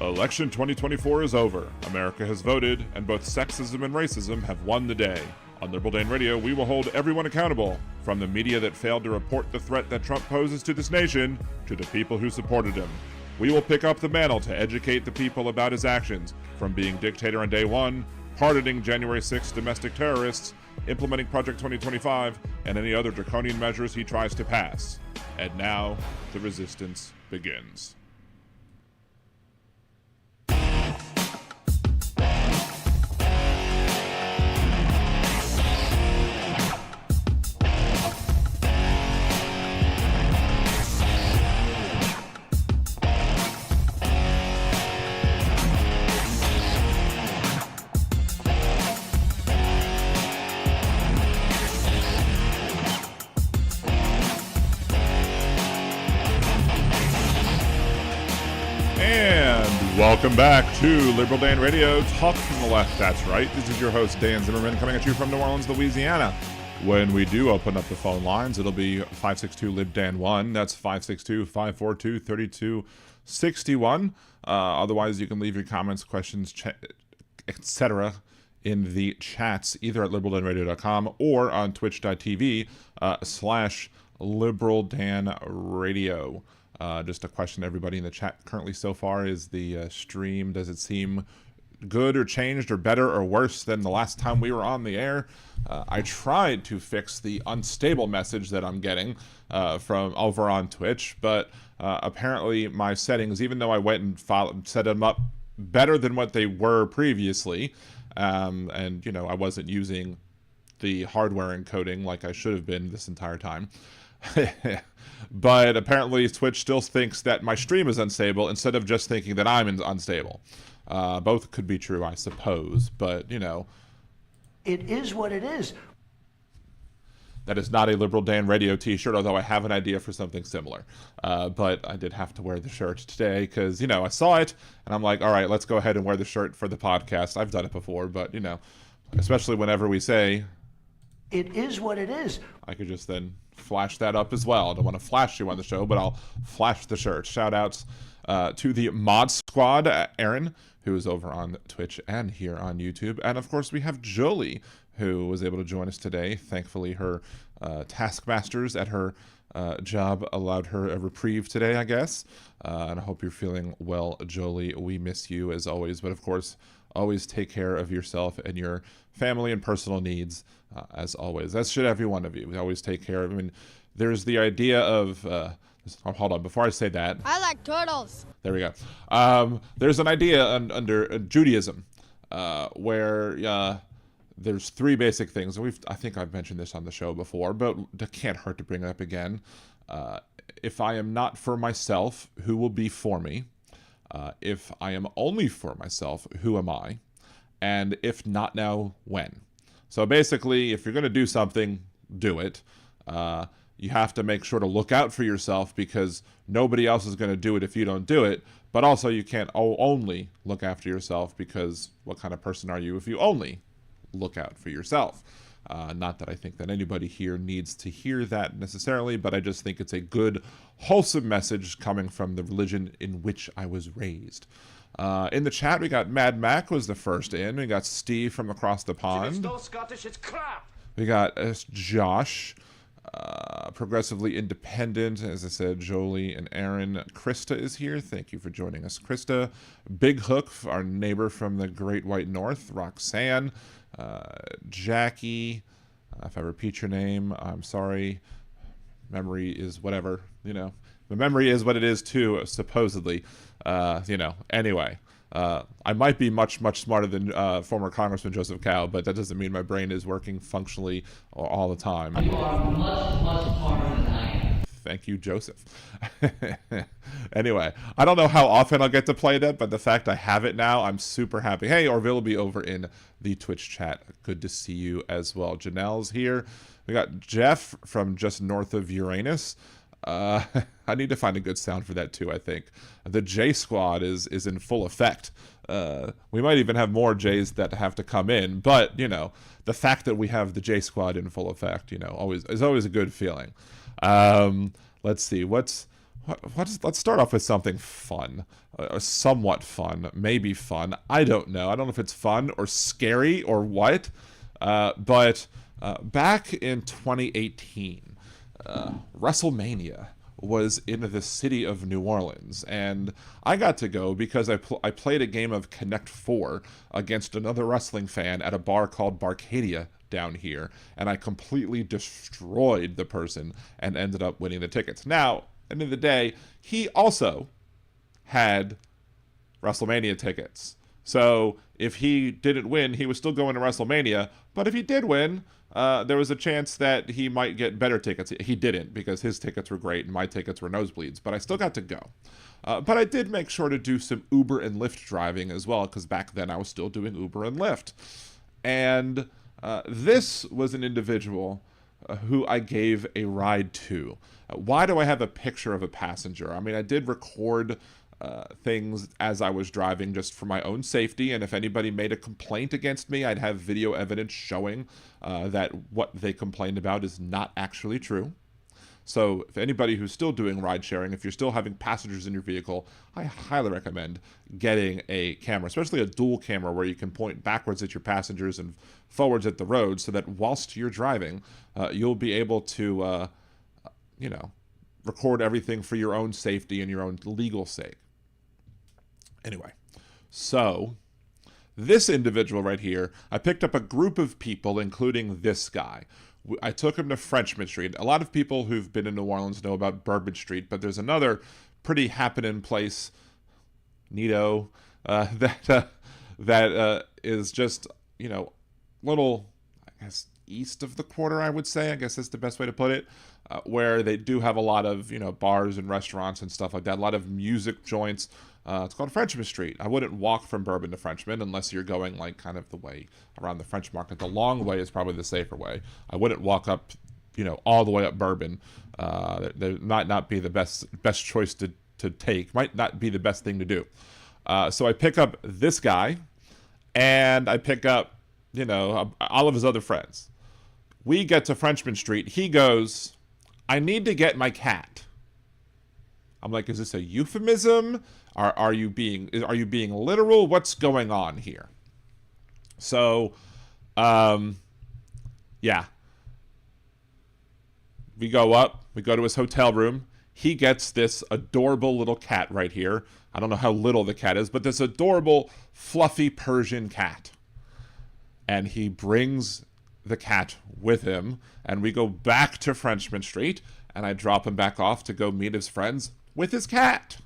Election 2024 is over. America has voted, and both sexism and racism have won the day. On Liberal Dan Radio, we will hold everyone accountable, from the media that failed to report the threat that Trump poses to this nation, to the people who supported him. We will pick up the mantle to educate the people about his actions, from being dictator on day one, pardoning January 6th domestic terrorists, implementing Project 2025, and any other draconian measures he tries to pass. And now, the resistance begins. Welcome back to Liberal Dan Radio, Talk from the Left. That's right. This is your host, Dan Zimmerman, coming at you from New Orleans, Louisiana. When we do open up the phone lines, it'll be 562-LIB-DAN1. That's 562-542-3261. Otherwise, you can leave your comments, questions, etc. in the chats, either at liberaldanradio.com or on twitch.tv/liberaldanradio. Just a question to everybody in the chat currently so far. Is the stream, does it seem good or changed or better or worse than the last time we were on the air? I tried to fix the unstable message that I'm getting from over on Twitch, but apparently my settings, even though I went and set them up better than what they were previously, and you know, I wasn't using the hardware encoding like I should have been this entire time. But apparently Twitch still thinks that my stream is unstable instead of just thinking that I'm unstable. Both could be true, I suppose, but, you know. It is what it is. That is not a Liberal Dan Radio t-shirt, although I have an idea for something similar. But I did have to wear the shirt today because, you know, I saw it, and I'm like, all right, let's go ahead and wear the shirt for the podcast. I've done it before, but, you know, especially whenever we say... It is what it is. I could just then flash that up as well. I don't want to flash you on the show, but I'll flash the shirt. Shout outs to the mod squad, Aaron, who is over on Twitch and here on YouTube. And of course, we have Jolie, who was able to join us today. Thankfully, her taskmasters at her job allowed her a reprieve today, I guess. And I hope you're feeling well, Jolie. We miss you as always. But of course, always take care of yourself and your family and personal needs, as always. That should every one of you. We always take care of. I mean, there's the idea of... hold on, before I say that... I like turtles. There we go. There's an idea under Judaism where there's three basic things. And I think I've mentioned this on the show before, but it can't hurt to bring it up again. If I am not for myself, who will be for me? If I am only for myself, who am I? And if not now, when? So basically, if you're going to do something, do it. You have to make sure to look out for yourself because nobody else is going to do it if you don't do it. But also, you can't only look after yourself because what kind of person are you if you only look out for yourself? Not that I think that anybody here needs to hear that necessarily, but I just think it's a good, wholesome message coming from the religion in which I was raised. In the chat, we got Mad Mac was the first in. We got Steve from across the pond. It's no Scottish, it's crap. We got Josh, progressively independent. As I said, Jolie and Aaron. Krista is here. Thank you for joining us, Krista. Big Hook, our neighbor from the Great White North. Roxanne. Jackie, if I repeat your name, I'm sorry. Memory is whatever, you know. The memory is what it is too, supposedly. You know, anyway. I might be much, much smarter than former Congressman Joseph Cao, but that doesn't mean my brain is working functionally all the time. You are much, much smarter than I am. Thank you, Joseph. Anyway, I don't know how often I'll get to play that, but the fact I have it now, I'm super happy. Hey, Orville will be over in the Twitch chat. Good to see you as well. Janelle's here. We got Jeff from just north of Uranus. I need to find a good sound for that too, I think. The J Squad is in full effect. We might even have more J's that have to come in, but, you know, the fact that we have the J Squad in full effect, you know, is always a good feeling. Let's see, let's start off with something fun, somewhat fun, maybe fun. I don't know. I don't know if it's fun or scary or what. But back in 2018, WrestleMania was in the city of New Orleans, and I got to go because I played a game of Connect 4 against another wrestling fan at a bar called Barcadia down here, and I completely destroyed the person and ended up winning the tickets. Now, end of the day, he also had WrestleMania tickets. So if he didn't win, he was still going to WrestleMania. But if he did win, there was a chance that he might get better tickets. He didn't, because his tickets were great and my tickets were nosebleeds. But I still got to go. But I did make sure to do some Uber and Lyft driving as well, because back then I was still doing Uber and Lyft. And this was an individual who I gave a ride to. Why do I have a picture of a passenger? I mean, I did record things as I was driving just for my own safety, and if anybody made a complaint against me, I'd have video evidence showing that what they complained about is not actually true. So if anybody who's still doing ride sharing, if you're still having passengers in your vehicle, I highly recommend getting a camera, especially a dual camera where you can point backwards at your passengers and forwards at the road, so that whilst you're driving, you'll be able to, record everything for your own safety and your own legal sake. Anyway, so this individual right here, I picked up a group of people, including this guy. I took him to Frenchman Street. A lot of people who've been in New Orleans know about Bourbon Street, but there's another pretty happening place, neato, that is just, little, I guess, east of the quarter, I would say. I guess that's the best way to put it, where they do have a lot of, bars and restaurants and stuff like that, a lot of music joints. It's called Frenchman Street. I wouldn't walk from Bourbon to Frenchman unless you're going like kind of the way around the French Market. The long way is probably the safer way. I wouldn't walk up, all the way up Bourbon. That might not be the best choice to take. Might not be the best thing to do. So I pick up this guy, and I pick up, all of his other friends. We get to Frenchman Street. He goes, "I need to get my cat." I'm like, is this a euphemism? Are you being literal? What's going on here? So, yeah. We go up. We go to his hotel room. He gets this adorable little cat right here. I don't know how little the cat is, but this adorable, fluffy Persian cat. And he brings the cat with him, and we go back to Frenchman Street, and I drop him back off to go meet his friends with his cat.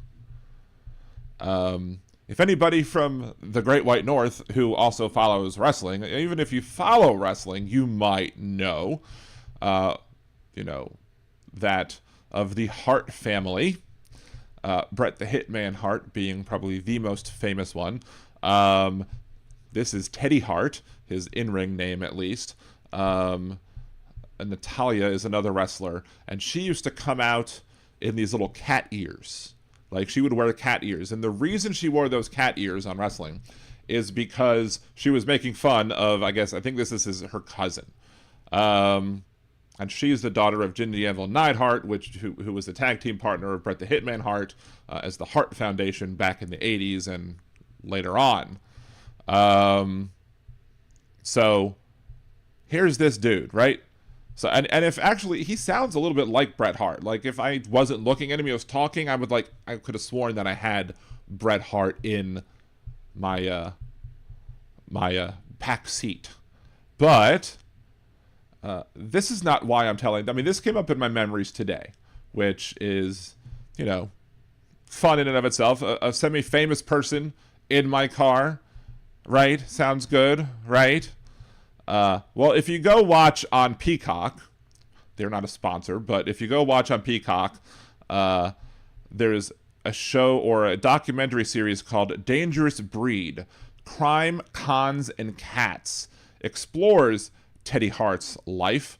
If anybody from the Great White North who also follows wrestling, even if you follow wrestling, you might know, that of the Hart family, Bret the Hitman Hart being probably the most famous one. This is Teddy Hart, his in-ring name at least. And Natalia is another wrestler, and she used to come out in these little cat ears. Like, she would wear cat ears, and the reason she wore those cat ears on wrestling is because she was making fun of, I think this is her cousin. And she's the daughter of Jindy Anvil Neidhart, who was the tag team partner of Bret the Hitman Hart as the Hart Foundation back in the 80s and later on. So here's this dude, right? So, and if actually, he sounds a little bit like Bret Hart. Like, if I wasn't looking at him, he was talking, I could have sworn that I had Bret Hart in my back seat. But this is not why I'm telling. I mean, this came up in my memories today, which is, fun in and of itself. A semi-famous person in my car, right? Sounds good, right? Well, if you go watch on Peacock, they're not a sponsor, but if you go watch on Peacock, there's a show or a documentary series called Dangerous Breed, Crime, Cons, and Cats. Explores Teddy Hart's life,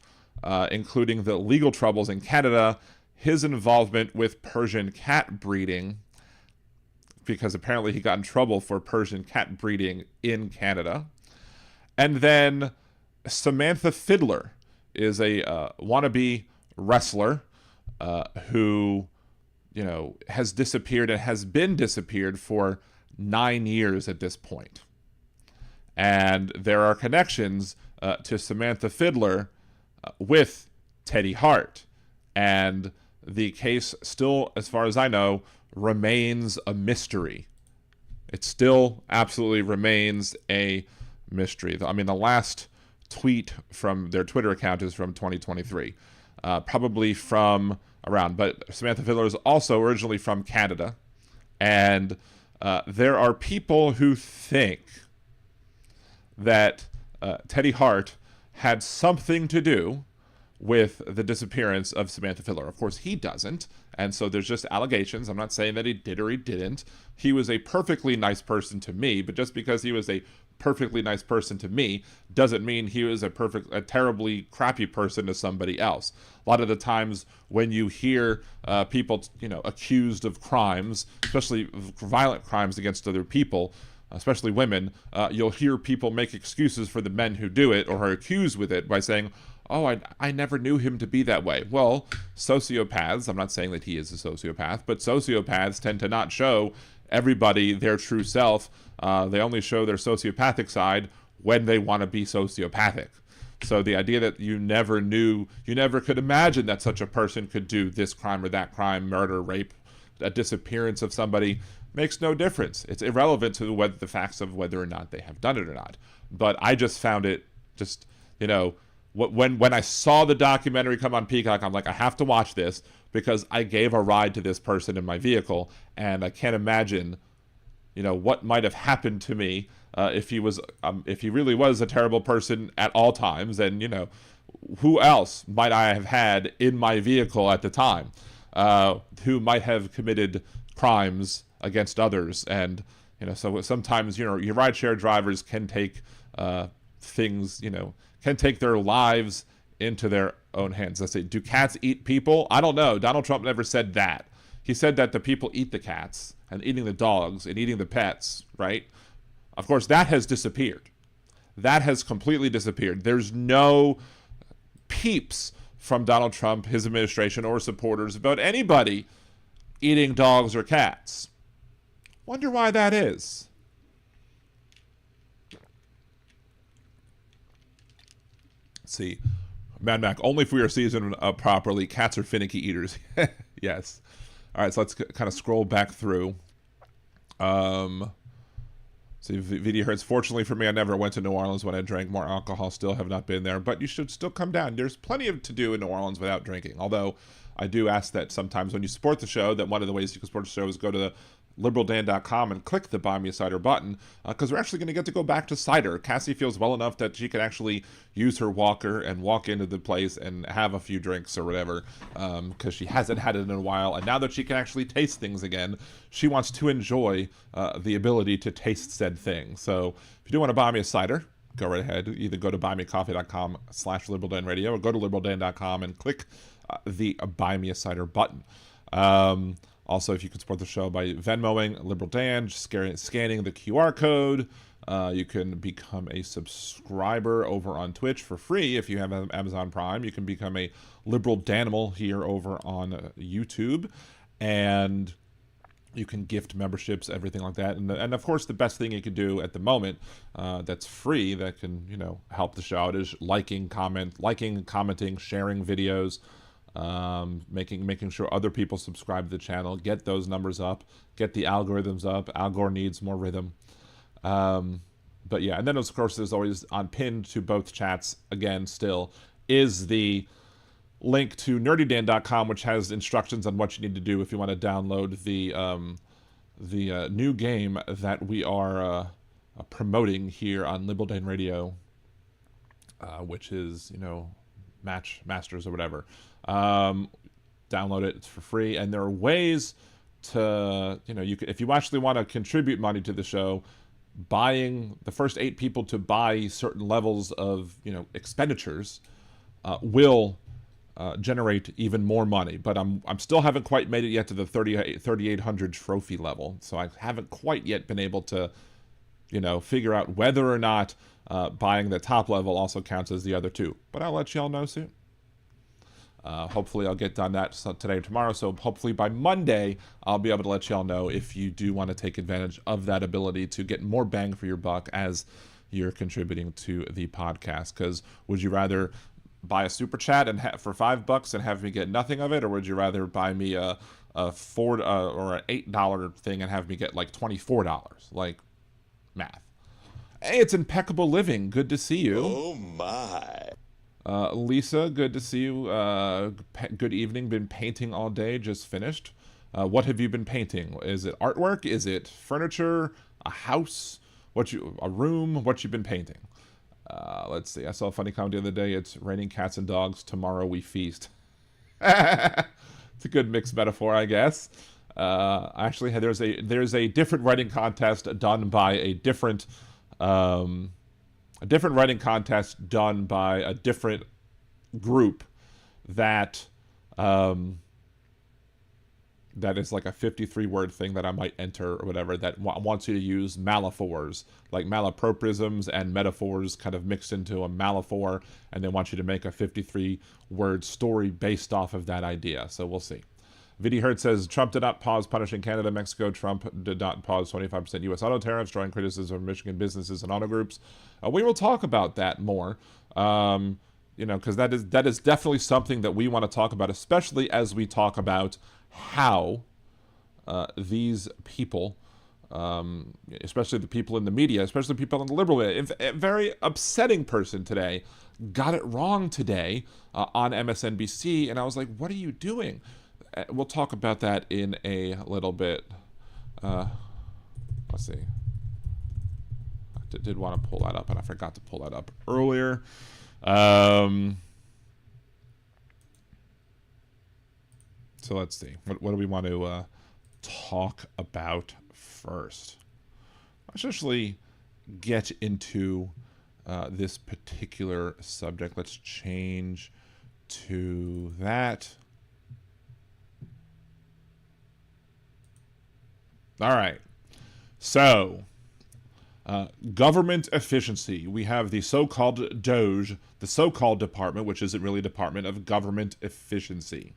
including the legal troubles in Canada, his involvement with Persian cat breeding, because apparently he got in trouble for Persian cat breeding in Canada. And then Samantha Fiddler is a wannabe wrestler who has disappeared and has been disappeared for 9 years at this point. And there are connections to Samantha Fiddler with Teddy Hart. And the case still, as far as I know, remains a mystery. It still absolutely remains a mystery. I mean, the last tweet from their Twitter account is from 2023. Probably from around. But Samantha Fiddler is also originally from Canada. And there are people who think that Teddy Hart had something to do with the disappearance of Samantha Fiddler. Of course, he doesn't. And so there's just allegations. I'm not saying that he did or he didn't. He was a perfectly nice person to me, but just because he was a perfectly nice person to me doesn't mean he was a terribly crappy person to somebody else. A lot of the times when you hear people, accused of crimes, especially violent crimes against other people, especially women, you'll hear people make excuses for the men who do it or are accused with it by saying, oh, I never knew him to be that way. Well, sociopaths, I'm not saying that he is a sociopath, but sociopaths tend to not show everybody their true self. They only show their sociopathic side when they want to be sociopathic. So the idea that you never could imagine that such a person could do this crime or that crime, murder, rape, a disappearance of somebody, makes no difference. It's irrelevant to the facts of whether or not they have done it or not. But I just found it when I saw the documentary come on Peacock, I'm like, I have to watch this because I gave a ride to this person in my vehicle, and I can't imagine, what might have happened to me if he really was a terrible person at all times. And who else might I have had in my vehicle at the time who might have committed crimes against others? And so sometimes your rideshare drivers can take things, can take their lives into their own hands. Let's say, do cats eat people? I don't know. Donald Trump never said that. He said that the people eat the cats and eating the dogs and eating the pets, right? Of course, that has disappeared. That has completely disappeared. There's no peeps from Donald Trump, his administration, or supporters about anybody eating dogs or cats. Wonder why that is. See, Mad Mac, only if we are seasoned properly. Cats are finicky eaters. Yes. All right, so let's kind of scroll back through. See, VD Hertz. Fortunately for me, I never went to New Orleans when I drank more alcohol. Still have not been there, but you should still come down. There's plenty to do in New Orleans without drinking. Although I do ask that sometimes when you support the show, that one of the ways you can support the show is go to the liberaldan.com and click the Buy Me a Cider button, because we're actually going to get to go back to cider. Cassie feels well enough that she can actually use her walker and walk into the place and have a few drinks or whatever, because she hasn't had it in a while, and now that she can actually taste things again, she wants to enjoy the ability to taste said thing. So if you do want to buy me a cider, go right ahead. Either go to buymeacoffee.com/liberaldanradio or go to liberaldan.com and click the Buy Me a Cider button. Also, if you can support the show by Venmoing Liberal Dan, just scanning the QR code, you can become a subscriber over on Twitch for free. If you have Amazon Prime, you can become a Liberal Danimal here over on YouTube, and you can gift memberships, everything like that. And of course, the best thing you can do at the moment that's free, that can help the show out, is liking, commenting, sharing videos. Making sure other people subscribe to the channel, get those numbers up, get the algorithms up. Al Gore needs more rhythm. But yeah, and then of course there's always on pinned to both chats again still is the link to nerdydan.com, which has instructions on what you need to do if you want to download the new game that we are promoting here on Liberal Dan Radio, which is Match Masters or whatever. Download it, it's for free, and there are ways to you can, if you actually want to contribute money to the show, buying the first 8 people to buy certain levels of expenditures will generate even more money. But I'm still haven't quite made it yet to the 3,800 trophy level, so I haven't quite yet been able to figure out whether or not buying the top level also counts as the other 2, but I'll let y'all know soon. Hopefully I'll get done that today or tomorrow. So hopefully by Monday, I'll be able to let y'all know if you do want to take advantage of that ability to get more bang for your buck as you're contributing to the podcast. Because would you rather buy a super chat and for $5 and have me get nothing of it, or would you rather buy me a $4 or an $8 thing and have me get like $24? Like, math. Hey, it's Impeccable Living. Good to see you. Oh my. Lisa, good to see you. Good evening. Been painting all day. Just finished. What have you been painting? Is it artwork? Is it furniture? A house? A room? What you been painting? Let's see. I saw a funny comment the other day. It's raining cats and dogs. Tomorrow we feast. It's a good mixed metaphor, I guess. Actually, there's a different writing contest done by a different writing contest done by a different group that that is like a 53-word thing that I might enter or whatever that wants you to use malaphors, like malapropisms and metaphors kind of mixed into a malaphor, and they want you to make a 53-word story based off of that idea. So we'll see. Vidi Hurt says, Trump did not pause punishing Canada, Mexico. Trump did not pause 25% U.S. auto tariffs, drawing criticism of Michigan businesses and auto groups. We will talk about that more, because that is definitely something that we want to talk about, especially as we talk about how these people, especially the people in the media, especially people in the liberal media, a very upsetting person today, got it wrong today on MSNBC, and I was like, what are you doing? We'll talk about that in a little bit. Let's see. I did want to pull that up, and I forgot to pull that up earlier. So let's see. What do we want to talk about first? Let's actually get into this particular subject. Let's change to that. All right. So, government efficiency. We have the so-called DOGE, the so-called department, which isn't really a department of government efficiency.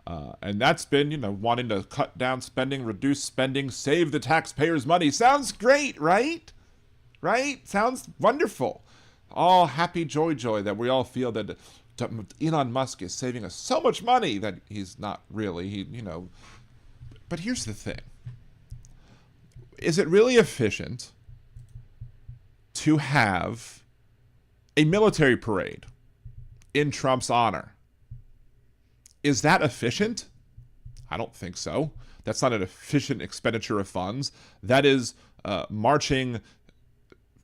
And that's been, wanting to cut down spending, reduce spending, save the taxpayers' money. Sounds great, right? Right? Sounds wonderful. All happy joy that we all feel that Elon Musk is saving us so much money that he's not really, But here's the thing. Is it really efficient to have a military parade in Trump's honor? Is that efficient? I don't think so. That's not an efficient expenditure of funds. That is marching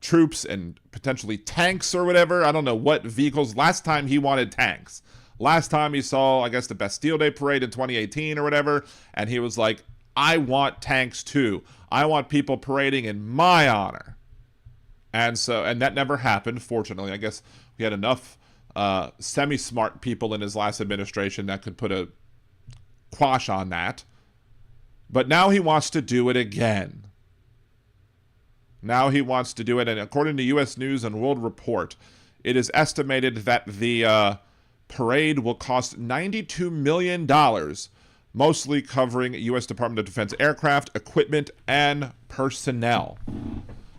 troops and potentially tanks or whatever. I don't know what vehicles. Last time he wanted tanks. Last time he saw, I guess, the Bastille Day parade in 2018 or whatever, and he was like, I want tanks too. I want people parading in my honor. And that never happened, fortunately. I guess we had enough semi-smart people in his last administration that could put a quash on that. But now he wants to do it again. Now he wants to do it, and according to U.S. News and World Report, it is estimated that the parade will cost $92 million, mostly covering U.S. Department of Defense aircraft, equipment, and personnel.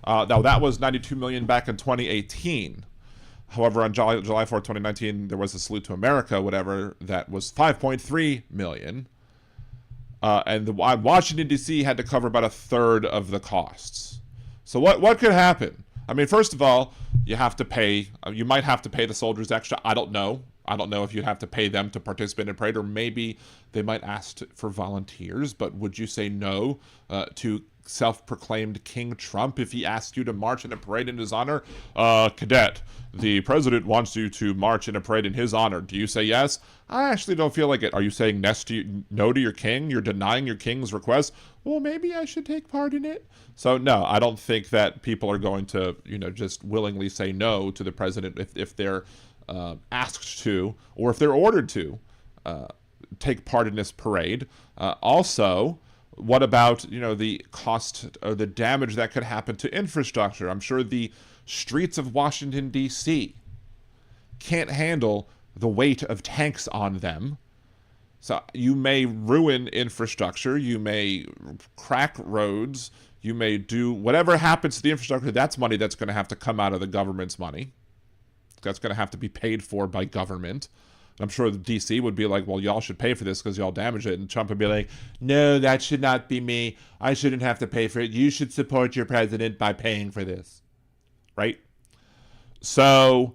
Now, that was $92 million back in 2018. However, on July 4th, 2019, there was a Salute to America, whatever, that was $5.3 million. And Washington, D.C. had to cover about a third of the costs. So what could happen? I mean, first of all, you have to pay. You might have to pay the soldiers extra. I don't know. I don't know if you'd have to pay them to participate in a parade, or maybe they might ask for volunteers. But would you say no to self-proclaimed King Trump if he asked you to march in a parade in his honor? Cadet, the president wants you to march in a parade in his honor. Do you say yes? I actually don't feel like it. Are you saying no to your king? You're denying your king's request? Well, maybe I should take part in it. So no, I don't think that people are going to, just willingly say no to the president if they're asked to, or if they're ordered to take part in this parade. Also, what about, the cost or the damage that could happen to infrastructure? I'm sure the streets of Washington, D.C. can't handle the weight of tanks on them. So you may ruin infrastructure, you may crack roads, you may do whatever happens to the infrastructure. That's money that's going to have to come out of the government's money. That's going to have to be paid for by government. And I'm sure the DC would be like, well, y'all should pay for this because y'all damaged it. And Trump would be like, no, that should not be me. I shouldn't have to pay for it. You should support your president by paying for this. Right? So,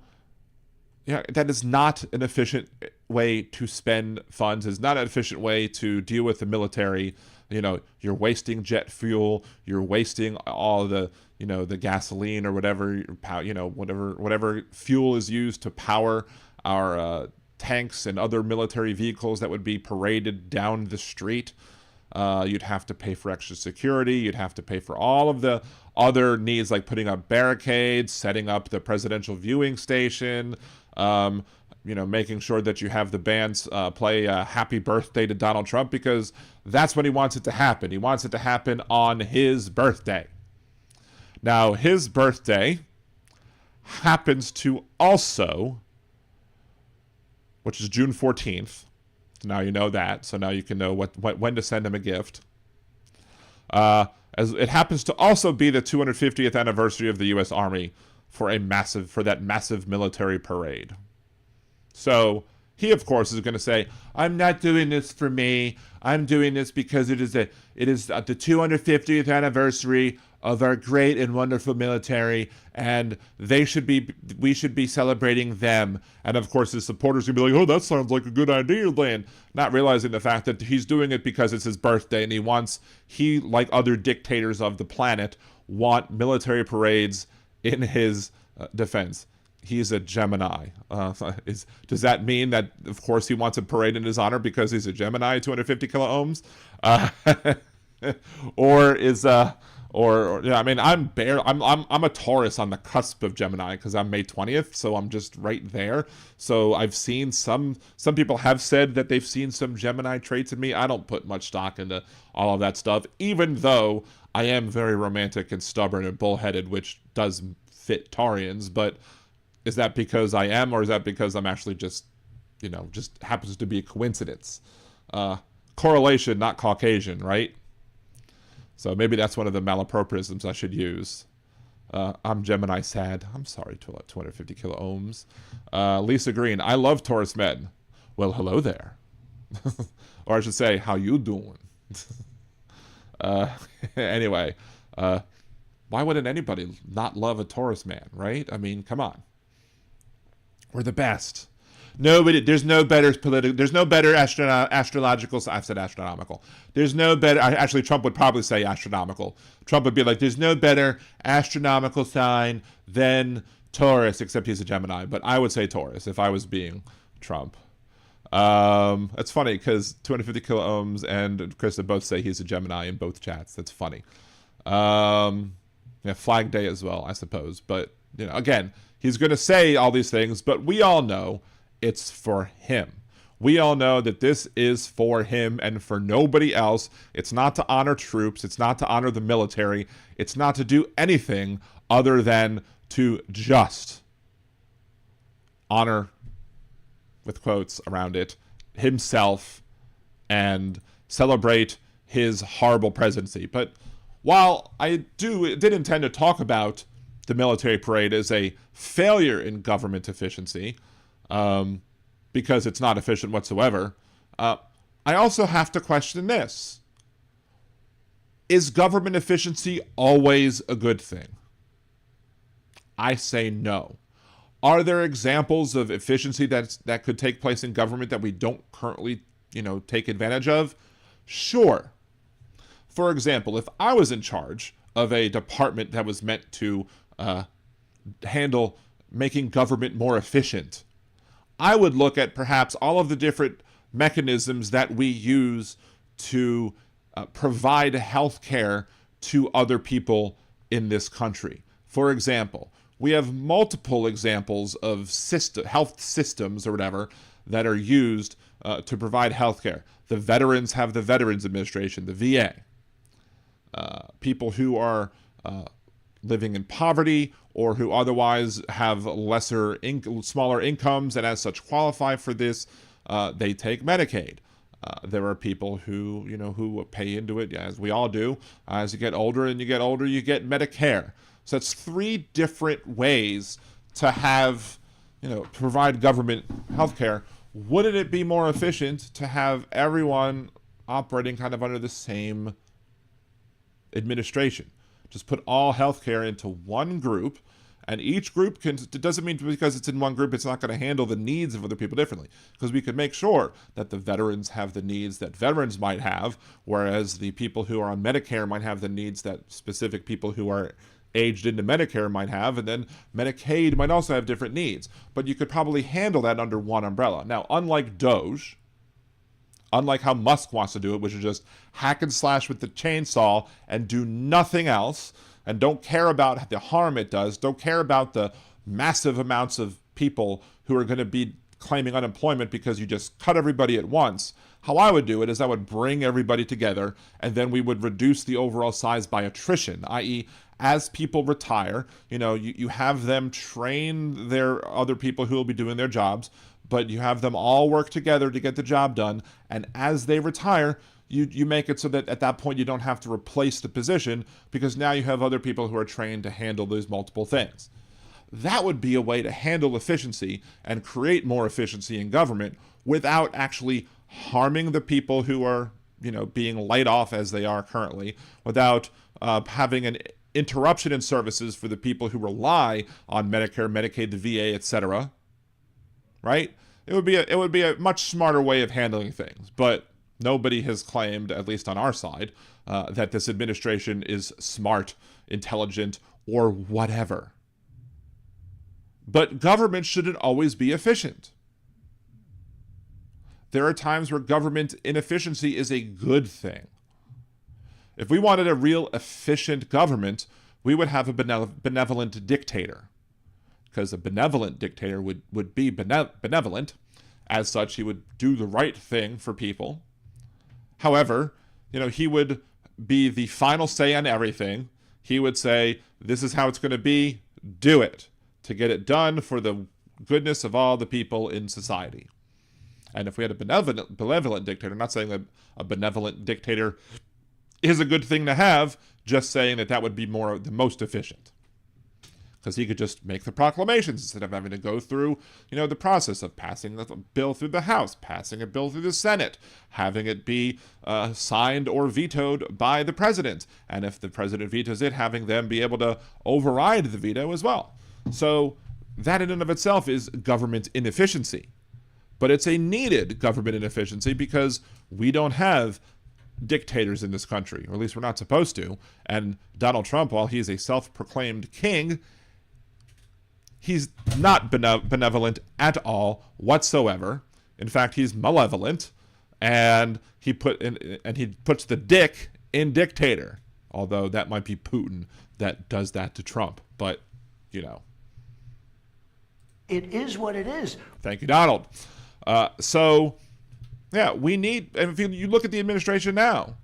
yeah, that is not an efficient way to spend funds. It's not an efficient way to deal with the military. You know, you're wasting jet fuel. You're wasting all the, you know, the gasoline or whatever, you know, whatever fuel is used to power our tanks and other military vehicles that would be paraded down the street. You'd have to pay for extra security. You'd have to pay for all of the other needs, like putting up barricades, setting up the presidential viewing station, you know, making sure that you have the bands play Happy Birthday to Donald Trump, because that's when he wants it to happen. He wants it to happen on his birthday. Now, his birthday happens to also, which is June 14th. So now you know that. So now you can know when to send him a gift. As it happens to also be the 250th anniversary of the U.S. Army for that massive military parade. So he, of course, is going to say, "I'm not doing this for me. I'm doing this because it is the 250th anniversary of our great and wonderful military, and we should be celebrating them." And of course, his supporters are going to be like, "Oh, that sounds like a good idea, then," not realizing the fact that he's doing it because it's his birthday, and he, like other dictators of the planet, want military parades in his defense. He's a Gemini. Does that mean that, of course, he wants a parade in his honor because he's a Gemini, 250 kilo ohms? I mean, I'm a Taurus on the cusp of Gemini because I'm May 20th, so I'm just right there. So I've seen some people have said that they've seen some Gemini traits in me. I don't put much stock into all of that stuff, even though I am very romantic and stubborn and bullheaded, which does fit Taurians. But is that because I am, or is that because I'm actually just happens to be a coincidence? Correlation, not Caucasian, right? So maybe that's one of the malapropisms I should use. I'm Gemini sad. I'm sorry, 250 kilo ohms. Lisa Green, I love Taurus men. Well, hello there. Or I should say, how you doing? Anyway, why wouldn't anybody not love a Taurus man, right? I mean, come on. We're the best. There's no better astrological. I've said astronomical. There's no better. Actually, Trump would probably say astronomical. Trump would be like, there's no better astronomical sign than Taurus, except he's a Gemini. But I would say Taurus if I was being Trump. It's funny because 250 kilo ohms and Krista both say he's a Gemini in both chats. That's funny. Yeah, Flag Day as well, I suppose. But again, he's going to say all these things, but we all know it's for him. We all know that this is for him and for nobody else. It's not to honor troops. It's not to honor the military. It's not to do anything other than to just honor, with quotes around it, himself and celebrate his horrible presidency. But while I did intend to talk about the military parade as a failure in government efficiency, because it's not efficient whatsoever, I also have to question this. Is government efficiency always a good thing? I say no. Are there examples of efficiency that could take place in government that we don't currently, take advantage of? Sure. For example, if I was in charge of a department that was meant to handle making government more efficient, I would look at perhaps all of the different mechanisms that we use to provide health care to other people in this country. For example, we have multiple examples of health systems or whatever that are used to provide health care. The veterans have the Veterans Administration, the VA. People who are living in poverty or who otherwise have smaller incomes and as such qualify for this, they take Medicaid. There are people who pay into it, as we all do. As you get older, you get Medicare. So that's 3 different ways to have, provide government health care. Wouldn't it be more efficient to have everyone operating kind of under the same administration? Just put all healthcare into one group, and each group it doesn't mean because it's in one group, it's not going to handle the needs of other people differently. Because we could make sure that the veterans have the needs that veterans might have, whereas the people who are on Medicare might have the needs that specific people who are aged into Medicare might have, and then Medicaid might also have different needs. But you could probably handle that under one umbrella. Now, unlike Doge, unlike how Musk wants to do it, which is just hack and slash with the chainsaw and do nothing else, and don't care about the harm it does, don't care about the massive amounts of people who are going to be claiming unemployment because you just cut everybody at once. How I would do it is I would bring everybody together, and then we would reduce the overall size by attrition, i.e., as people retire, you have them train their other people who will be doing their jobs, but you have them all work together to get the job done, and as they retire, you make it so that at that point you don't have to replace the position because now you have other people who are trained to handle those multiple things. That would be a way to handle efficiency and create more efficiency in government without actually harming the people who are, being laid off as they are currently, without having an interruption in services for the people who rely on Medicare, Medicaid, the VA, etc. Right? It would be a much smarter way of handling things, but nobody has claimed, at least on our side, that this administration is smart, intelligent, or whatever. But government shouldn't always be efficient. There are times where government inefficiency is a good thing. If we wanted a real efficient government, we would have a benevolent dictator. Because a benevolent dictator would be benevolent. As such, he would do the right thing for people. However, he would be the final say on everything. He would say, this is how it's going to be, do it, to get it done for the goodness of all the people in society. And if we had a benevolent dictator, not saying that a benevolent dictator is a good thing to have, just saying that would be the most efficient. Because he could just make the proclamations instead of having to go through, the process of passing a bill through the House, passing a bill through the Senate, having it be signed or vetoed by the president. And if the president vetoes it, having them be able to override the veto as well. So that in and of itself is government inefficiency. But it's a needed government inefficiency because we don't have dictators in this country, or at least we're not supposed to. And Donald Trump, while he's a self-proclaimed king, he's not benevolent at all whatsoever. In fact, he's malevolent, and he puts the dick in dictator. Although that might be Putin that does that to Trump, but It is what it is. Thank you, Donald. Yeah, we need. And if you look at the administration now,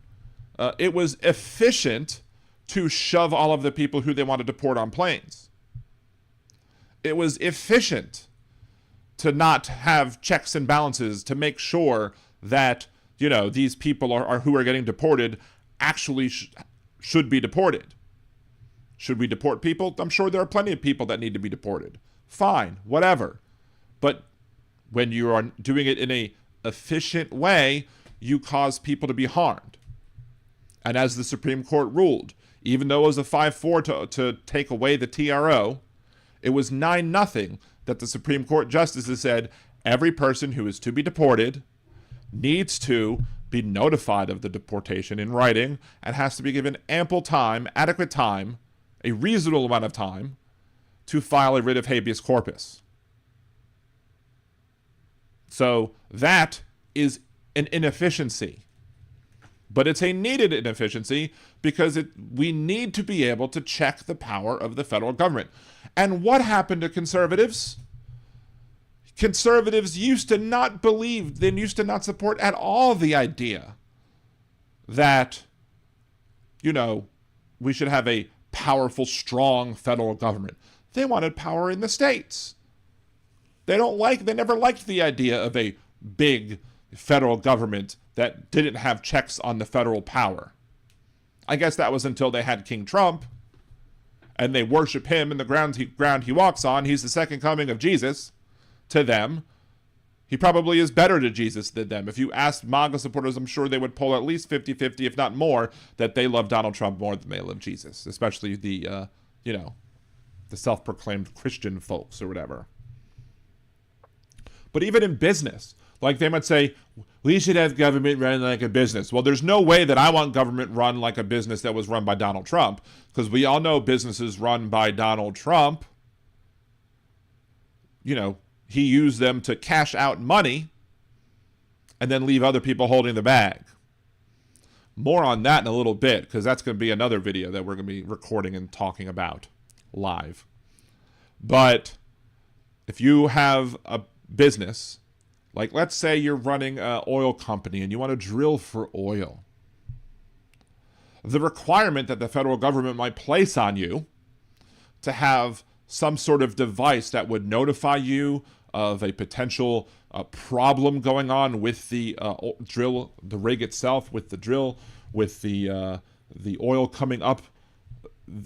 it was efficient to shove all of the people who they want to deport on planes. It was efficient to not have checks and balances to make sure that, these people are who are getting deported actually should be deported. Should we deport people? I'm sure there are plenty of people that need to be deported. Fine, whatever. But when you are doing it in a efficient way, you cause people to be harmed. And as the Supreme Court ruled, even though it was a 5-4 to take away the TRO, it was 9-0 that the Supreme Court justices said every person who is to be deported needs to be notified of the deportation in writing and has to be given ample time, adequate time, a reasonable amount of time to file a writ of habeas corpus. So that is an inefficiency. But it's a needed inefficiency because we need to be able to check the power of the federal government. And what happened to conservatives? Conservatives used to not believe, they used to not support at all the idea that, we should have a powerful, strong federal government. They wanted power in the states. They never liked the idea of a big federal government that didn't have checks on the federal power. I guess that was until they had King Trump, and they worship him in the ground he walks on. He's the second coming of Jesus to them. He probably is better to Jesus than them. If you asked MAGA supporters, I'm sure they would poll at least 50-50, if not more, that they love Donald Trump more than they love Jesus, especially the self-proclaimed Christian folks or whatever. But even in business, like they might say, we should have government run like a business. Well, there's no way that I want government run like a business that was run by Donald Trump, because we all know businesses run by Donald Trump, he used them to cash out money and then leave other people holding the bag. More on that in a little bit, because that's going to be another video that we're going to be recording and talking about live. But if you have a business, like let's say you're running an oil company and you want to drill for oil, the requirement that the federal government might place on you to have some sort of device that would notify you of a potential problem going on with the drill, the rig itself, with the drill, with the oil coming up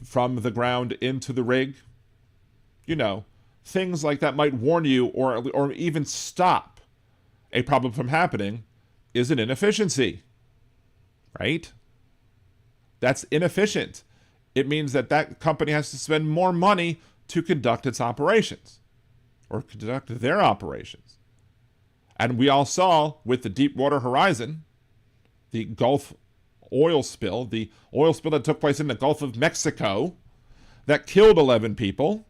from the ground into the rig. Things like that might warn you or even stop a problem from happening is an inefficiency, right? That's inefficient. It means that company has to spend more money to conduct its operations or conduct their operations. And we all saw with the Deepwater Horizon, the Gulf oil spill, that took place in the Gulf of Mexico that killed 11 people.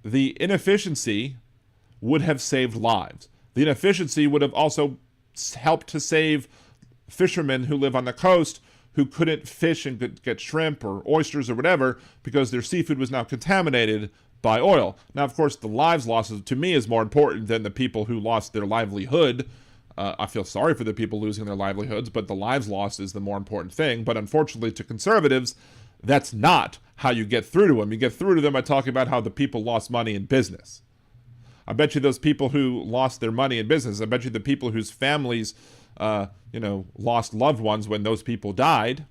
The inefficiency would have saved lives. The inefficiency would have also helped to save fishermen who live on the coast who couldn't fish and get shrimp or oysters or whatever because their seafood was now contaminated by oil. Now, of course, the lives lost to me is more important than the people who lost their livelihood. I feel sorry for the people losing their livelihoods, but the lives lost is the more important thing. But unfortunately to conservatives, that's not how you get through to them. You get through to them by talking about how the people lost money in business. I bet you those people who lost their money in business, I bet you the people whose families, lost loved ones when those people died,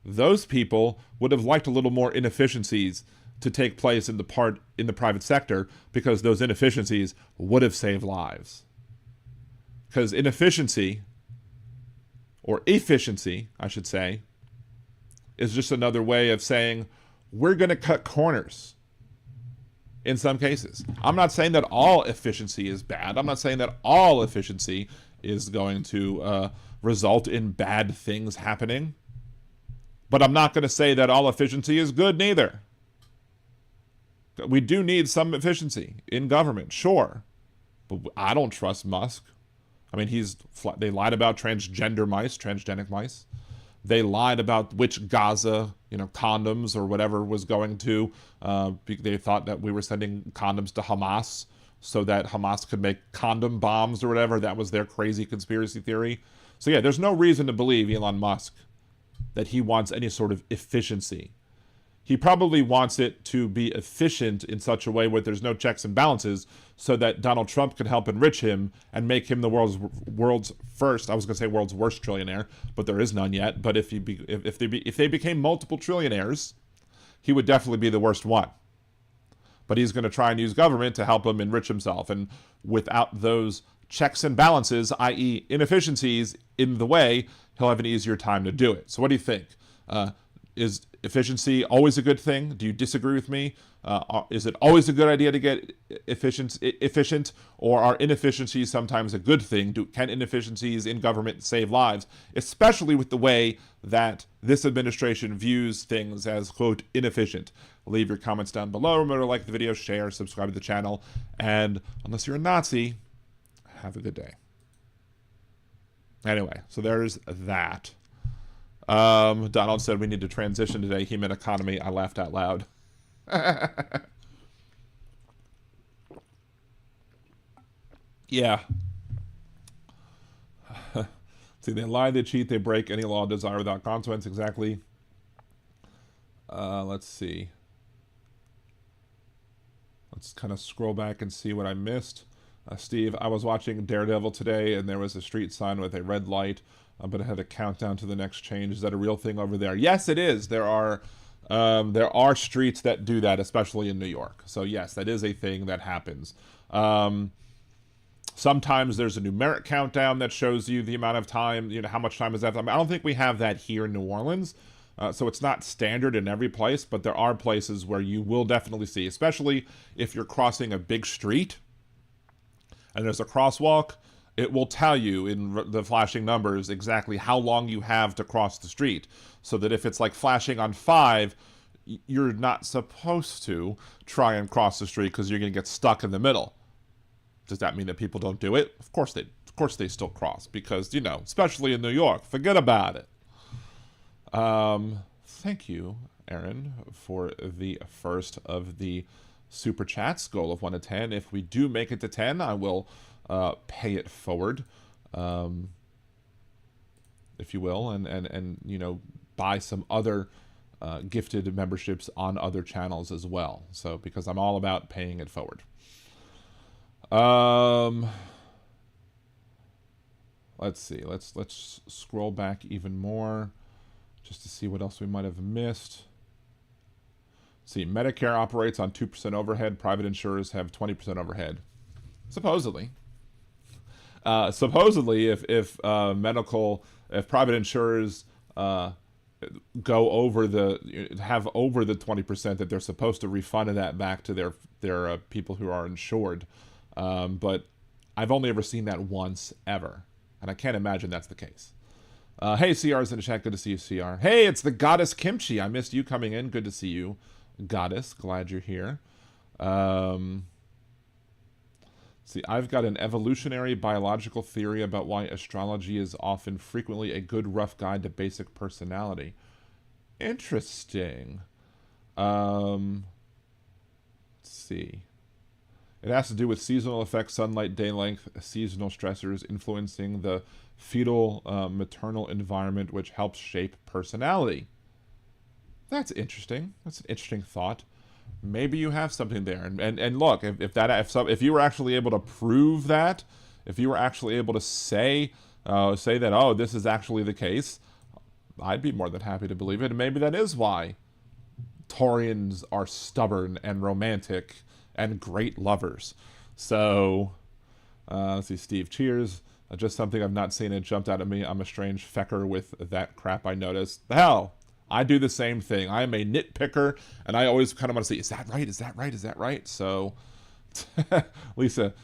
those people would have liked a little more inefficiencies to take place in the private sector, because those inefficiencies would have saved lives. Because inefficiency, or efficiency, I should say, is just another way of saying we're going to cut corners in some cases. I'm not saying that all efficiency is bad. I'm not saying that all efficiency is going to result in bad things happening. But I'm not going to say that all efficiency is good neither. We do need some efficiency in government, sure. But I don't trust Musk. I mean, they lied about transgenic mice. They lied about which Gaza, condoms or whatever was going to. They thought that we were sending condoms to Hamas so that Hamas could make condom bombs or whatever. That was their crazy conspiracy theory. So yeah, there's no reason to believe Elon Musk that he wants any sort of efficiency. He probably wants it to be efficient in such a way where there's no checks and balances, so that Donald Trump can help enrich him and make him the world's first. I was going to say world's worst trillionaire, but there is none yet. But if they became multiple trillionaires, he would definitely be the worst one. But he's going to try and use government to help him enrich himself, and without those checks and balances, i.e., inefficiencies in the way, he'll have an easier time to do it. So what do you think? Is efficiency always a good thing? Do you disagree with me? Is it always a good idea to get efficient, or are inefficiencies sometimes a good thing? Can inefficiencies in government save lives, especially with the way that this administration views things as, quote, inefficient? Leave your comments down below. Remember to like the video, share, subscribe to the channel, and unless you're a Nazi, have a good day. Anyway, so there's that. Donald said we need to transition today. He meant economy. I laughed out loud. Yeah. See, they lie, they cheat, they break any law, desire without consequence. Exactly. Let's see. Let's kind of scroll back and see what I missed. Steve, I was watching Daredevil today, and there was a street sign with a red light, but it had a countdown to the next change. Is that a real thing over there? Yes, it is. There are streets that do that, especially in New York. So yes, that is a thing that happens. Sometimes there's a numeric countdown that shows you the amount of time, how much time is that. I don't think we have that here in New Orleans. So it's not standard in every place, but there are places where you will definitely see, especially if you're crossing a big street and there's a crosswalk, it will tell you in the flashing numbers exactly how long you have to cross the street. So that if it's like flashing on 5, you're not supposed to try and cross the street because you're going to get stuck in the middle. Does that mean that people don't do it? Of course they still cross because, especially in New York, forget about it. Thank you, Aaron, for the first of the super chats. Goal of 1 to 10. If we do make it to 10, I will pay it forward, if you will, and buy some other gifted memberships on other channels as well. So because I'm all about paying it forward. Let's see. Let's scroll back even more, just to see what else we might have missed. See, Medicare operates on 2% overhead. Private insurers have 20% overhead. Supposedly. Supposedly, if private insurers go over have over the 20% that they're supposed to refund that back to their people who are insured. But I've only ever seen that once ever, and I can't imagine that's the case. Hey, CR's in the chat. Good to see you, CR. Hey, it's the Goddess Kimchi. I missed you coming in. Good to see you, Goddess. Glad you're here. See, I've got an evolutionary biological theory about why astrology is often frequently a good rough guide to basic personality. Interesting. Let's see. It has to do with seasonal effects, sunlight, day length, seasonal stressors influencing the fetal maternal environment, which helps shape personality. That's interesting. That's an interesting thought. Maybe you have something there. And look, if you were actually able to prove that, if you were actually able to say that, oh, this is actually the case, I'd be more than happy to believe it. And maybe that is why Taurians are stubborn and romantic and great lovers. So, let's see, Steve, cheers. Just something I've not seen. It jumped out at me. I'm a strange fecker with that crap I noticed. Hell, I do the same thing. I am a nitpicker, and I always kind of want to see, is that right? Is that right? Is that right? So, Lisa,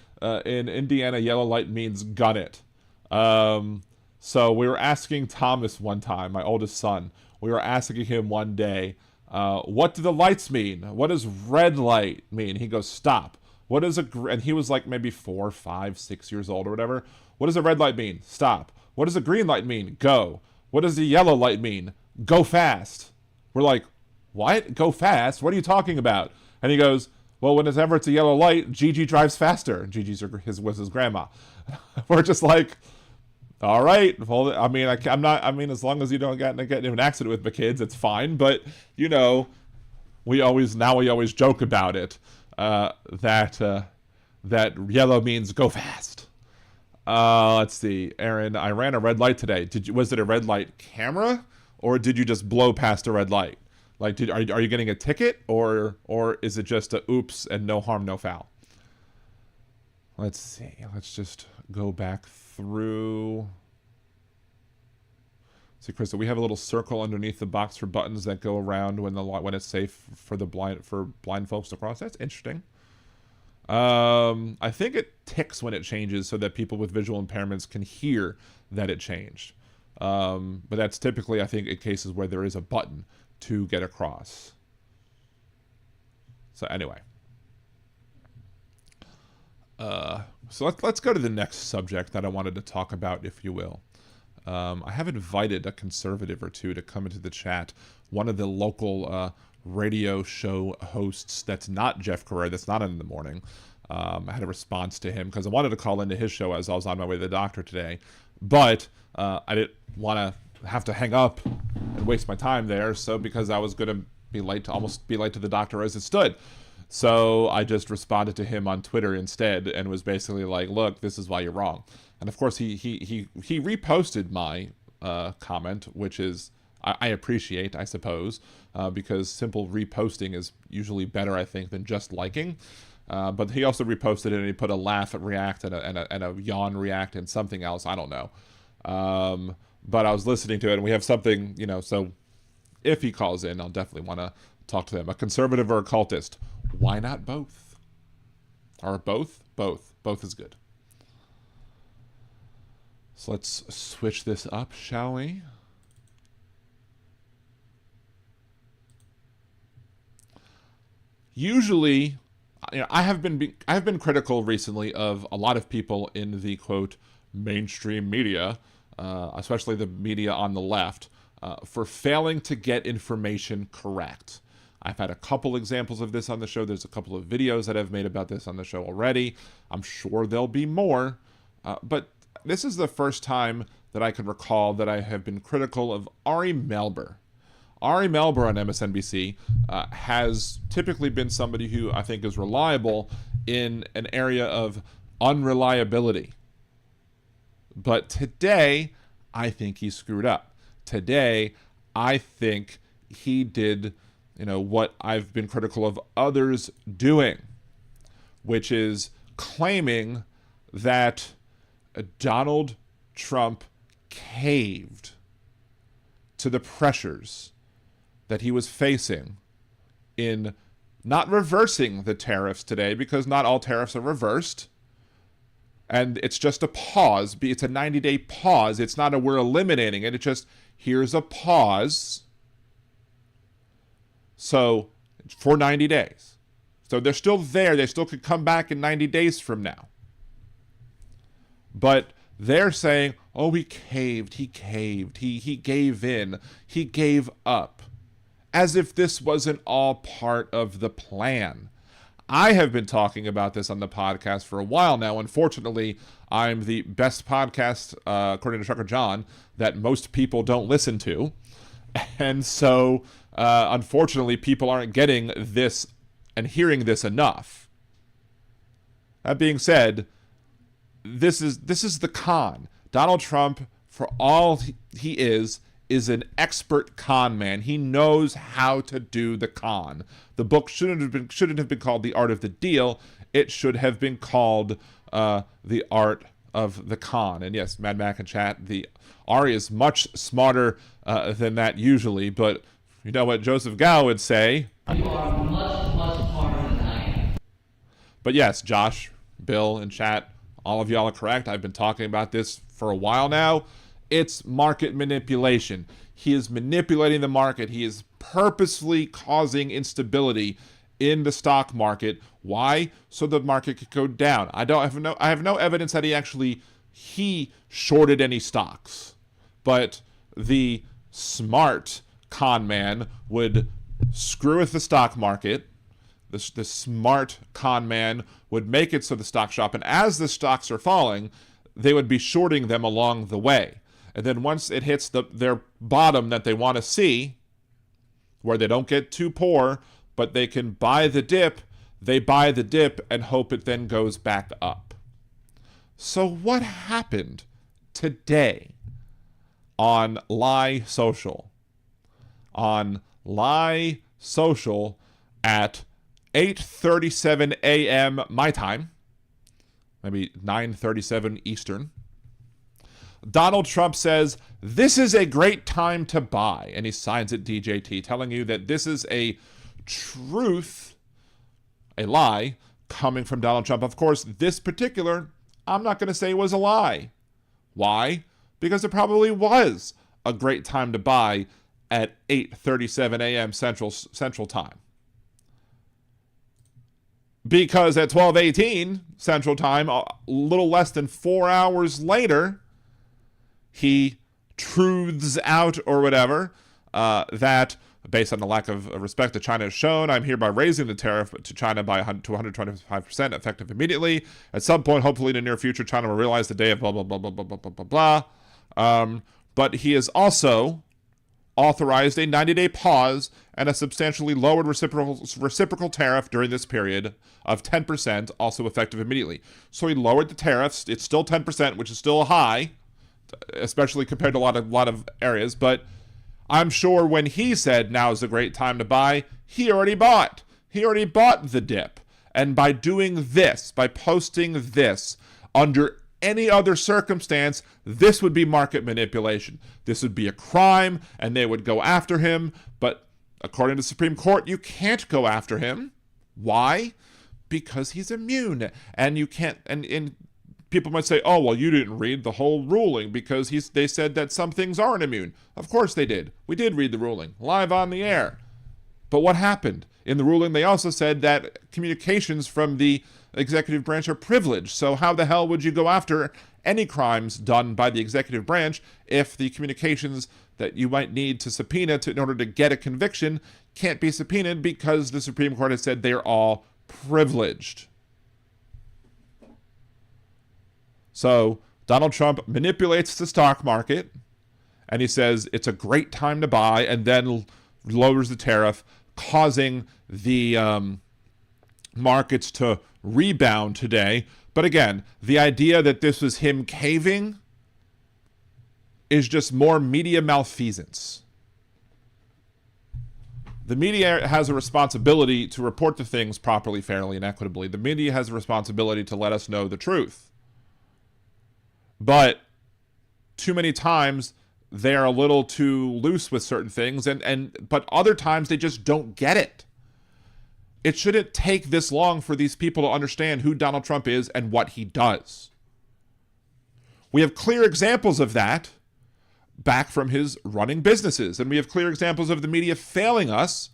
in Indiana, yellow light means gun it. So we were asking Thomas one time, my oldest son, we were asking him one day, what do the lights mean? What does red light mean? He goes, stop. What is and he was like maybe 4, 5, 6 years old or whatever. What does a red light mean? Stop. What does a green light mean? Go. What does the yellow light mean? Go fast. We're like, what? Go fast? What are you talking about? And he goes, well, whenever it's a yellow light, Gigi drives faster. Gigi's was his grandma. We're just like, all right. Well, I mean, as long as you don't get into an accident with the kids, it's fine. But, we always joke about it, that yellow means go fast. Let's see, Aaron, I ran a red light today. Was it a red light camera, or did you just blow past a red light? Like, are you getting a ticket, or is it just a oops and no harm, no foul? Let's see. Let's just go back through. See, Krista, we have a little circle underneath the box for buttons that go around when it's safe for blind folks to cross. That's interesting. I think it ticks when it changes so that people with visual impairments can hear that it changed. But that's typically, I think, in cases where there is a button to get across. So anyway. So let's go to the next subject that I wanted to talk about, if you will. I have invited a conservative or two to come into the chat. One of the local radio show hosts that's not Jeff Carrera, that's not in the morning. I had a response to him because I wanted to call into his show as I was on my way to the doctor today. But I didn't want to have to hang up and waste my time there. So because I was going to almost be late to the doctor as it stood. So I just responded to him on Twitter instead and was basically like, look, this is why you're wrong. And of course he reposted my comment, which is I appreciate, I suppose, because simple reposting is usually better, I think, than just liking. But he also reposted it and he put a laugh react and a yawn react and something else. I don't know. But I was listening to it and we have something, so if he calls in, I'll definitely want to talk to him. A conservative or a cultist? Why not both? Or both? Both. Both is good. So let's switch this up, shall we? Usually, I have been critical recently of a lot of people in the quote mainstream media, especially the media on the left, for failing to get information correct. I've had a couple examples of this on the show. There's a couple of videos that I've made about this on the show already. I'm sure there'll be more, but this is the first time that I can recall that I have been critical of Ari Melber. Ari Melber on MSNBC has typically been somebody who I think is reliable in an area of unreliability. But today, I think he screwed up. Today, I think he did, what I've been critical of others doing, which is claiming that Donald Trump caved to the pressures that he was facing in not reversing the tariffs today, because not all tariffs are reversed. And it's just a pause. It's a 90-day pause. It's not we're eliminating it. It's just, here's a pause. So, for 90 days. So they're still there. They still could come back in 90 days from now. But they're saying, oh, he caved. He gave in. He gave up. As if this wasn't all part of the plan. I have been talking about this on the podcast for a while now. Unfortunately, I'm the best podcast, according to Trucker John, that most people don't listen to. And so, unfortunately, people aren't getting this and hearing this enough. That being said, this is the con. Donald Trump, for all he is an expert con man. He knows how to do the con. The book shouldn't have been called The Art of the Deal. It should have been called The Art of the Con. And yes, Mad Mac and chat, the Ari is much smarter than that usually, but you know what Joseph Gao would say. You are much, much smarter than I am. But yes, Josh, Bill, and chat, all of y'all are correct. I've been talking about this for a while now. It's market manipulation. He is manipulating the market. He is purposefully causing instability in the stock market. Why? So the market could go down. I have no evidence that he shorted any stocks. But the smart con man would screw with the stock market. The smart con man would make it so the stocks drop. And as the stocks are falling, they would be shorting them along the way. And then once it hits their bottom that they want to see, where they don't get too poor, but they can buy the dip, they buy the dip and hope it then goes back up. So what happened today on Lie Social? On Lie Social at 8:37 a.m. my time, maybe 9:37 Eastern, Donald Trump says, this is a great time to buy. And he signs it DJT, telling you that this is a truth, a lie, coming from Donald Trump. Of course, this particular, I'm not going to say was a lie. Why? Because it probably was a great time to buy at 8:37 a.m. Central Time. Because at 12:18 Central Time, a little less than 4 hours later, he truths out or whatever that based on the lack of respect that China has shown, I'm hereby raising the tariff to China by to 125% effective immediately. At some point, hopefully in the near future, China will realize the day of blah, blah, blah, blah, blah, blah, blah, blah, blah. But he is also authorized a 90-day pause and a substantially lowered reciprocal tariff during this period of 10%, also effective immediately. So he lowered the tariffs. It's still 10%, which is still high, especially compared to a lot of areas. But I'm sure when he said now is a great time to buy, he already bought. He already bought the dip. And by doing this, by posting this, under any other circumstance, this would be market manipulation. This would be a crime, and they would go after him. But according to the Supreme Court, you can't go after him. Why? Because he's immune. And you can't, and people might say, oh, well, you didn't read the whole ruling because they said that some things aren't immune. Of course they did. We did read the ruling, live on the air. But what happened? In the ruling, they also said that communications from the executive branch are privileged. So how the hell would you go after any crimes done by the executive branch if the communications that you might need to subpoena in order to get a conviction can't be subpoenaed because the Supreme Court has said they're all privileged? So Donald Trump manipulates the stock market, and he says it's a great time to buy, and then lowers the tariff, causing the markets to rebound today. But again, the idea that this was him caving is just more media malfeasance. The media has a responsibility to report the things properly, fairly, and equitably. The media has a responsibility to let us know the truth. But too many times they're a little too loose with certain things, but other times they just don't get it. It shouldn't take this long for these people to understand who Donald Trump is and what he does. We have clear examples of that back from his running businesses, and we have clear examples of the media failing us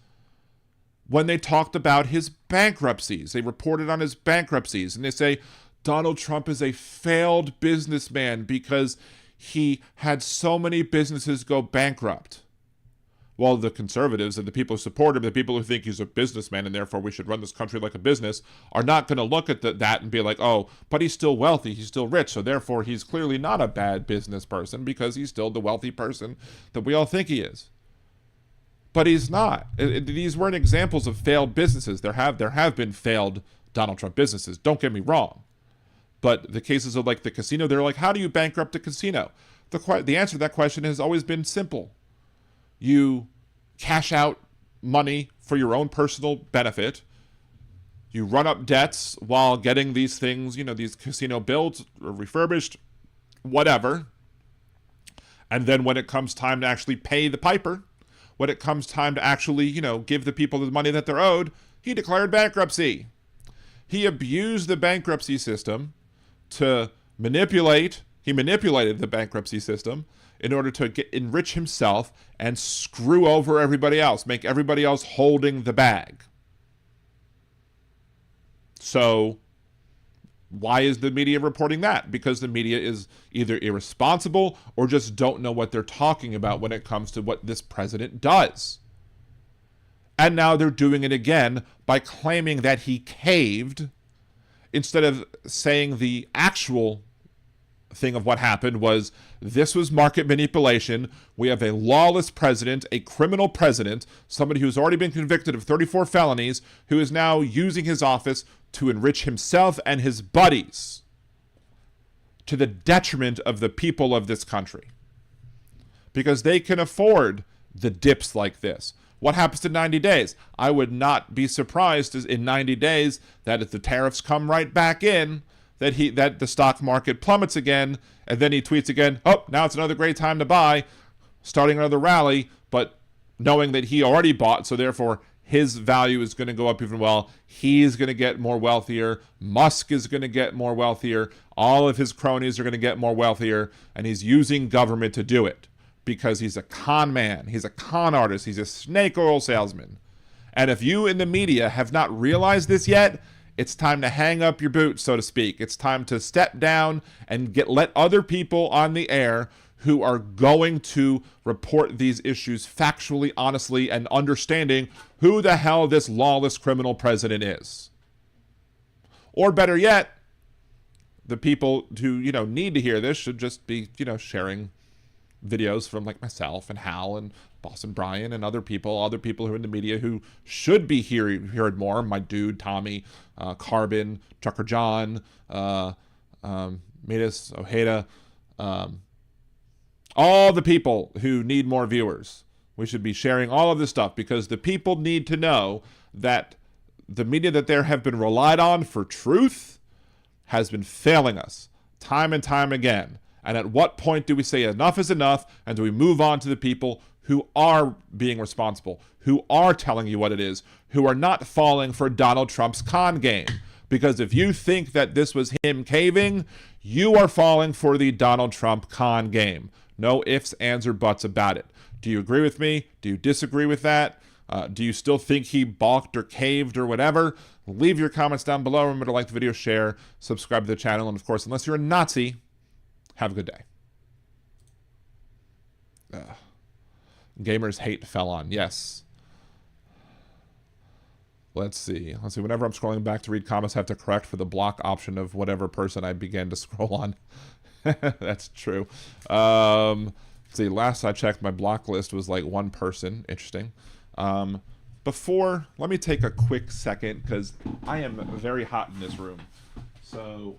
when they talked about his bankruptcies. They reported on his bankruptcies, and they say Donald Trump is a failed businessman because he had so many businesses go bankrupt. Well, the conservatives and the people who support him, the people who think he's a businessman and therefore we should run this country like a business, are not going to look at that and be like, oh, but he's still wealthy, he's still rich, so therefore he's clearly not a bad business person because he's still the wealthy person that we all think he is. But he's not. These weren't examples of failed businesses. There have been failed Donald Trump businesses, don't get me wrong. But the cases of like the casino, they're like, how do you bankrupt a casino? The answer to that question has always been simple. You cash out money for your own personal benefit. You run up debts while getting these things, these casino built or refurbished, whatever. And then when it comes time to actually pay the piper, when it comes time to actually, give the people the money that they're owed, he declared bankruptcy. He abused the bankruptcy system to manipulated the bankruptcy system in order to enrich himself and screw over everybody else, make everybody else holding the bag. So why is the media reporting that? Because the media is either irresponsible or just don't know what they're talking about when it comes to what this president does. And now they're doing it again by claiming that he caved instead of saying the actual thing of what happened was this was market manipulation. We have a lawless president, a criminal president, somebody who's already been convicted of 34 felonies, who is now using his office to enrich himself and his buddies to the detriment of the people of this country. Because they can afford the dips like this. What happens in 90 days? I would not be surprised in 90 days that if the tariffs come right back in, that the stock market plummets again, and then he tweets again, oh, now it's another great time to buy, starting another rally, but knowing that he already bought, so therefore his value is going to go up even well. He's going to get more wealthier. Musk is going to get more wealthier. All of his cronies are going to get more wealthier, and he's using government to do it because he's a con man. He's a con artist. He's a snake oil salesman. And if you in the media have not realized this yet, it's time to hang up your boots, so to speak. It's time to step down and let other people on the air who are going to report these issues factually, honestly, and understanding who the hell this lawless criminal president is. Or better yet, the people who, need to hear this should just be, sharing videos from like myself and Hal and Boston Brian and other people who are in the media who should be heard more. My dude, Tommy, Carbon, Trucker John, Midas, Ojeda, all the people who need more viewers. We should be sharing all of this stuff because the people need to know that the media that there have been relied on for truth has been failing us time and time again. And at what point do we say enough is enough, and do we move on to the people who are being responsible, who are telling you what it is, who are not falling for Donald Trump's con game? Because if you think that this was him caving, you are falling for the Donald Trump con game. No ifs, ands, or buts about it. Do you agree with me? Do you disagree with that? Do you still think he balked or caved or whatever? Leave your comments down below. Remember to like the video, share, subscribe to the channel, and of course, unless you're a Nazi, have a good day. Gamers hate Felon. Yes. Let's see. Whenever I'm scrolling back to read comments, I have to correct for the block option of whatever person I began to scroll on. That's true. Let's see. Last I checked, my block list was like one person. Interesting. Let me take a quick second because I am very hot in this room. So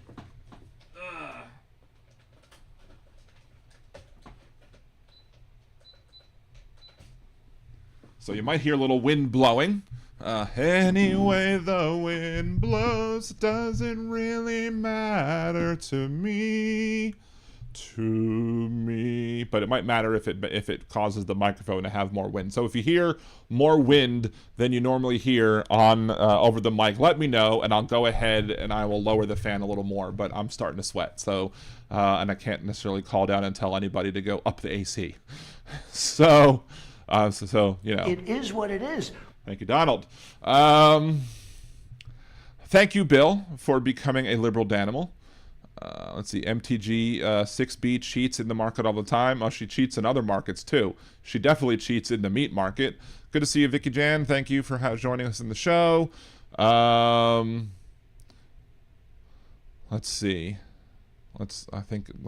you might hear a little wind blowing. Anyway, the wind blows, doesn't really matter to me. But it might matter if it causes the microphone to have more wind. So if you hear more wind than you normally hear on over the mic, let me know, and I'll go ahead and I will lower the fan a little more. But I'm starting to sweat, so and I can't necessarily call down and tell anybody to go up the AC. So you know, It is what it is. Thank you, Donald. Thank you, Bill, for becoming a liberal Danimal. Let's see, MTG 6B cheats in the market all the time. Oh, she cheats in other markets too. She definitely cheats in the meat market. Good to see you, Vicky Jan. Thank you for joining us in the show. Let's see. Let's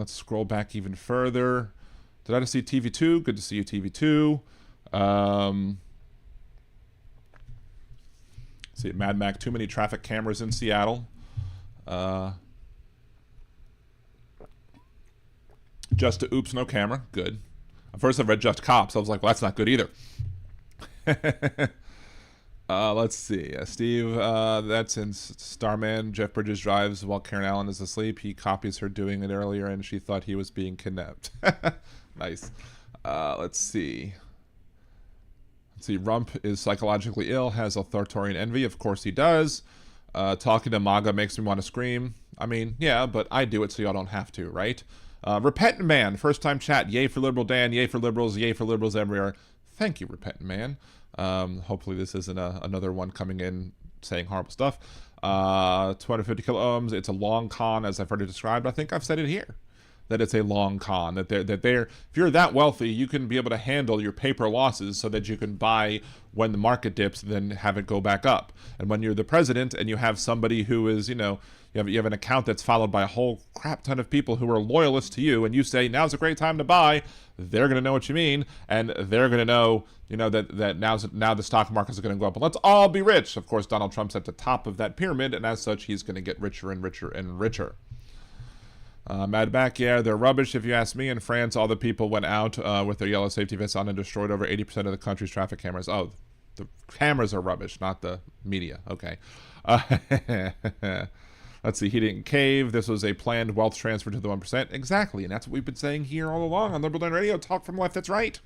scroll back even further. Did I just see TV2? Good to see you, TV2. See, Mad Mac, too many traffic cameras in Seattle. Just to oops, no camera. Good. At first I read Just Cops. I was like, well, that's not good either. Let's see. Steve, that's in Starman. Jeff Bridges drives while Karen Allen is asleep. He copies her doing it earlier, and she thought he was being kidnapped. Nice. Let's see. Rump is psychologically ill, has authoritarian envy. Of course he does. Talking to MAGA makes me want to scream. I mean, yeah, but I do it so y'all don't have to, right? Repentant Man, first time chat. Yay for liberal Dan, yay for liberals everywhere. Thank you, Repentant Man. Hopefully this isn't another one coming in saying horrible stuff. 250 kilo ohms. It's a long con, as I've already described. I think I've said it here, that it's a long con. That they're if you're that wealthy, you can be able to handle your paper losses so that you can buy when the market dips, then have it go back up. And when you're the president and you have somebody who is, you have an account that's followed by a whole crap ton of people who are loyalists to you, and you say now's a great time to buy, they're going to know what you mean, and they're going to know, that now the stock market is going to go up. And let's all be rich. Of course, Donald Trump's at the top of that pyramid, and as such, he's going to get richer and richer and richer. Mad Mac, yeah, they're rubbish if you ask me. In France, all the people went out with their yellow safety vests on and destroyed over 80% of the country's traffic cameras. Oh, the cameras are rubbish, not the media. Okay. Let's see, he didn't cave. This was a planned wealth transfer to the 1%. Exactly, and that's what we've been saying here all along on Liberal Dan Radio. Talk from left, that's right.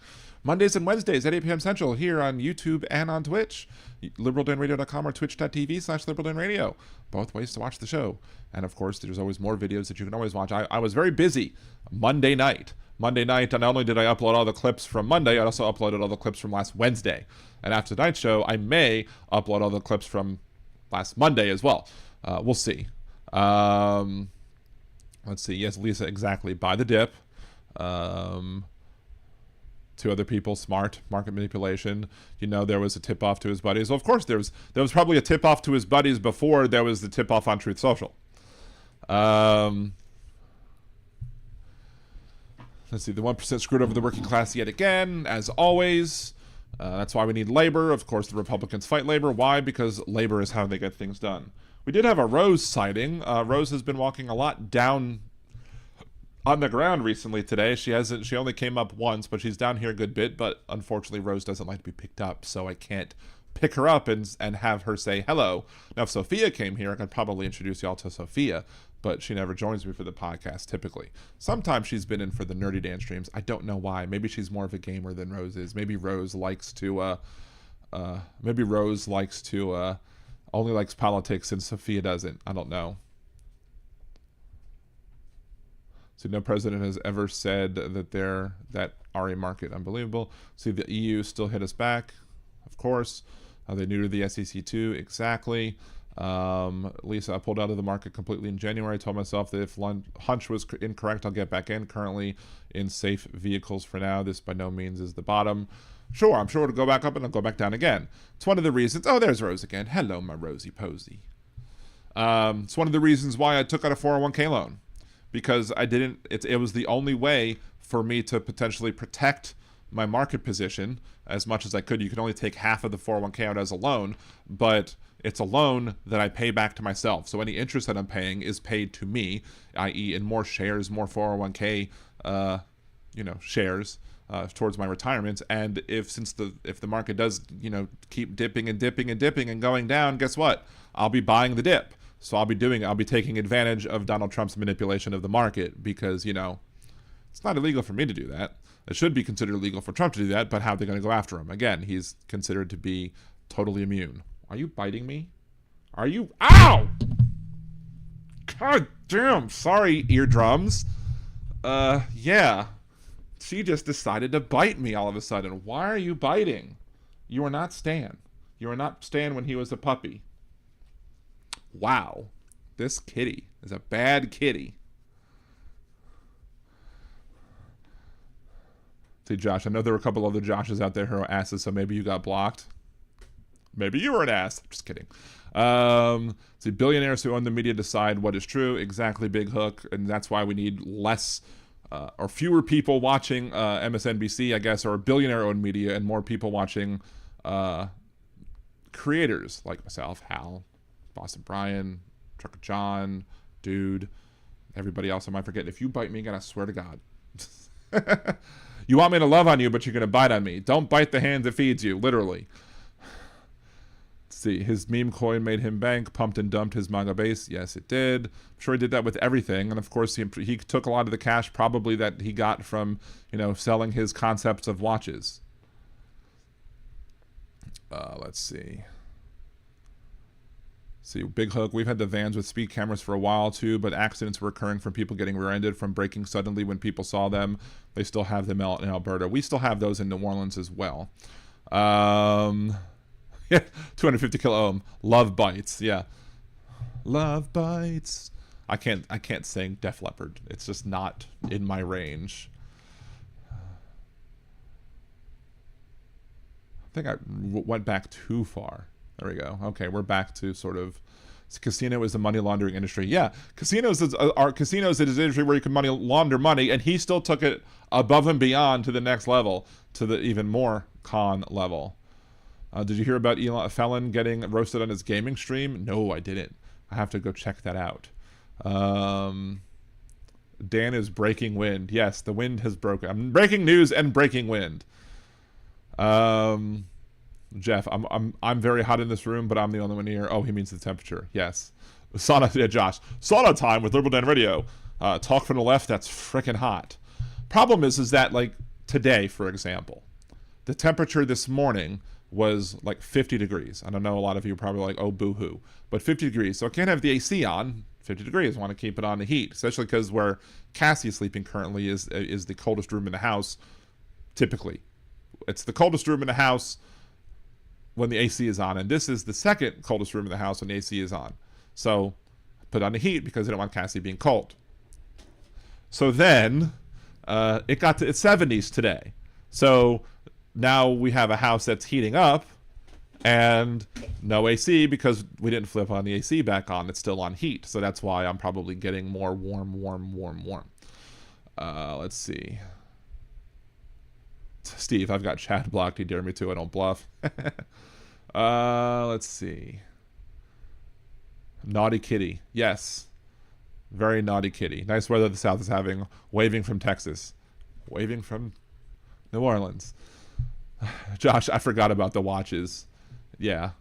Mondays and Wednesdays at 8 p.m. Central here on YouTube and on Twitch. LiberalDanRadio.com or twitch.tv/LiberalDanRadio. Both ways to watch the show. And of course, there's always more videos that you can always watch. I was very busy Monday night. Not only did I upload all the clips from Monday, I also uploaded all the clips from last Wednesday. And after tonight's show, I may upload all the clips from last Monday as well. We'll see. Let's see. Yes, Lisa, exactly. Buy the dip. Two other people, smart, market manipulation. There was a tip-off to his buddies. Well, of course, there was probably a tip-off to his buddies before there was the tip-off on Truth Social. Let's Let's see, the 1% screwed over the working class yet again, as always. That's why we need labor. Of course, the Republicans fight labor. Why? Because labor is how they get things done. We did have a Rose sighting. Rose has been walking a lot down on the ground recently today. She only came up once, but she's down here a good bit. But unfortunately, Rose doesn't like to be picked up, so I can't pick her up and have her say hello. Now, if Sophia came here, I could probably introduce y'all to Sophia, but she never joins me for the podcast typically. Sometimes she's been in for the Nerdy Dan streams. I don't know why. Maybe she's more of a gamer than Rose is. Maybe Rose likes to only likes politics and Sophia doesn't. I don't know. So no president has ever said that RA market unbelievable. See, the EU still hit us back, of course. They neutered the SEC too, exactly. Lisa, I pulled out of the market completely in January. I told myself that if hunch was incorrect, I'll get back in. Currently in safe vehicles for now. This by no means is the bottom. Sure, I'm sure it'll go back up and it'll go back down again. It's one of the reasons. Oh, there's Rose again. Hello, my Rosie Posy. It's one of the reasons why I took out a 401k loan, because it was the only way for me to potentially protect my market position as much as I could. You could only take half of the 401k out as a loan, but it's a loan that I pay back to myself. So any interest that I'm paying is paid to me, i.e. in more shares, more 401k, shares towards my retirement. And if the market does, keep dipping and dipping and dipping and going down, guess what? I'll be buying the dip. So I'll be taking advantage of Donald Trump's manipulation of the market, because, it's not illegal for me to do that. It should be considered illegal for Trump to do that, but how are they going to go after him? Again, he's considered to be totally immune. Are you biting me? Are you? Ow! God damn. Sorry, eardrums. Yeah. She just decided to bite me all of a sudden. Why are you biting? You are not Stan. You are not Stan when he was a puppy. Wow. This kitty is a bad kitty. See, Josh, I know there were a couple other Joshes out there who are asses, so maybe you got blocked. Maybe you were an ass. Just kidding. See, billionaires who own the media decide what is true. Exactly, Big Hook. And that's why we need less or fewer people watching MSNBC, I guess, or billionaire-owned media, and more people watching creators like myself, Hal, Boston Brian, Trucker John, Dude, everybody else I might forget. If you bite me again, I swear to God. You want me to love on you, but you're going to bite on me. Don't bite the hand that feeds you, literally. Let's see, his meme coin made him bank, pumped and dumped his manga base. Yes, it did. I'm sure he did that with everything. And of course, he took a lot of the cash probably that he got from, selling his concepts of watches. Let's see. See, Big Hook, we've had the vans with speed cameras for a while too, but accidents were occurring from people getting rear-ended from braking suddenly when people saw them. They still have them out in Alberta. We still have those in New Orleans as well. Yeah, 250 kilo ohm. Love bites. Yeah. Love bites. I can't sing Def Leppard. It's just not in my range. I think I went back too far. There we go. Okay, we're back to sort of casino is the money laundering industry. Yeah, casinos is an industry where you can launder money, and he still took it above and beyond to the next level, to the even more con level. Did you hear about Elon Felon getting roasted on his gaming stream? No, I didn't. I have to go check that out. Dan is breaking wind. Yes, the wind has broken. I'm breaking news and breaking wind. Jeff, I'm very hot in this room, but I'm the only one here. Oh, he means the temperature. Yes. Sauna, yeah, Josh. Sauna time with Liberal Dan Radio. Talk from the left, that's freaking hot. Problem is that, like, today, for example, the temperature this morning was like 50 degrees. I don't know, a lot of you are probably like, oh, boo-hoo. But 50 degrees. So I can't have the AC on. 50 degrees. I want to keep it on the heat, especially because where Cassie is sleeping currently is the coldest room in the house, typically. It's the coldest room in the house when the AC is on, and this is the second coldest room in the house when the AC is on. So put on the heat because I don't want Cassie being cold. So then it got to its 70s today. So now we have a house that's heating up and no AC because we didn't flip on the AC back on. It's still on heat. So that's why I'm probably getting more warm. Let's see. Steve, I've got Chad blocked. He dare me to. I don't bluff. Let's see. Naughty kitty. Yes. Very naughty kitty. Nice weather the South is having. Waving from Texas. Waving from New Orleans. Josh, I forgot about the watches. Yeah.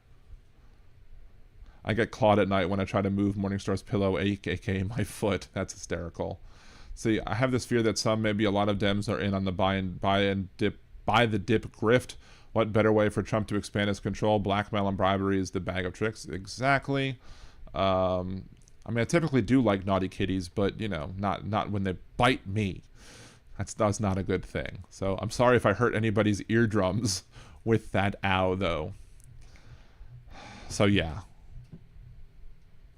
I get clawed at night when I try to move Morningstar's pillow, aka my foot. That's hysterical. See, I have this fear that some, maybe a lot of Dems, are in on the buy the dip grift. What better way for Trump to expand his control? Blackmail and bribery is the bag of tricks. Exactly. I mean, I typically do like naughty kitties, but you know, not when they bite me. That's not a good thing. So I'm sorry if I hurt anybody's eardrums with that ow, though. So yeah,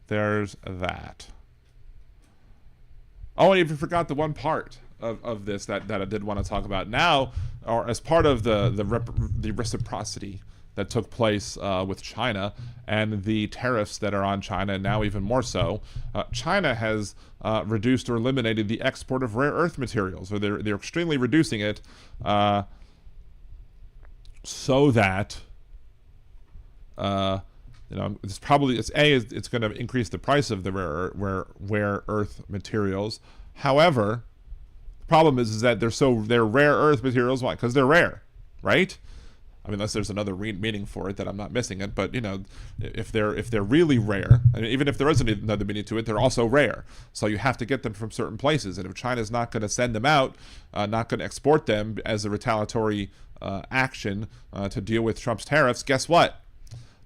there's that. Oh, I even forgot the one part of this that I did want to talk about now, or as part of the reciprocity that took place with China and the tariffs that are on China, and now even more so. China has reduced or eliminated the export of rare earth materials, or they're extremely reducing it, so that it's going to increase the price of the rare earth materials. However, the problem is that they're rare earth materials. Why? Because they're rare, right? I mean, unless there's another meaning for it that I'm not missing it. But you know, if they're really rare, I mean, even if there isn't another meaning to it, they're also rare. So you have to get them from certain places. And if China's not going to send them out, not going to export them as a retaliatory action to deal with Trump's tariffs, guess what?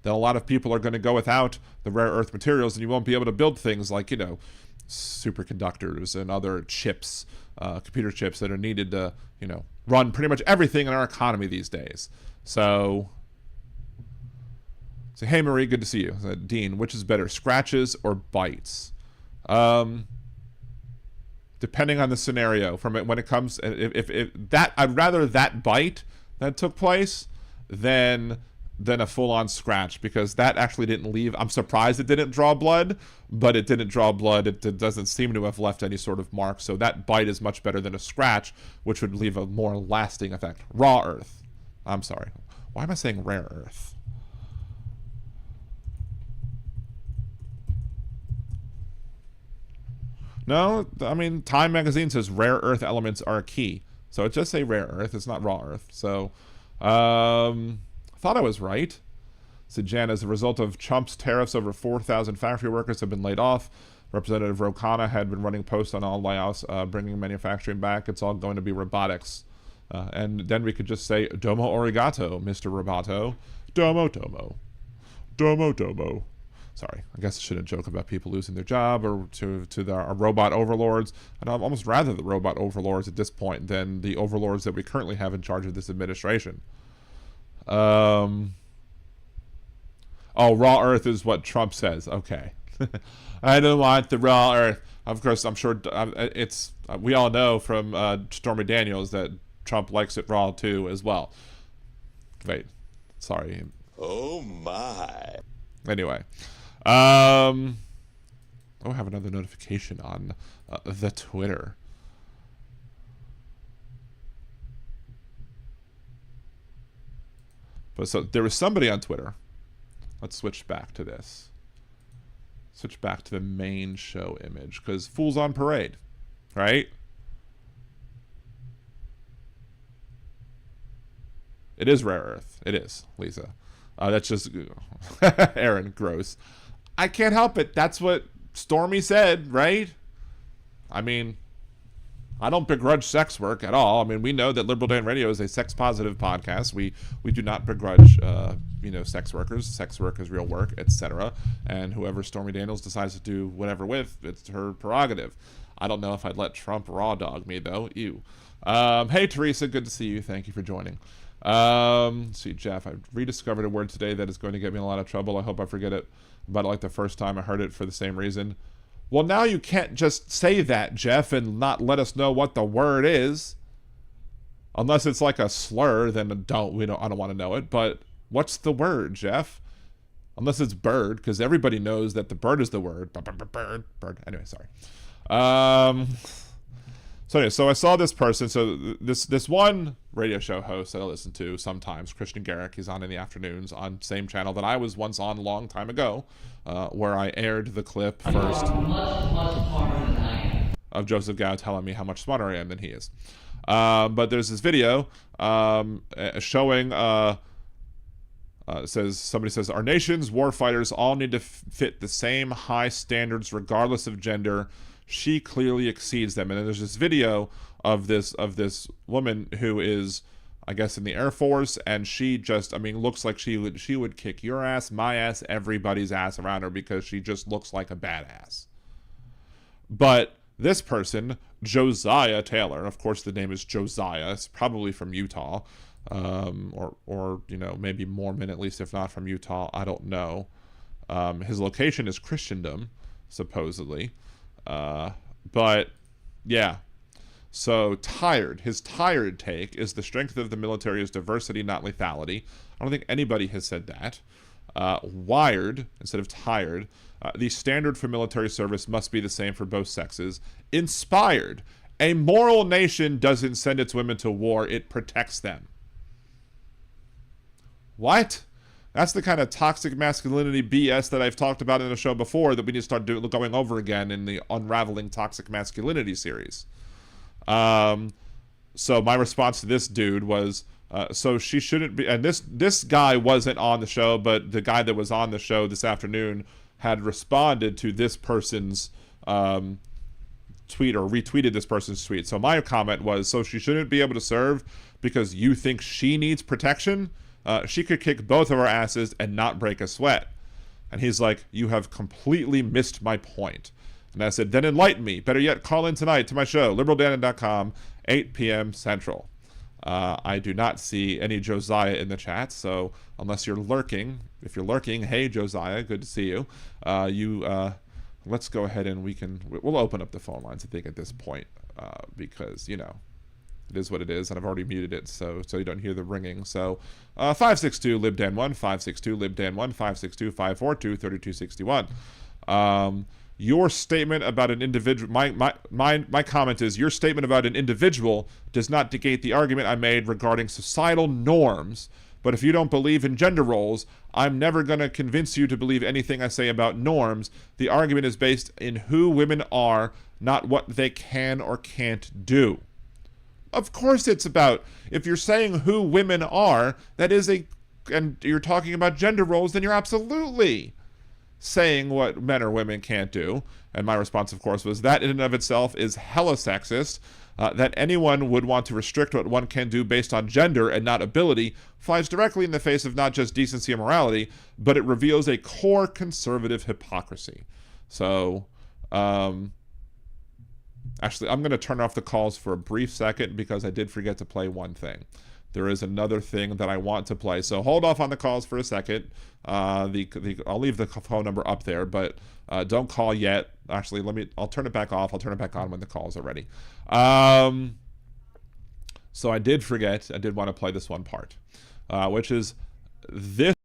Then a lot of people are going to go without the rare earth materials, and you won't be able to build things like, you know, superconductors and other chips, computer chips that are needed to, you know, run pretty much everything in our economy these days. So hey, Marie, good to see you. Dean, which is better, scratches or bites? Depending on the scenario. From it when it comes, if that, I'd rather that bite that took place than a full-on scratch, because that actually didn't leave. I'm surprised it didn't draw blood, but it didn't draw blood. It doesn't seem to have left any sort of mark. So that bite is much better than a scratch, which would leave a more lasting effect. Raw earth. I'm sorry. Why am I saying rare earth? No, I mean, Time magazine says rare earth elements are key. So it just say rare earth. It's not raw earth. So, thought I was right. Said Jan, as a result of Trump's tariffs, over 4,000 factory workers have been laid off. Representative Rokana had been running posts on all layoffs, bringing manufacturing back. It's all going to be robotics. And then we could just say, domo arigato, Mr. Roboto. Domo, domo. Domo, domo. Sorry, I guess I shouldn't joke about people losing their job or to our robot overlords. And I'd almost rather the robot overlords at this point than the overlords that we currently have in charge of this administration. Oh, raw earth is what Trump says. Okay. I don't want the raw earth. Of course, I'm sure it's we all know from Stormy Daniels that Trump likes it raw too as well. Wait, sorry. Oh my. Anyway, I have another notification on the Twitter. But so there was somebody on Twitter. Let's switch back to this. Switch back to the main show image, because Fool's on Parade, right? It is rare earth. It is, Lisa. That's just Aaron, gross. I can't help it. That's what Stormy said, right? I mean, I don't begrudge sex work at all. I mean, we know that Liberal Dan Radio is a sex-positive podcast. We do not begrudge, sex workers. Sex work is real work, etc. And whoever Stormy Daniels decides to do whatever with, it's her prerogative. I don't know if I'd let Trump raw dog me, though. Ew. Hey, Teresa, good to see you. Thank you for joining. See, Jeff, I rediscovered a word today that is going to get me in a lot of trouble. I hope I forget it about it like the first time I heard it for the same reason. Well, now you can't just say that, Jeff, and not let us know what the word is. Unless it's like a slur, then I don't want to know it. But what's the word, Jeff? Unless it's bird, because everybody knows that the bird is the word. Bird. Anyway, sorry. So anyway, so I saw this person. So this one radio show host that I listen to sometimes, Christian Garrick, he's on in the afternoons on same channel that I was once on a long time ago, where I aired the clip first Much smarter than I am. of Joseph Gao telling me how much smarter I am than he is. But there's this video showing. Somebody says our nation's warfighters all need to fit the same high standards regardless of gender. She clearly exceeds them. And then there's this video of this woman who is, I guess, in the Air Force, and she just, I mean, looks like she would kick your ass, my ass, everybody's ass around her, because she just looks like a badass. But this person, Josiah Taylor, of course the name is Josiah, it's probably from Utah, or you know, maybe Mormon, at least if not from Utah, I don't know. His location is Christendom, supposedly. But yeah, so his tired take is the strength of the military is diversity, not lethality. I don't think anybody has said that. Wired instead of tired. The standard for military service must be the same for both sexes. Inspired. A moral nation doesn't send its women to war, it protects them. What? That's the kind of toxic masculinity BS that I've talked about in the show before that we need to start going over again in the Unraveling Toxic Masculinity series. So my response to this dude was, so she shouldn't be, and this guy wasn't on the show, but the guy that was on the show this afternoon had responded to this person's tweet, or retweeted this person's tweet. So my comment was, so she shouldn't be able to serve because you think she needs protection? She could kick both of our asses and not break a sweat. And he's like, you have completely missed my point. And I said, then enlighten me. Better yet, call in tonight to my show, liberaldannon.com, 8 p.m. Central. I do not see any Josiah in the chat, so unless you're lurking, if you're lurking, hey Josiah, good to see you. Let's go ahead and we'll open up the phone lines, I think, at this point, because, you know, it is what it is, and I've already muted it so you don't hear the ringing. So 562-LibDan1, 562-LibDan1, 562-542-3261. Your statement about an individual, my comment is, your statement about an individual does not negate the argument I made regarding societal norms. But if you don't believe in gender roles, I'm never going to convince you to believe anything I say about norms. The argument is based in who women are, not what they can or can't do. Of course it's about, if you're saying who women are, and you're talking about gender roles, then you're absolutely saying what men or women can't do. And my response, of course, was that in and of itself is hella sexist. That anyone would want to restrict what one can do based on gender and not ability flies directly in the face of not just decency and morality, but it reveals a core conservative hypocrisy. So, actually, I'm going to turn off the calls for a brief second because I did forget to play one thing. There is another thing that I want to play. So hold off on the calls for a second. I'll leave the phone number up there, but don't call yet. Actually, I'll turn it back off. I'll turn it back on when the calls are ready. So I did forget. I did want to play this one part, which is this.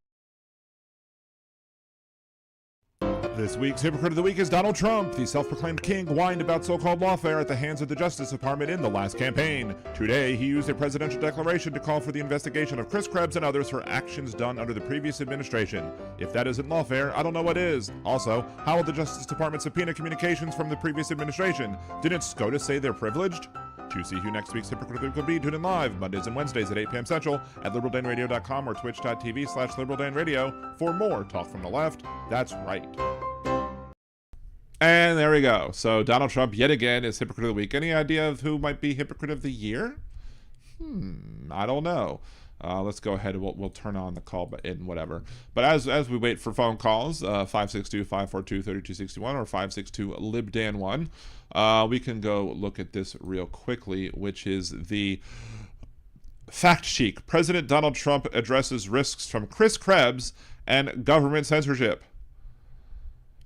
This week's Hypocrite of the Week is Donald Trump. The self-proclaimed king whined about so-called lawfare at the hands of the Justice Department in the last campaign. Today, he used a presidential declaration to call for the investigation of Chris Krebs and others for actions done under the previous administration. If that isn't lawfare, I don't know what is. Also, how will the Justice Department subpoena communications from the previous administration? Didn't SCOTUS say they're privileged? To see who next week's Hypocrite of the Week will be, tune in live Mondays and Wednesdays at 8 p.m. Central at liberaldanradio.com or twitch.tv/liberaldanradio for more talk from the left. That's right. And there we go. So Donald Trump yet again is Hypocrite of the Week. Any idea of who might be Hypocrite of the Year? I don't know. Let's go ahead and we'll turn on the call button, whatever. But as we wait for phone calls, 562-542-3261 or 562-LibDan1, we can go look at this real quickly, which is the fact sheet. President Donald Trump addresses risks from Chris Krebs and government censorship.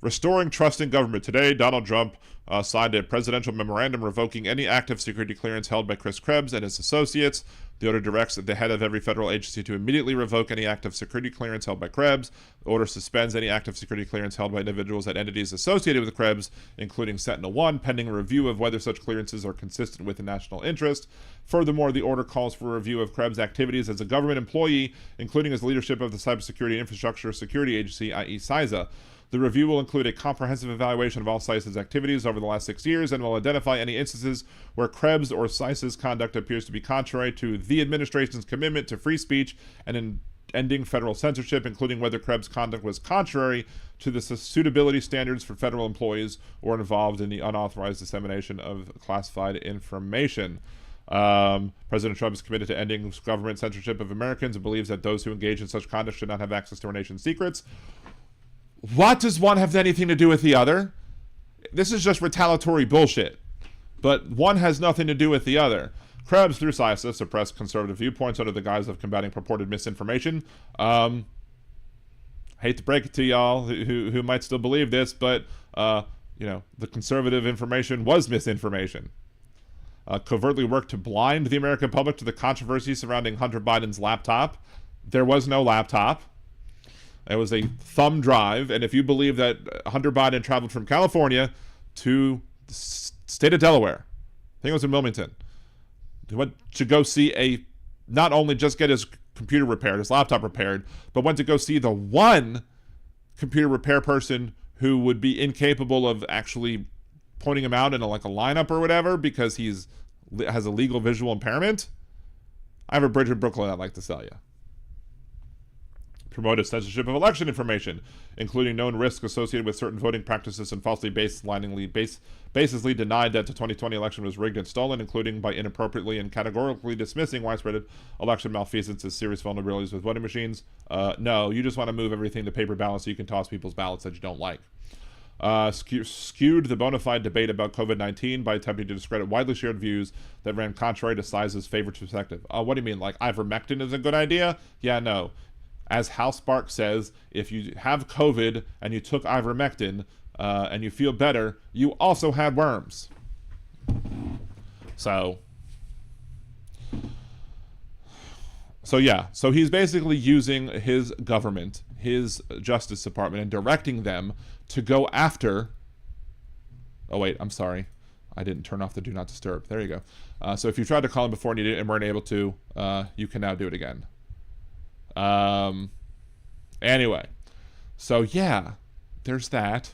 Restoring trust in government. Today, Donald Trump signed a presidential memorandum revoking any active security clearance held by Chris Krebs and his associates. The order directs the head of every federal agency to immediately revoke any active security clearance held by Krebs. The order suspends any active security clearance held by individuals at entities associated with Krebs, including Sentinel-1, pending a review of whether such clearances are consistent with the national interest. Furthermore, the order calls for a review of Krebs' activities as a government employee, including his leadership of the Cybersecurity Infrastructure Security Agency, i.e. CISA. The review will include a comprehensive evaluation of all CISA's activities over the last 6 years and will identify any instances where Krebs or CISA's conduct appears to be contrary to the administration's commitment to free speech and in ending federal censorship, including whether Krebs' conduct was contrary to the suitability standards for federal employees or involved in the unauthorized dissemination of classified information. President Trump is committed to ending government censorship of Americans and believes that those who engage in such conduct should not have access to our nation's secrets. What does one have anything to do with the other? This is just retaliatory bullshit. But one has nothing to do with the other. Krebs, through CISA, suppressed conservative viewpoints under the guise of combating purported misinformation. Hate to break it to y'all who might still believe this, but, the conservative information was misinformation. Covertly worked to blind the American public to the controversy surrounding Hunter Biden's laptop. There was no laptop. It was a thumb drive, and if you believe that Hunter Biden traveled from California to the state of Delaware, I think it was in Wilmington, went to go see not only just get his computer repaired, his laptop repaired, but went to go see the one computer repair person who would be incapable of actually pointing him out in a lineup or whatever because has a legal visual impairment. I have a bridge in Brooklyn I'd like to sell you. Promoted censorship of election information, including known risks associated with certain voting practices, and falsely baselessly denied that the 2020 election was rigged and stolen, including by inappropriately and categorically dismissing widespread election malfeasance as serious vulnerabilities with voting machines. No, you just want to move everything to paper ballots so you can toss people's ballots that you don't like. Skewed the bona fide debate about COVID-19 by attempting to discredit widely shared views that ran contrary to CISA's favorite perspective. What do you mean, like ivermectin is a good idea? Yeah, no. As Hal Sparks says, if you have COVID and you took ivermectin and you feel better, you also had worms. So yeah. So he's basically using his government, his Justice Department, and directing them to go after... Oh, wait, I'm sorry. I didn't turn off the Do Not Disturb. There you go. So if you tried to call him before and weren't able to, you can now do it again. Anyway, so yeah, there's that.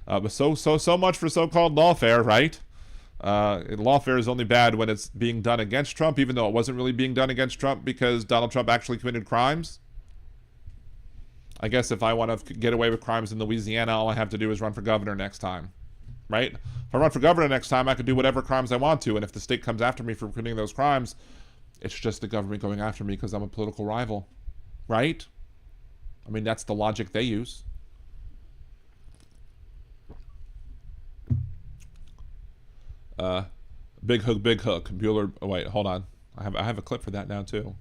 But so much for so-called lawfare, right? Lawfare is only bad when it's being done against Trump, even though it wasn't really being done against Trump because Donald Trump actually committed crimes. I guess if I want to get away with crimes in Louisiana, all I have to do is run for governor next time, right? If I run for governor next time, I can do whatever crimes I want to, and if the state comes after me for committing those crimes, it's just the government going after me because I'm a political rival, right? I mean, that's the logic they use. Big hook. Bueller. Oh, wait, hold on. I have a clip for that now too.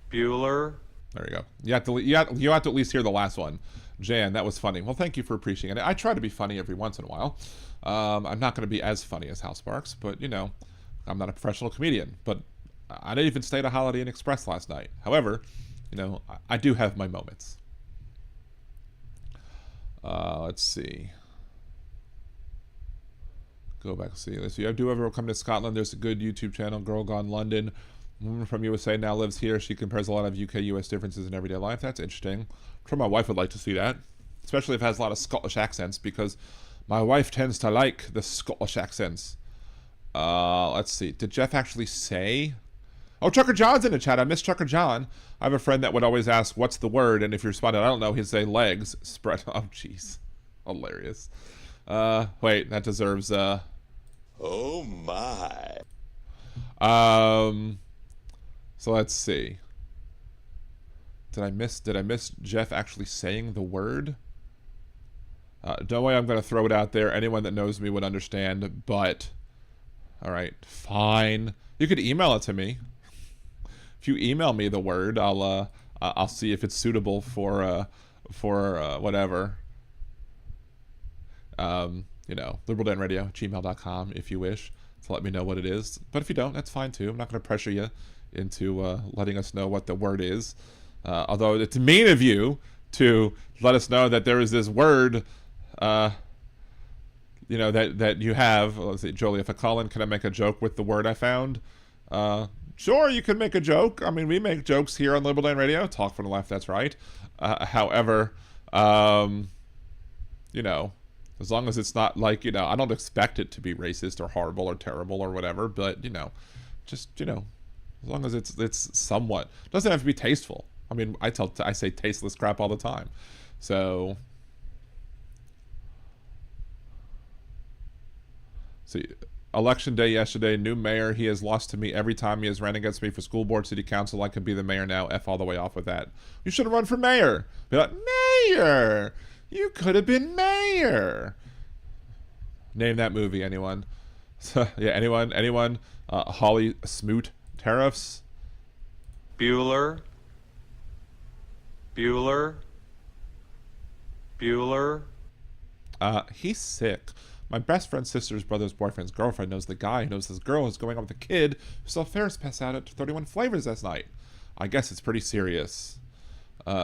Bueller. There you go. You have to at least hear the last one. Jan, that was funny. Well, thank you for appreciating it. I try to be funny every once in a while. I'm not going to be as funny as Hal Sparks, but I'm not a professional comedian. But I didn't even stay at a Holiday Inn Express last night. However, I do have my moments. Let's see. Go back and see. Let's see. I do ever come to Scotland. There's a good YouTube channel, Girl Gone London. A woman from USA now lives here. She compares a lot of UK-US differences in everyday life. That's interesting. I'm sure my wife would like to see that, especially if it has a lot of Scottish accents, because my wife tends to like the Scottish accents. Let's see. Did Jeff actually say? Oh, Trucker John's in the chat. I miss Trucker John. I have a friend that would always ask, what's the word? And if you responded, I don't know, he'd say legs spread. Oh, jeez. Hilarious. Wait, that deserves, Oh my. So let's see. Did I miss Jeff actually saying the word? Don't worry, I'm going to throw it out there. Anyone that knows me would understand, but... Alright, fine. You could email it to me. If you email me the word, I'll I'll see if it's suitable for whatever. liberaldanradio@gmail.com if you wish to let me know what it is. But if you don't, that's fine too. I'm not going to pressure you into letting us know what the word is. Although it's mean of you to let us know that there is this word, that you have. Let's see, Jolie, if I call in, can I make a joke with the word I found? Sure, you can make a joke. I mean, we make jokes here on Liberal Dan Radio. Talk from the left, that's right. However, as long as it's not like, I don't expect it to be racist or horrible or terrible or whatever, but, as long as it's somewhat, doesn't have to be tasteful. I mean, I say tasteless crap all the time. So election day yesterday, new mayor. He has lost to me every time he has ran against me for school board, city council. I could be the mayor now. F all the way off with that. You should have run for mayor. Be like, mayor! You could have been mayor. Name that movie, anyone? Yeah, anyone? Holly Smoot tariffs? Bueller. He's sick. My best friend's sister's brother's boyfriend's girlfriend knows the guy who knows this girl who's going out with a kid who saw Ferris pass out at 31 Flavors last night. I guess it's pretty serious.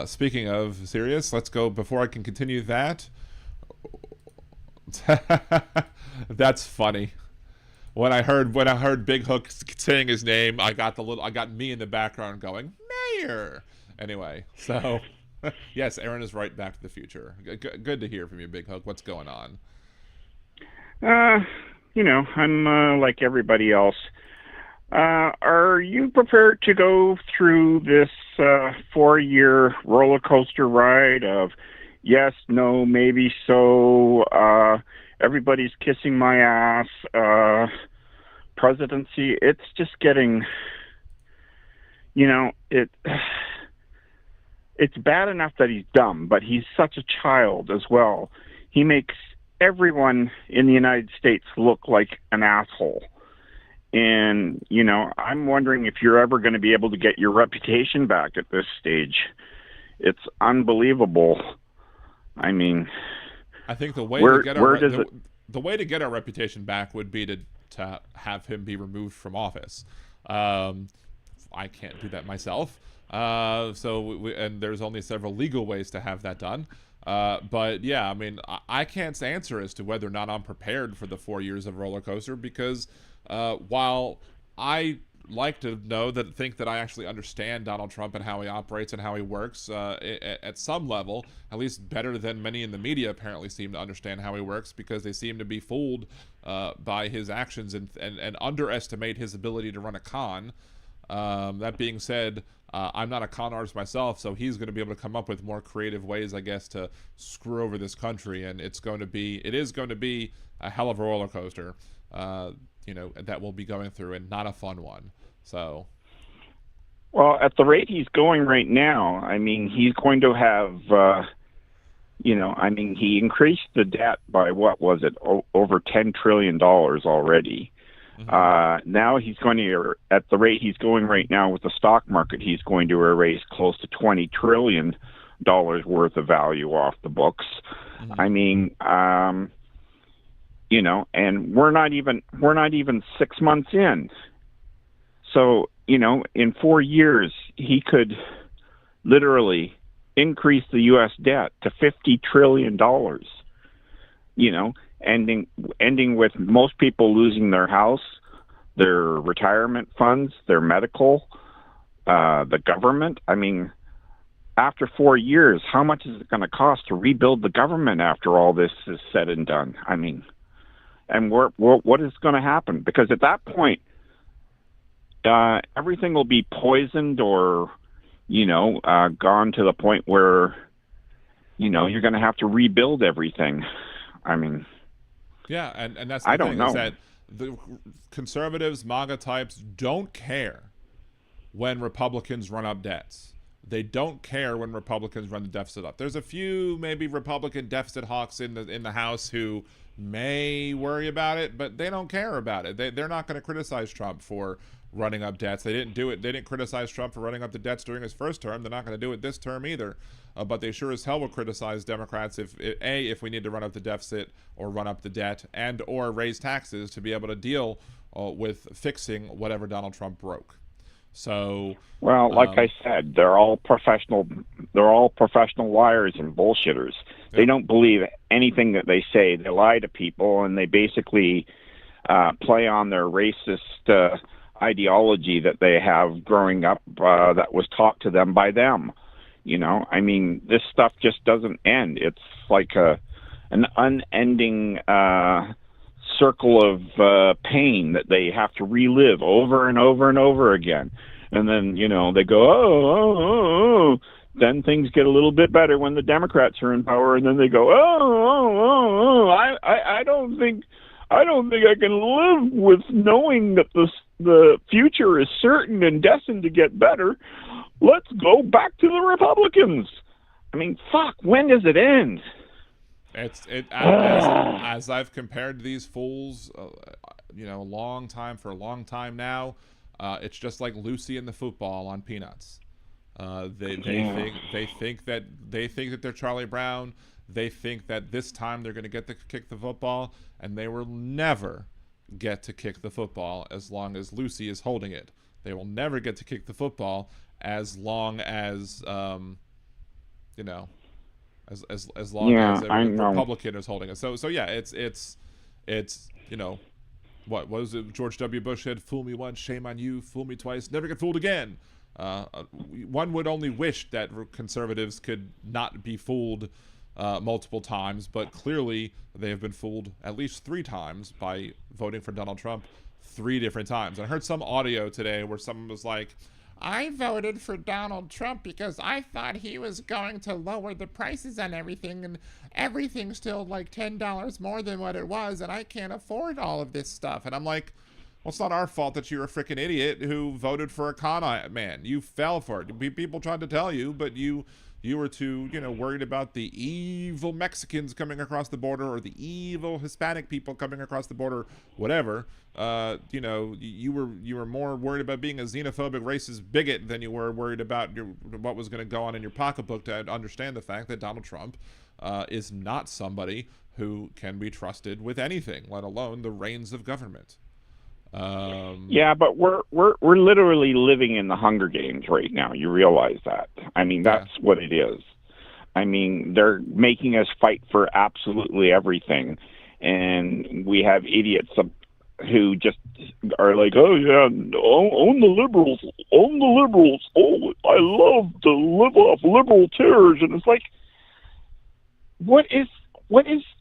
Speaking of serious, let's go, before I can continue that. That's funny. When I heard Big Hook saying his name, I got me in the background going, mayor. Anyway, so yes, Aaron is right, Back to the Future. Good to hear from you, Big Hook. What's going on? I'm like everybody else. Are you prepared to go through this 4-year roller coaster ride of yes, no, maybe so, everybody's kissing my ass, presidency? It's just getting, it's bad enough that he's dumb, but he's such a child as well. He makes everyone in the United States look like an asshole. And, I'm wondering if you're ever going to be able to get your reputation back at this stage. It's unbelievable. I mean, I think the way the way to get our reputation back would be to have him be removed from office. I can't do that myself. And there's only several legal ways to have that done. But yeah, I mean, I can't answer as to whether or not I'm prepared for the 4 years of roller coaster, because while I like to think that I actually understand Donald Trump and how he operates and how he works at some level, at least better than many in the media apparently seem to understand how he works, because they seem to be fooled by his actions and underestimate his ability to run a con. That being said, I'm not a con artist myself, so he's going to be able to come up with more creative ways, I guess, to screw over this country, and it is going to be a hell of a roller coaster, that we'll be going through, and not a fun one. So, well, at the rate he's going right now, I mean, he's going to have, he increased the debt by over $10 trillion already. Mm-hmm. Now he's going to, at the rate he's going right now with the stock market, he's going to erase close to $20 trillion worth of value off the books. Mm-hmm. I mean, and we're not even 6 months in. So, in 4 years, he could literally increase the U.S. debt to $50 trillion, ending with most people losing their house, their retirement funds, their medical, the government. I mean, after 4 years, how much is it going to cost to rebuild the government after all this is said and done? I mean, and what is going to happen? Because at that point, everything will be poisoned or, gone to the point where, you're going to have to rebuild everything. I mean, yeah, and that's the I thing, don't know. Is that the conservatives, MAGA types, don't care when Republicans run up debts. They don't care when Republicans run the deficit up. There's a few maybe Republican deficit hawks in the House who may worry about it, but they don't care about it. They're not going to criticize Trump for running up debts. They didn't do it. They didn't criticize Trump for running up the debts during his first term. They're not going to do it this term either. But they sure as hell will criticize Democrats if we need to run up the deficit or run up the debt and or raise taxes to be able to deal with fixing whatever Donald Trump broke. So, well, like I said, they're all professional liars and bullshitters. They don't believe anything that they say. They lie to people, and they basically play on their racist ideology that they have growing up that was taught to them by them. You know, I mean, this stuff just doesn't end. It's like an unending circle of pain that they have to relive over and over and over again. And then, you know, they go, oh. Then things get a little bit better when the Democrats are in power, and then they go, I don't think I can live with knowing that the future is certain and destined to get better. Let's go back to the Republicans. I mean, fuck, when does it end? As I've compared these fools, a long time now, it's just like Lucy and the football on Peanuts. They think that they're Charlie Brown. They think that this time they're going to get to kick the football, and they will never get to kick the football as long as Lucy is holding it. They will never get to kick the football as long as as long as a Republican is holding it. So yeah, it's what was it? George W. Bush said, "Fool me once, shame on you. Fool me twice, never get fooled again." One would only wish that conservatives could not be fooled multiple times, but clearly they have been fooled at least 3 times by voting for Donald Trump 3 different times. I heard some audio today where someone was like, I voted for Donald Trump because I thought he was going to lower the prices on everything, and everything's still like $10 more than what it was, and I can't afford all of this stuff. And I'm like, well, it's not our fault that you're a freaking idiot who voted for a con man. You fell for it. People tried to tell you, but you were too, worried about the evil Mexicans coming across the border or the evil Hispanic people coming across the border, whatever. You were more worried about being a xenophobic, racist bigot than you were worried about what was going to go on in your pocketbook to understand the fact that Donald Trump is not somebody who can be trusted with anything, let alone the reins of government. Yeah, but we're literally living in the Hunger Games right now. You realize that? I mean, that's what it is. I mean, they're making us fight for absolutely everything, and we have idiots who just are like, "Oh yeah, own the liberals, own the liberals. Oh, I love to live off liberal terrors," and it's like, what is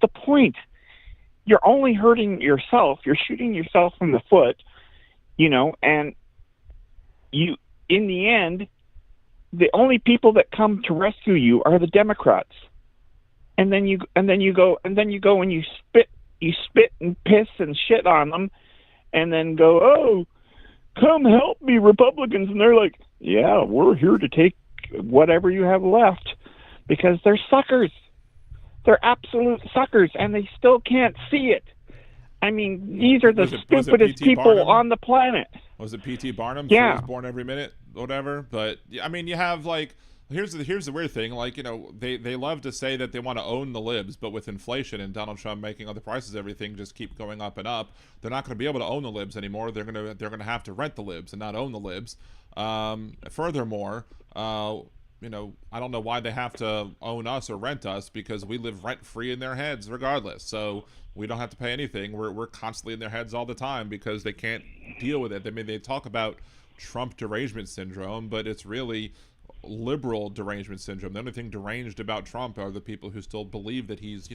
the point? You're only hurting yourself. You're shooting yourself in the foot, and you, in the end, the only people that come to rescue you are the Democrats. And then you go and you spit and piss and shit on them, and then go, "Oh, come help me, Republicans." And they're like, "Yeah, we're here to take whatever you have left," because they're suckers. They're absolute suckers, and they still can't see it. I mean, these are the stupidest people on the planet. Was it P.T. Barnum? Yeah. Was born every minute, whatever. But I mean, you have here's the weird thing. They love to say that they want to own the libs, but with inflation and Donald Trump making other prices, everything just keep going up and up. They're not going to be able to own the libs anymore. They're gonna have to rent the libs and not own the libs. Furthermore, I don't know why they have to own us or rent us, because we live rent-free in their heads regardless. So we don't have to pay anything. We're constantly in their heads all the time because they can't deal with it. They talk about Trump derangement syndrome, but it's really liberal derangement syndrome. The only thing deranged about Trump are the people who still believe that he's,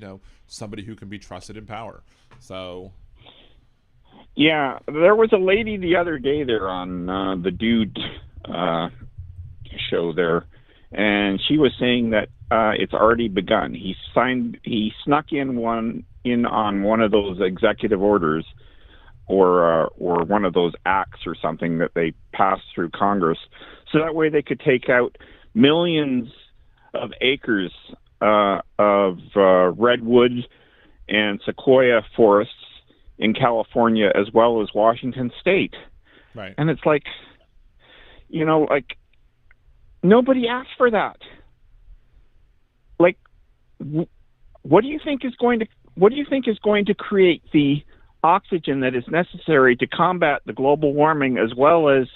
somebody who can be trusted in power. So... Yeah, there was a lady the other day there on the Dude show there, and she was saying that it's already begun. He snuck in on one of those executive orders, or one of those acts or something that they passed through Congress, so that way they could take out millions of acres of redwood and sequoia forests in California as well as Washington State. Right. And it's like, like nobody asked for that. Like, what do you think is going to create the oxygen that is necessary to combat the global warming, as well as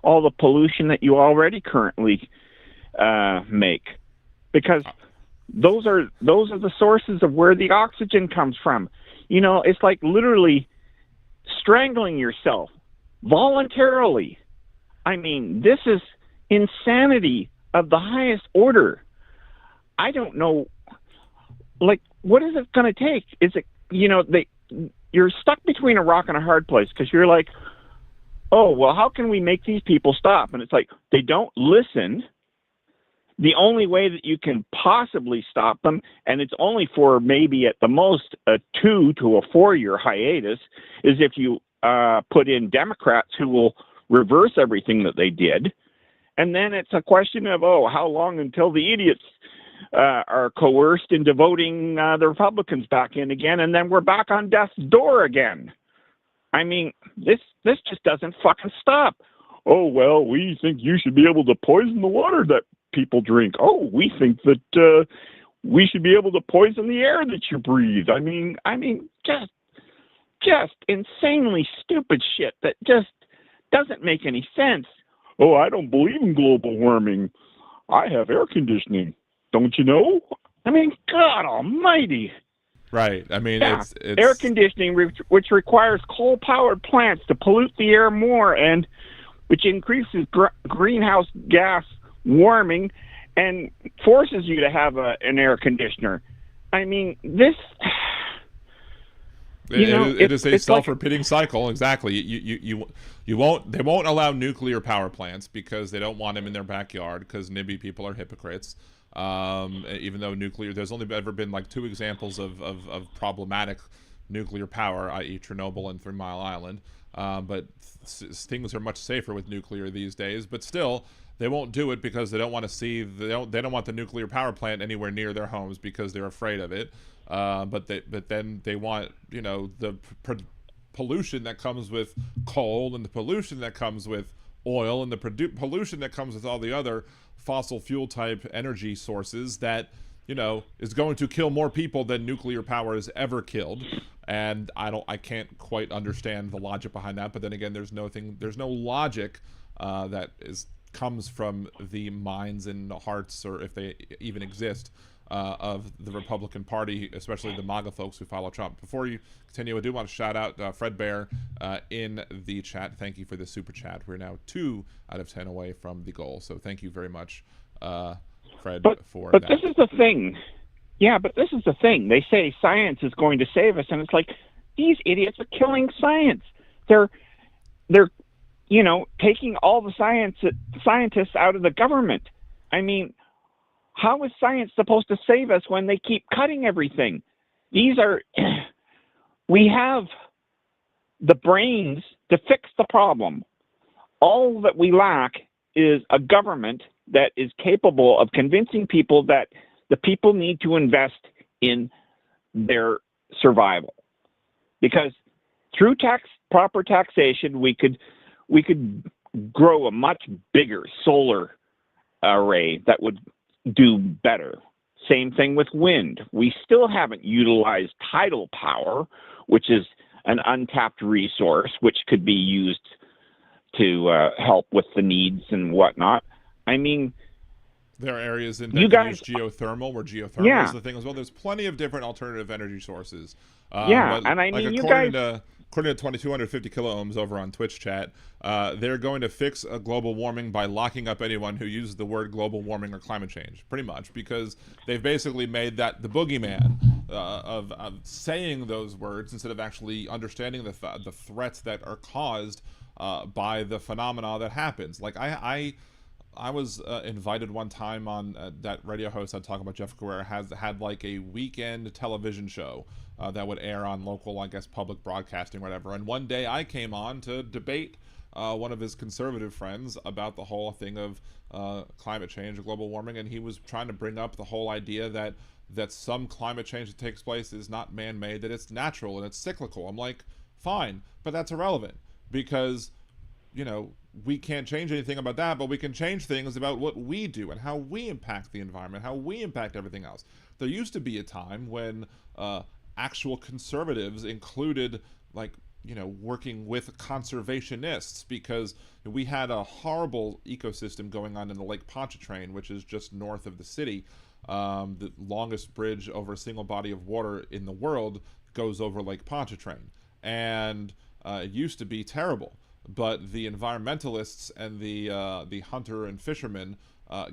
all the pollution that you already currently make? Because those are the sources of where the oxygen comes from. It's like literally strangling yourself voluntarily. I mean, this is insanity of the highest order. I don't know, like, what is it going to take? Is it, you're stuck between a rock and a hard place, because you're like, oh, well, how can we make these people stop? And it's like, they don't listen. The only way that you can possibly stop them, and it's only for maybe at the most a 2 to a 4 year hiatus, is if you put in Democrats who will reverse everything that they did. And then it's a question of, how long until the idiots are coerced into voting the Republicans back in again, and then we're back on death's door again. I mean, this just doesn't fucking stop. Oh, well, we think you should be able to poison the water that people drink. Oh, we think that we should be able to poison the air that you breathe. I mean, just insanely stupid shit that just doesn't make any sense. Oh, I don't believe in global warming. I have air conditioning. Don't you know? I mean, God almighty. Right. I mean, Yeah. it's Air conditioning, which requires coal-powered plants to pollute the air more, and which increases greenhouse gas warming and forces you to have an air conditioner. I mean, this... It is a it's self-repeating cycle. Exactly. They won't allow nuclear power plants because they don't want them in their backyard, because NIMBY people are hypocrites. Even though there's only ever been like 2 examples of problematic nuclear power, i.e. Chernobyl and 3 Mile Island. But things are much safer with nuclear these days. But still, they won't do it because they don't want to see they don't want the nuclear power plant anywhere near their homes because they're afraid of it. But then they want the pollution that comes with coal, and the pollution that comes with oil, and the pollution that comes with all the other fossil fuel type energy sources that is going to kill more people than nuclear power has ever killed. And I can't quite understand the logic behind that. But then again, there's no logic that comes from the minds and hearts, or if they even exist, of the Republican Party, especially the MAGA folks who follow Trump. Before you continue, I do want to shout out Fred Bear in the chat. Thank you for the super chat. We're now 2 out of 10 away from the goal. So thank you very much, Fred, for that. But this is the thing. Yeah, but this is the thing. They say science is going to save us, and it's like, these idiots are killing science. They're taking all the scientists out of the government. I mean, how is science supposed to save us when they keep cutting everything? We have the brains to fix the problem. All that we lack is a government that is capable of convincing people that the people need to invest in their survival. Because through proper taxation, we could grow a much bigger solar array that would do better. Same thing with wind. We still haven't utilized tidal power, which is an untapped resource, which could be used to help with the needs and whatnot. I mean, there are areas that use geothermal, where geothermal is the thing as well. There's plenty of different alternative energy sources. And I mean, according to 2250 kiloohms over on Twitch chat, they're going to fix global warming by locking up anyone who uses the word global warming or climate change, pretty much, because they've basically made that the boogeyman of saying those words instead of actually understanding the threats that are caused by the phenomena that happens. Like I was invited one time on that radio host I talk about, Jeff Guerrero, had like a weekend television show that would air on local, I guess, public broadcasting, whatever. And one day I came on to debate one of his conservative friends about the whole thing of climate change or global warming, and he was trying to bring up the whole idea that some climate change that takes place is not man-made, that it's natural and it's cyclical. I'm like, fine, but that's irrelevant, because we can't change anything about that, but we can change things about what we do and how we impact the environment, how we impact everything else. There used to be a time when actual conservatives included, like, working with conservationists, because we had a horrible ecosystem going on in the Lake Pontchartrain, which is just north of the city. The longest bridge over a single body of water in the world goes over Lake Pontchartrain. And it used to be terrible. But the environmentalists and the hunter and fishermen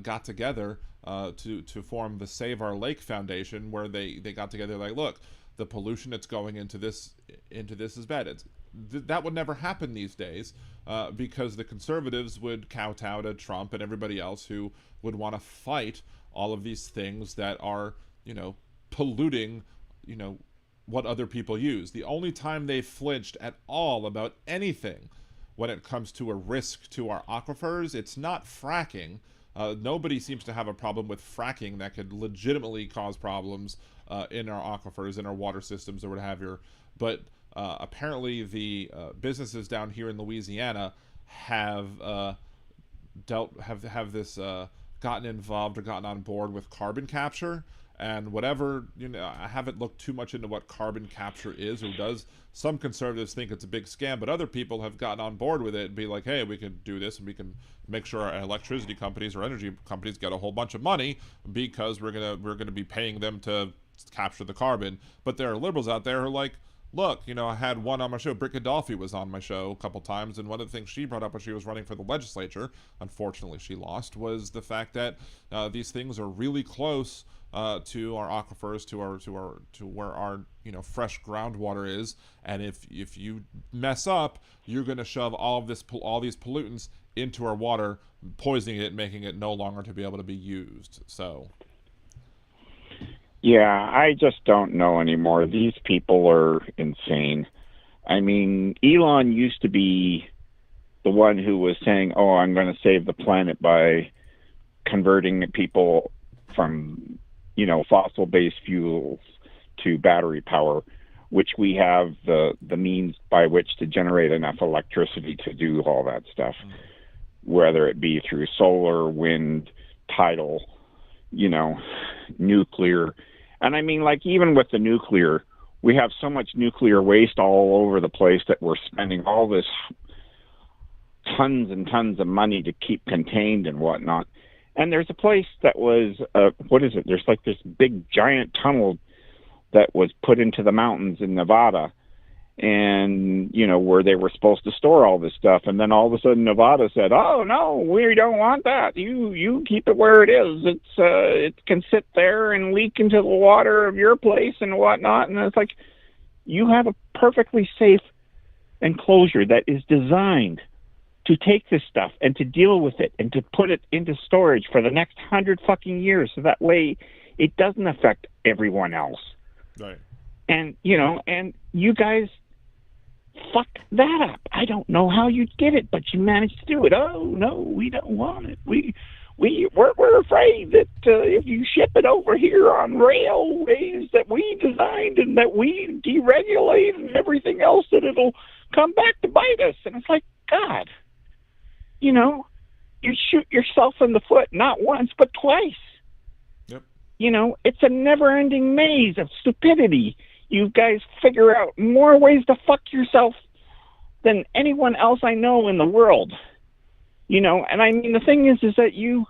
got together to form the Save Our Lake Foundation, where they got together like, look, the pollution that's going into this is bad. That would never happen these days because the conservatives would kowtow to Trump and everybody else who would want to fight all of these things that are, polluting, what other people use. The only time they flinched at all about anything when it comes to a risk to our aquifers, it's not fracking. Nobody seems to have a problem with fracking that could legitimately cause problems in our aquifers, in our water systems, or what have you. But apparently the businesses down here in Louisiana have gotten involved or gotten on board with carbon capture. And whatever, I haven't looked too much into what carbon capture is or does. Some conservatives think it's a big scam, but other people have gotten on board with it and be like, hey, we can do this and we can make sure our electricity companies or energy companies get a whole bunch of money because we're gonna be paying them to capture the carbon. But there are liberals out there who are like, look, I had one on my show. Britt Gadolfi was on my show a couple times, and one of the things she brought up when she was running for the legislature, unfortunately she lost, was the fact that these things are really close to our aquifers, to where our fresh groundwater is, and if you mess up, you're going to shove all these pollutants into our water, poisoning it, making it no longer to be able to be used. So. Yeah, I just don't know anymore. These people are insane. I mean, Elon used to be the one who was saying, oh, I'm going to save the planet by converting people from, fossil-based fuels to battery power, which we have the means by which to generate enough electricity to do all that stuff, whether it be through solar, wind, tidal, nuclear. And I mean, like, even with the nuclear, we have so much nuclear waste all over the place that we're spending all this tons and tons of money to keep contained and whatnot. And there's a place that was, there's like this big giant tunnel that was put into the mountains in Nevada, and, where they were supposed to store all this stuff. And then all of a sudden Nevada said, oh, no, we don't want that. You keep it where it is. It can sit there and leak into the water of your place and whatnot. And it's like, you have a perfectly safe enclosure that is designed to take this stuff and to deal with it and to put it into storage for the next 100 fucking years, so that way it doesn't affect everyone else. Right. And, and you guys fucked that up. I don't know how you did it, but you managed to do it. Oh, no, we don't want it. We're afraid that if you ship it over here on railways that we designed and that we deregulate and everything else, that it'll come back to bite us. And it's like, God, you shoot yourself in the foot not once but twice. Yep. It's a never-ending maze of stupidity. You guys figure out more ways to fuck yourself than anyone else I know in the world. And I mean, the thing is that you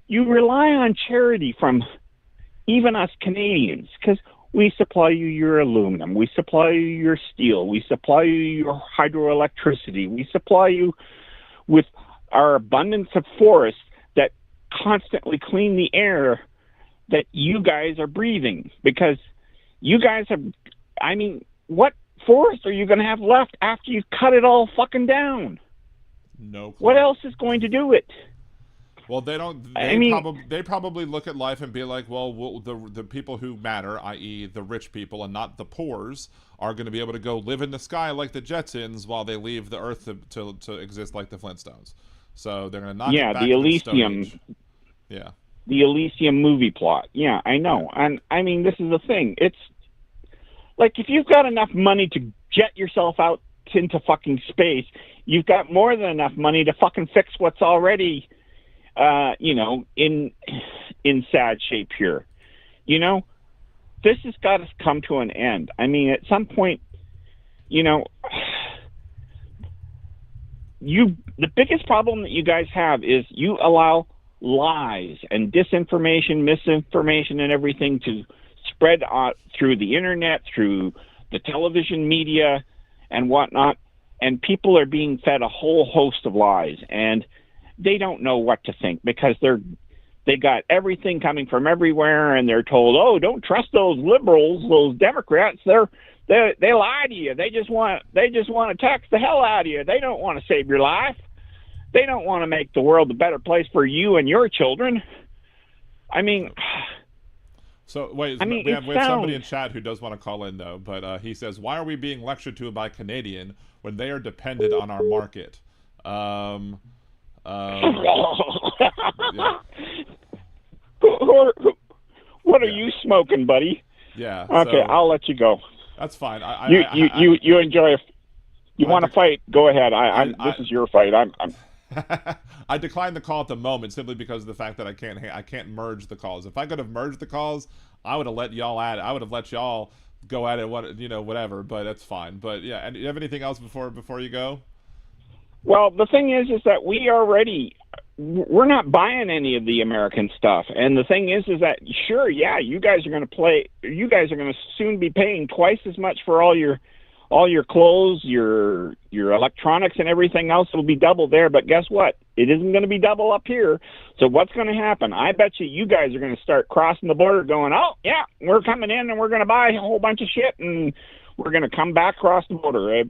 rely on charity from even us Canadians, because we supply you your aluminum, we supply you your steel, we supply you your hydroelectricity, we supply you with our abundance of forests that constantly clean the air that you guys are breathing, because you guys have, I mean, what forest are you going to have left after you cut it all fucking down? No clue. What else is going to do it? Well, they don't. They probably look at life and be like, well, the people who matter, i.e., the rich people and not the poors, are going to be able to go live in the sky like the Jetsons while they leave the Earth to exist like the Flintstones. So they're going to knock it back the to Elysium. the Stone Age. Yeah. The Elysium movie plot. Yeah, I know. And I mean, this is the thing. It's like, if you've got enough money to jet yourself out into fucking space, you've got more than enough money to fucking fix what's already, in sad shape here. You know, this has got to come to an end. I mean, at some point, the biggest problem that you guys have is you allow lies and disinformation, misinformation, and everything to spread out through the internet, through the television media, and whatnot. And people are being fed a whole host of lies, and they don't know what to think because they got everything coming from everywhere, and they're told, "Oh, don't trust those liberals, those Democrats. They lie to you. They just want to tax the hell out of you. They don't want to save your life. They don't want to make the world a better place for you and your children." I mean, so wait, we have somebody in chat who does want to call in though, but he says, "Why are we being lectured to by Canadian when they are dependent on our market?" Yeah. What are you smoking, buddy? Yeah. Okay, I'll let you go. That's fine. You enjoy it. You want to fight? Go ahead. This is your fight. I'm I declined the call at the moment simply because of the fact that I can't merge the calls. If I could have merged the calls, I would have let y'all at it. I would have let y'all go at it. Whatever. But that's fine. But yeah. And do you have anything else before you go? Well, the thing is that we're not buying any of the American stuff. And the thing is that sure, yeah, you guys are going to soon be paying twice as much for all your clothes, your electronics and everything else. It'll be double there, but guess what? It isn't going to be double up here. So what's going to happen? I bet you guys are going to start crossing the border going, "Oh, yeah, we're coming in and we're going to buy a whole bunch of shit and we're going to come back across the border."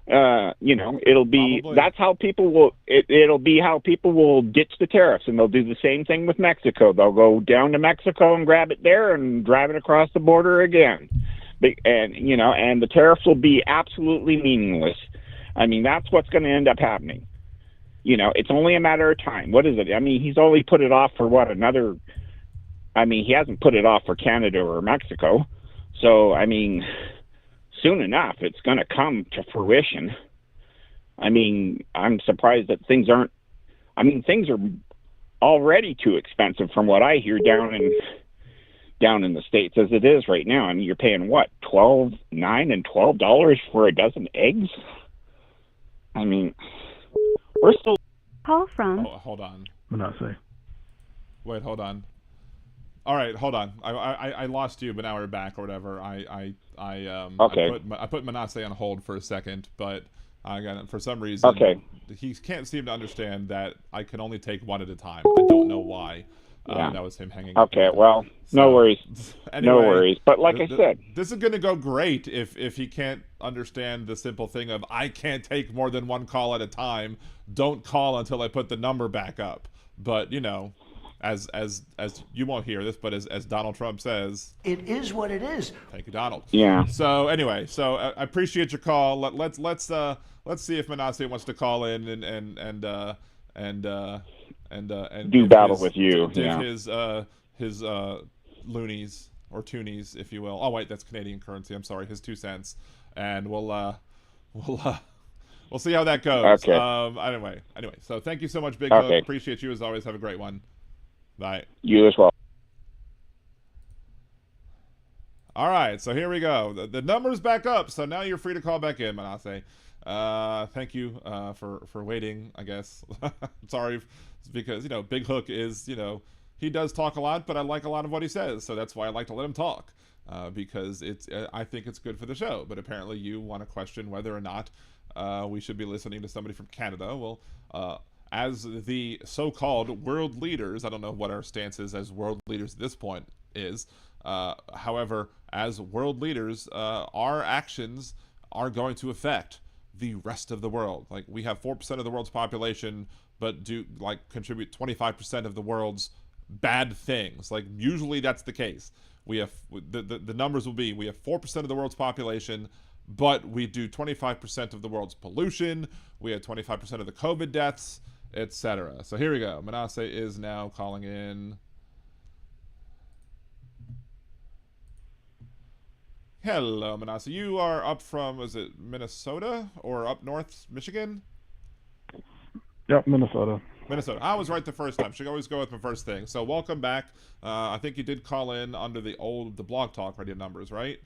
It'll be Probably. That's how people will. It'll be how people will ditch the tariffs, and they'll do the same thing with Mexico. They'll go down to Mexico and grab it there and drive it across the border again, and the tariffs will be absolutely meaningless. I mean, that's what's going to end up happening. It's only a matter of time. What is it? I mean, he's only put it off for he hasn't put it off for Canada or Mexico. So, I mean, soon enough, it's going to come to fruition. I mean, I'm surprised that things are already too expensive from what I hear down in the States as it is right now. I mean, you're paying what, $9 and $12 for a dozen eggs? I mean, we're still... Call from... Oh, hold on. Manasseh. Wait, hold on. All right, hold on. I lost you, but now we're back or whatever. Okay. I put Manasseh on hold for a second, but again, for some reason, he can't seem to understand that I can only take one at a time. I don't know why. Yeah. That was him hanging. Okay, well, no worries. Anyway, no worries. But like I said, this is going to go great if he can't understand the simple thing of I can't take more than one call at a time. Don't call until I put the number back up. But as you won't hear this, but as Donald Trump says, it is what it is. Thank you, Donald. Yeah. So anyway, I appreciate your call. Let's see if Manasseh wants to call in and do battle with you. Dig his loonies or toonies, if you will. Oh wait, that's Canadian currency. I'm sorry, his 2 cents, and we'll see how that goes. Okay. Anyway. So thank you so much, Big Okay. Hook. Appreciate you as always. Have a great one. Bye. You as well. All right, so here we go. The number's back up, so now you're free to call back in, Manasseh. Thank you for waiting, I guess. Sorry, because, Big Hook is, he does talk a lot, but I like a lot of what he says, so that's why I like to let him talk, because I think it's good for the show. But apparently you want to question whether or not we should be listening to somebody from Canada. Well, as the so-called world leaders, I don't know what our stance is as world leaders at this point is. However, as world leaders, our actions are going to affect the rest of the world. Like, we have 4% of the world's population, but contribute 25% of the world's bad things. Like, usually that's the case. We have the numbers will be, we have 4% of the world's population, but we do 25% of the world's pollution. We have 25% of the COVID deaths, etc. So here we go. Manasseh is now calling in. Hello, Manasa. You are up from, is it Minnesota or up north, Michigan? Yep, Minnesota. Minnesota. I was right the first time. Should always go with my first thing. So welcome back. I think you did call in under the Blog Talk Radio numbers, right?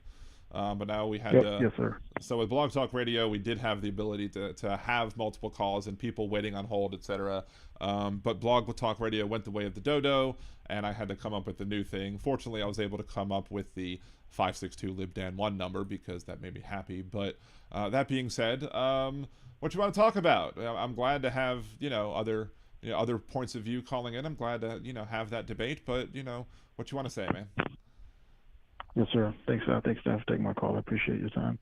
But now we had Yes, sir. So with Blog Talk Radio, we did have the ability to have multiple calls and people waiting on hold, etc. But Blog Talk Radio went the way of the dodo, and I had to come up with a new thing. Fortunately, I was able to come up with the 562 LibDan1 number because that made me happy. But that being said, what you want to talk about? I'm glad to have other points of view calling in. I'm glad to have that debate. But what you want to say, man? Yes, sir. Thanks, Dan, for taking my call. I appreciate your time.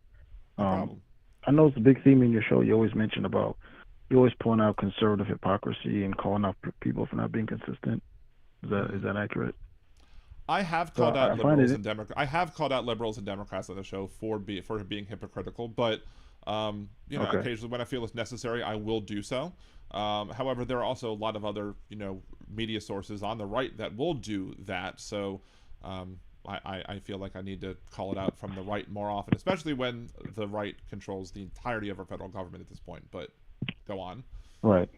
No problem. I know it's a big theme in your show. You always point out conservative hypocrisy and calling out people for not being consistent. Is that accurate? I have called out liberals and Democrats. I have called out liberals and Democrats on the show for being hypocritical, but occasionally when I feel it's necessary, I will do so. However, there are also a lot of other media sources on the right that will do that. So I feel like I need to call it out from the right more often, especially when the right controls the entirety of our federal government at this point. But go on. Right.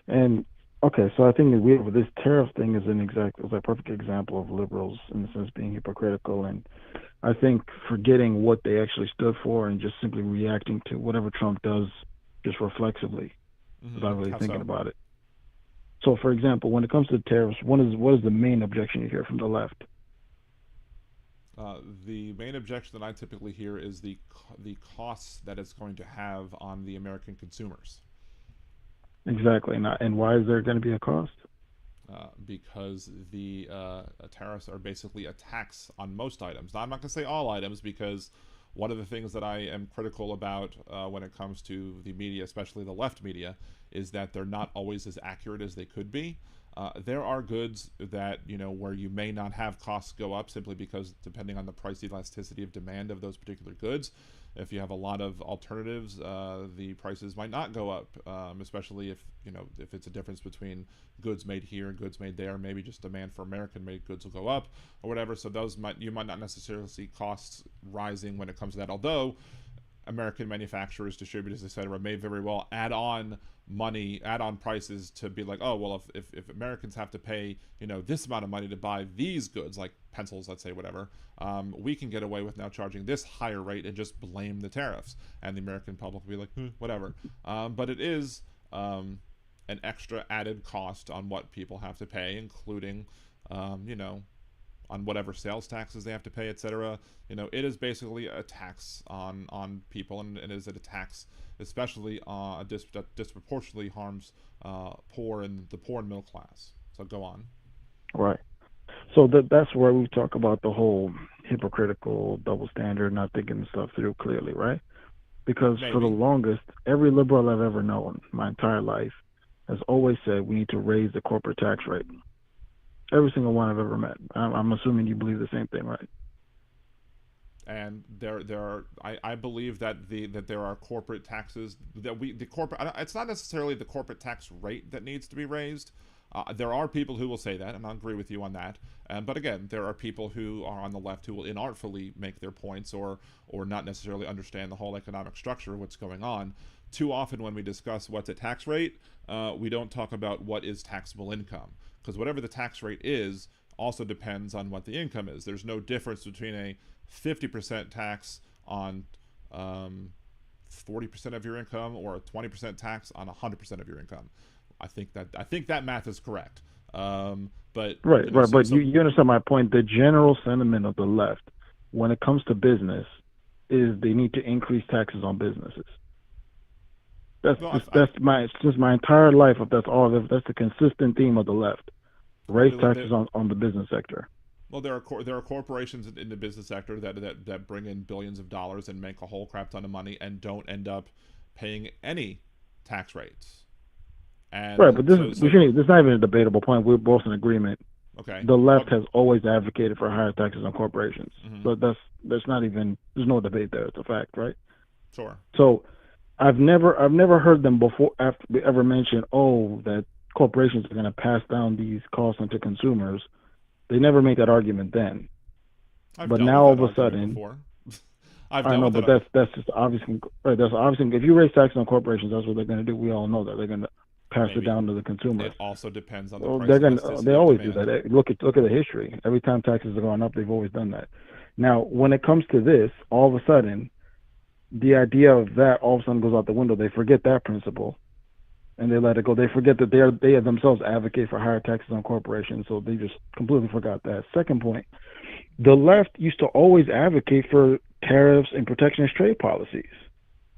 And okay, so I think this tariff thing is a perfect example of liberals in the sense being hypocritical, and I think forgetting what they actually stood for and just simply reacting to whatever Trump does just reflexively without really thinking about it. So, for example, when it comes to tariffs, what is the main objection you hear from the left? The main objection that I typically hear is the costs that it's going to have on the American consumers. Exactly. And why is there going to be a cost? Because the tariffs are basically a tax on most items. Now, I'm not going to say all items, because one of the things that I am critical about when it comes to the media, especially the left media, is that they're not always as accurate as they could be. There are goods that, where you may not have costs go up simply because depending on the price elasticity of demand of those particular goods. If you have a lot of alternatives, the prices might not go up, especially if it's a difference between goods made here and goods made there. Maybe just demand for American-made goods will go up or whatever. So you might not necessarily see costs rising when it comes to that. Although American manufacturers, distributors, etc., may very well add on prices to be like, oh, well, if Americans have to pay, this amount of money to buy these goods, like pencils, let's say, whatever, we can get away with now charging this higher rate and just blame the tariffs. And the American public will be like, whatever. But it is an extra added cost on what people have to pay, including, on whatever sales taxes they have to pay, etc. It is basically a tax on people, and it is a tax, especially that disproportionately harms the poor and middle class. So go on. Right. So that's where we talk about the whole hypocritical double standard, not thinking stuff through clearly, right? Because for the longest, every liberal I've ever known, my entire life, has always said we need to raise the corporate tax rate. Every single one I've ever met. I'm assuming you believe the same thing, right? And I believe that there are corporate taxes it's not necessarily the corporate tax rate that needs to be raised. There are people who will say that, and I'll agree with you on that. But again, there are people who are on the left who will inartfully make their points or not necessarily understand the whole economic structure of what's going on. Too often when we discuss what's a tax rate, we don't talk about what is taxable income. Because whatever the tax rate is also depends on what the income is. There's no difference between a 50% tax on 40% of your income or a 20% tax on 100% of your income. I think that math is correct. But right. But you understand my point. The general sentiment of the left, when it comes to business, is they need to increase taxes on businesses. That's my entire life. That's the consistent theme of the left. Raise taxes on the business sector. Well, there are corporations in the business sector that bring in billions of dollars and make a whole crap ton of money and don't end up paying any tax rates. And right, but this is not even a debatable point. We're both in agreement. Okay. The left has always advocated for higher taxes on corporations. So there's no debate there. It's a fact, right? Sure. So I've never heard them before ever mention, that corporations are going to pass down these costs onto consumers. They never make that argument then. I've but dealt now all with of that a sudden, before. I've I dealt know, with but it. that's just obvious. Right, that's obvious. If you raise taxes on corporations, that's what they're going to do. We all know that they're going to pass it Maybe. down to the consumers. It also depends on the Well, price they're going. elasticity They of always do demand. that. Look at the history. Every time taxes are going up, they've always done that. Now, when it comes to this, all of a sudden, the idea of that all of a sudden goes out the window. They forget that principle, and they let it go. They forget that they themselves advocate for higher taxes on corporations, so they just completely forgot that. Second point, the left used to always advocate for tariffs and protectionist trade policies.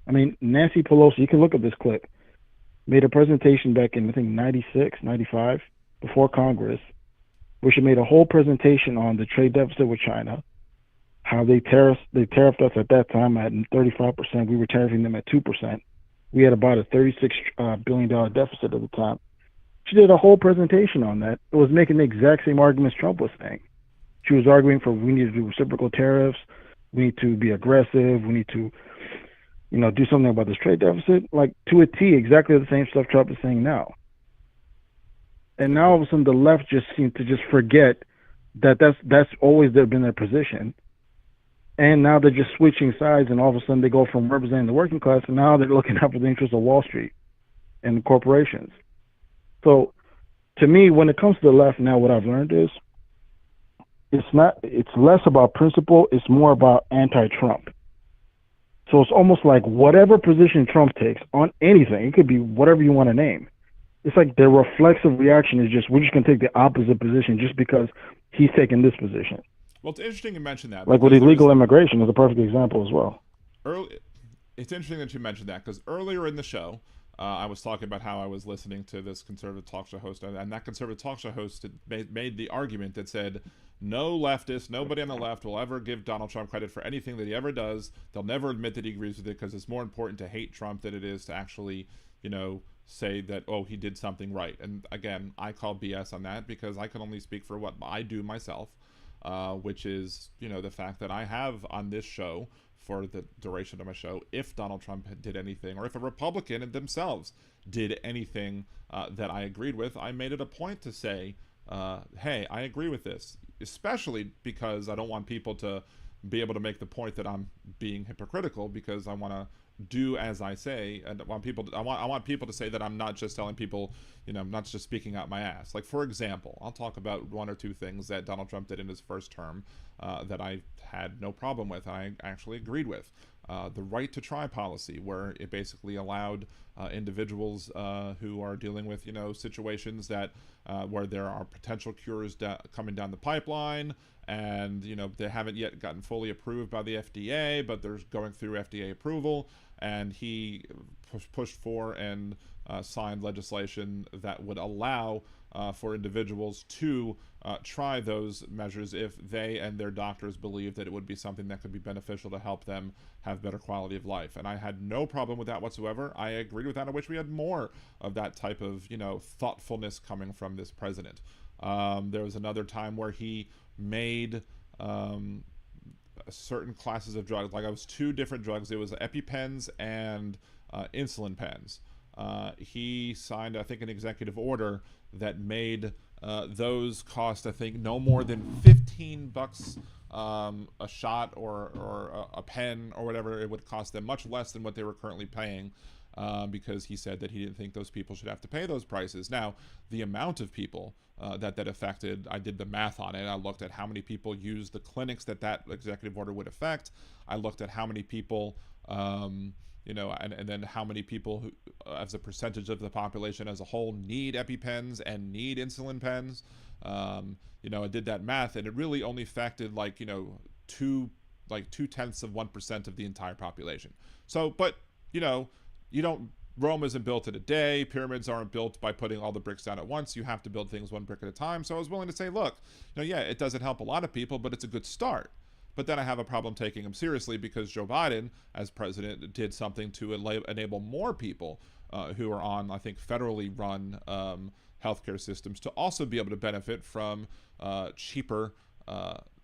I mean, Nancy Pelosi, you can look at this clip, made a presentation back in, I think, 96, 95, before Congress, where she made a whole presentation on the trade deficit with China, how they tariffed us at that time at 35%. We were tariffing them at 2%. We had about a $36 billion deficit at the time. She did a whole presentation on that. It was making the exact same arguments Trump was saying. She was arguing for we need to do reciprocal tariffs, we need to be aggressive, we need to, do something about this trade deficit. Like, to a T, exactly the same stuff Trump is saying now. And now all of a sudden the left just seems to just forget that that's always been their position. And now they're just switching sides, and all of a sudden they go from representing the working class, and now they're looking out for the interests of Wall Street and corporations. So, to me, when it comes to the left now, what I've learned is it's less about principle, it's more about anti-Trump. So it's almost like whatever position Trump takes on anything, it could be whatever you want to name. It's like their reflexive reaction is just, we're just going to take the opposite position just because he's taking this position. Well, it's interesting you mention that. Like with illegal immigration is a perfect example as well. It's interesting that you mentioned that, because earlier in the show, I was talking about how I was listening to this conservative talk show host, and that conservative talk show host made the argument that said, no leftist, nobody on the left will ever give Donald Trump credit for anything that he ever does. They'll never admit that he agrees with it, because it's more important to hate Trump than it is to actually, say that, oh, he did something right. And again, I call BS on that, because I can only speak for what I do myself, which is, the fact that I have on this show, for the duration of my show, if Donald Trump did anything, or if a Republican themselves did anything that I agreed with, I made it a point to say, hey, I agree with this, especially because I don't want people to be able to make the point that I'm being hypocritical, because I want to do as I say, and I want people to say that I'm not just telling people, I'm not just speaking out my ass. Like, for example, I'll talk about one or two things that Donald Trump did in his first term that I had no problem with, I actually agreed with. The right to try policy, where it basically allowed individuals who are dealing with, situations that where there are potential cures coming down the pipeline, and they haven't yet gotten fully approved by the FDA, but they're going through FDA approval, and he pushed for and signed legislation that would allow for individuals to try those measures if they and their doctors believe that it would be something that could be beneficial to help them have better quality of life. And I had no problem with that whatsoever. I agreed with that. I wish we had more of that type of, thoughtfulness coming from this president. There was another time where he made certain classes of drugs, like it was two different drugs. It was EpiPens and insulin pens. He signed, I think, an executive order that made those cost, I think, no more than $15 a shot or a pen or whatever. It would cost them much less than what they were currently paying, because he said that he didn't think those people should have to pay those prices. Now, the amount of people that affected, I did the math on it. I looked at how many people used the clinics that executive order would affect. I looked at how many people, and then how many people who, as a percentage of the population as a whole, need EpiPens and need insulin pens. I did that math, and it really only affected 0.2% of the entire population. So, but you don't. Rome isn't built in a day. Pyramids aren't built by putting all the bricks down at once. You have to build things one brick at a time. So I was willing to say, look, it doesn't help a lot of people, but it's a good start. But then I have a problem taking him seriously, because Joe Biden, as president, did something to enable more people who are on, I think, federally run healthcare systems to also be able to benefit from cheaper,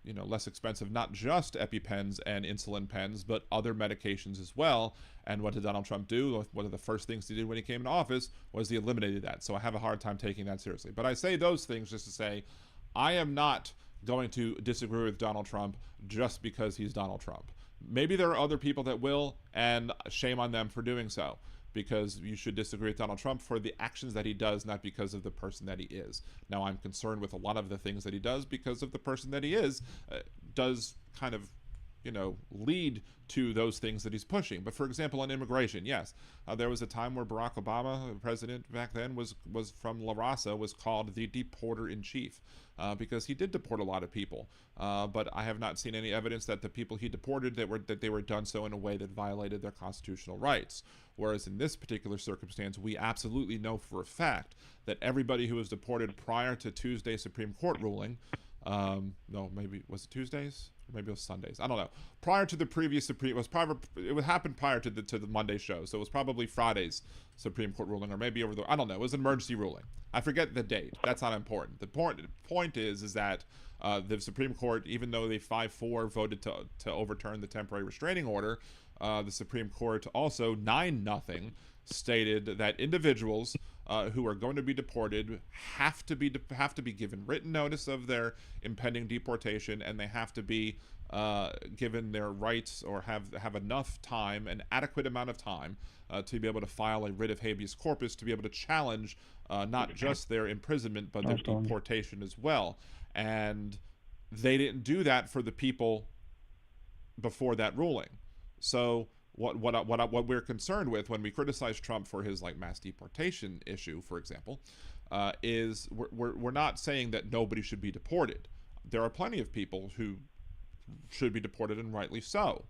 less expensive, not just EpiPens and insulin pens, but other medications as well. And what did Donald Trump do? One of the first things he did when he came into office was he eliminated that. So I have a hard time taking that seriously. But I say those things just to say, I am not going to disagree with Donald Trump just because he's Donald Trump. maybe there are other people that will, and shame on them for doing so, because you should disagree with Donald Trump for the actions that he does, not because of the person that he is. Now, I'm concerned with a lot of the things that he does because of the person that he is, does kind of, lead to those things that he's pushing. But for example, on immigration, yes, there was a time where Barack Obama, the president back then, was from La Raza, was called the deporter in chief, because he did deport a lot of people. But I have not seen any evidence that the people he deported that they were done so in a way that violated their constitutional rights. Whereas in this particular circumstance, we absolutely know for a fact that everybody who was deported prior to Tuesday's Supreme Court ruling, no, maybe was it Tuesdays? Or maybe it was Sundays. I don't know. Prior to the previous Supreme, it would happen prior to the Monday show, so it was probably Friday's Supreme Court ruling, or maybe I don't know. It was an emergency ruling. I forget the date. That's not important. The point is that the Supreme Court, even though they 5-4 voted to overturn the temporary restraining order, the Supreme Court also 9-0 stated that individuals who are going to be deported have to be given written notice of their impending deportation, and they have to be given their rights, or have enough time, an adequate amount of time, to be able to file a writ of habeas corpus to be able to challenge not just their imprisonment but their deportation as well. And they didn't do that for the people before that ruling. So what we're concerned with when we criticize Trump for his mass deportation issue, for example, is we're not saying that nobody should be deported. There are plenty of people who should be deported, and rightly so.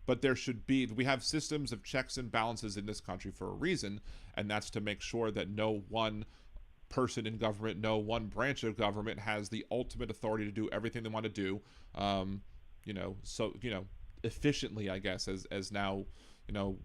But we have systems of checks and balances in this country for a reason, and that's to make sure that no one person in government, no one branch of government has the ultimate authority to do everything they want to do, efficiently, I guess, as now,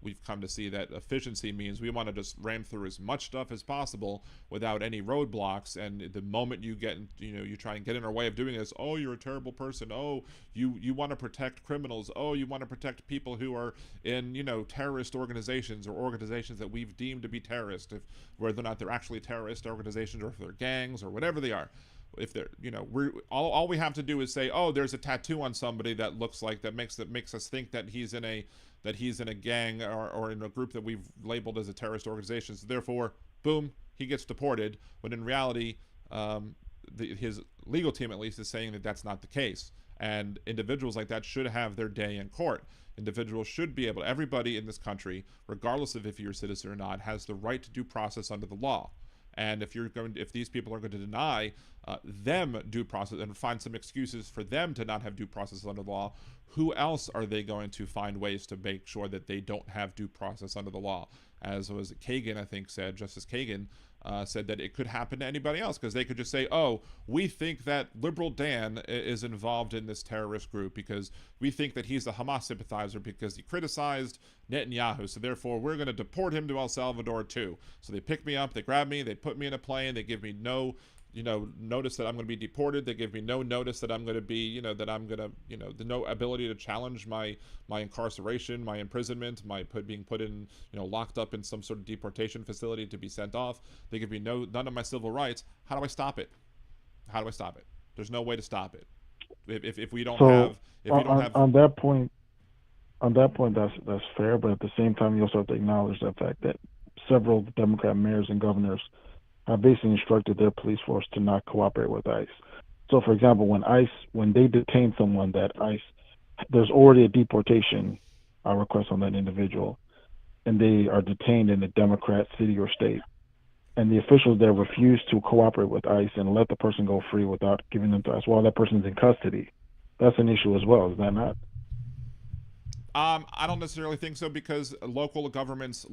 we've come to see that efficiency means we want to just ram through as much stuff as possible without any roadblocks. And the moment you get, you try and get in our way of doing this, oh, you're a terrible person. Oh, you want to protect criminals. Oh, you want to protect people who are in, terrorist organizations, or organizations that we've deemed to be terrorist, whether or not they're actually terrorist organizations, or if they're gangs or whatever they are. If they're, all we have to do is say, oh, there's a tattoo on somebody that looks like that makes us think that he's in a gang, or in a group that we've labeled as a terrorist organization. So therefore, boom, he gets deported. When in reality, his legal team at least is saying that that's not the case. And individuals like that should have their day in court. Individuals should be able. Everybody in this country, regardless of if you're a citizen or not, has the right to due process under the law. And if these people are going to deny them due process and find some excuses for them to not have due process under the law, who else are they going to find ways to make sure that they don't have due process under the law? As was Kagan, I think, said, Justice Kagan said that it could happen to anybody else, because they could just say, oh, we think that Liberal Dan is involved in this terrorist group because we think that he's a Hamas sympathizer because he criticized Netanyahu, so therefore we're going to deport him to El Salvador too. So they pick me up, they grab me, they put me in a plane, they give me no notice that I'm going to be deported. They give me no notice that I'm going to be, no ability to challenge my incarceration, my imprisonment, being put in, locked up in some sort of deportation facility to be sent off. They give me none of my civil rights. How do I stop it? There's no way to stop it. If we don't have, on that point, that's fair. But at the same time, you also have to acknowledge the fact that several Democrat mayors and governors have basically instructed their police force to not cooperate with ICE. So, for example, when they detain someone there's already a deportation request on that individual, and they are detained in a Democrat city or state, and the officials there refuse to cooperate with ICE and let the person go free without giving them to ICE while that person's in custody, that's an issue as well, is that not? I don't necessarily think so, because local governments,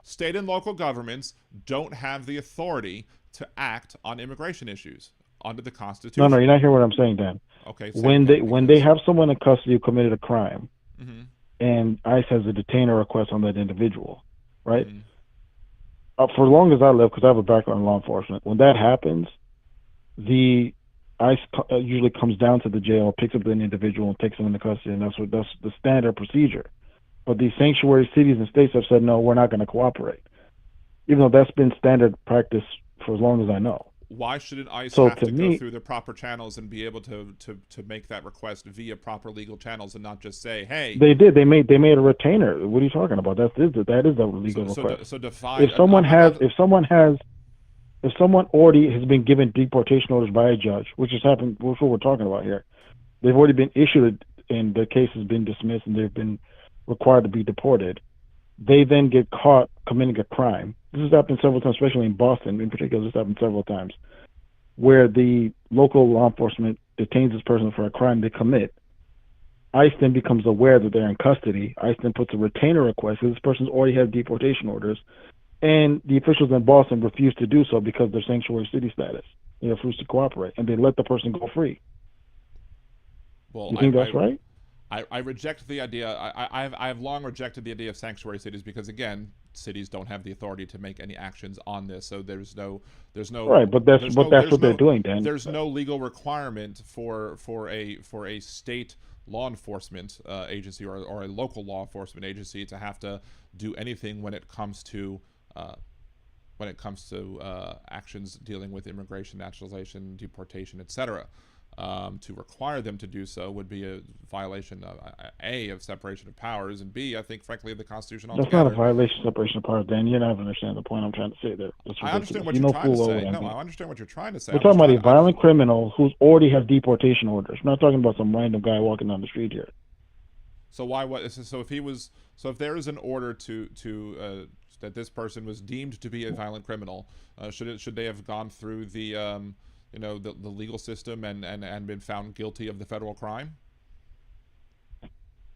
state and local governments don't have the authority to act on immigration issues under the Constitution. No, you're not hearing what I'm saying, Dan. Okay. When they have someone in custody who committed a crime, mm-hmm. and ICE has a detainer request on that individual, right? Mm-hmm. For as long as I live, because I have a background in law enforcement, when that happens, the ICE usually comes down to the jail, picks up the individual, and takes them into custody, and that's the standard procedure. But these sanctuary cities and states have said, no, we're not going to cooperate, even though that's been standard practice for as long as I know. why shouldn't ICE So have to to go me, through the proper channels and be able to make that request via proper legal channels and not just say, hey, they did. They made a retainer. What are you talking about? That is a legal request. so define. If someone I'm not, if someone already has been given deportation orders by a judge, which has happened, which is what we're talking about here, they've already been issued and the case has been dismissed and they've been required to be deported. They then get caught committing a crime. This has happened several times, especially in Boston in particular. This has happened several times, where the local law enforcement detains this person for a crime they commit. ICE then becomes aware that they're in custody. ICE then puts a retainer request because this person's already has deportation orders, and the officials in Boston refuse to do so because of their sanctuary city status. They refuse to cooperate, and they let the person go free. well, You think that's right? I reject the idea. I have long rejected the idea of sanctuary cities because, again, cities don't have the authority to make any actions on this. So there's no Right, but that's what they're doing, Dan. There's no legal requirement for a state law enforcement agency or a local law enforcement agency to have to do anything when it comes to actions dealing with immigration, naturalization, deportation, etc. To require them to do so would be a violation of of separation of powers, and B, I think, frankly, of the Constitution altogether. That's not a violation of separation of powers, Dan. You're not understanding the point I'm trying to say there. I understand what you're trying to say. No, I understand what you're trying to say. We're talking about a violent criminal who's already has deportation orders. We're not talking about some random guy walking down the street here. So if there is an order to that this person was deemed to be a violent criminal, should they have gone through the the legal system and been found guilty of the federal crime?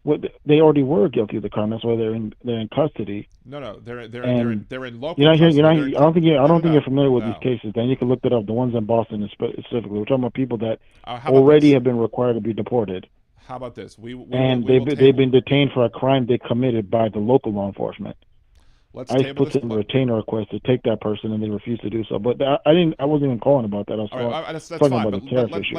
Well, they already were guilty of the crime. That's why they're in custody. No, they're in local. You're not custody. I don't think you're familiar with No. these cases. Then you can look it up. The ones in Boston specifically. We're talking about people that How about already this? have been required to be deported, How about this? We and will they've been detained for a crime they committed by the local law enforcement. Let's ICE table puts this. in a retainer request to take that person, and they refuse to do so. But I wasn't even calling about that. I was All right, that's talking fine. about But the tariff issue.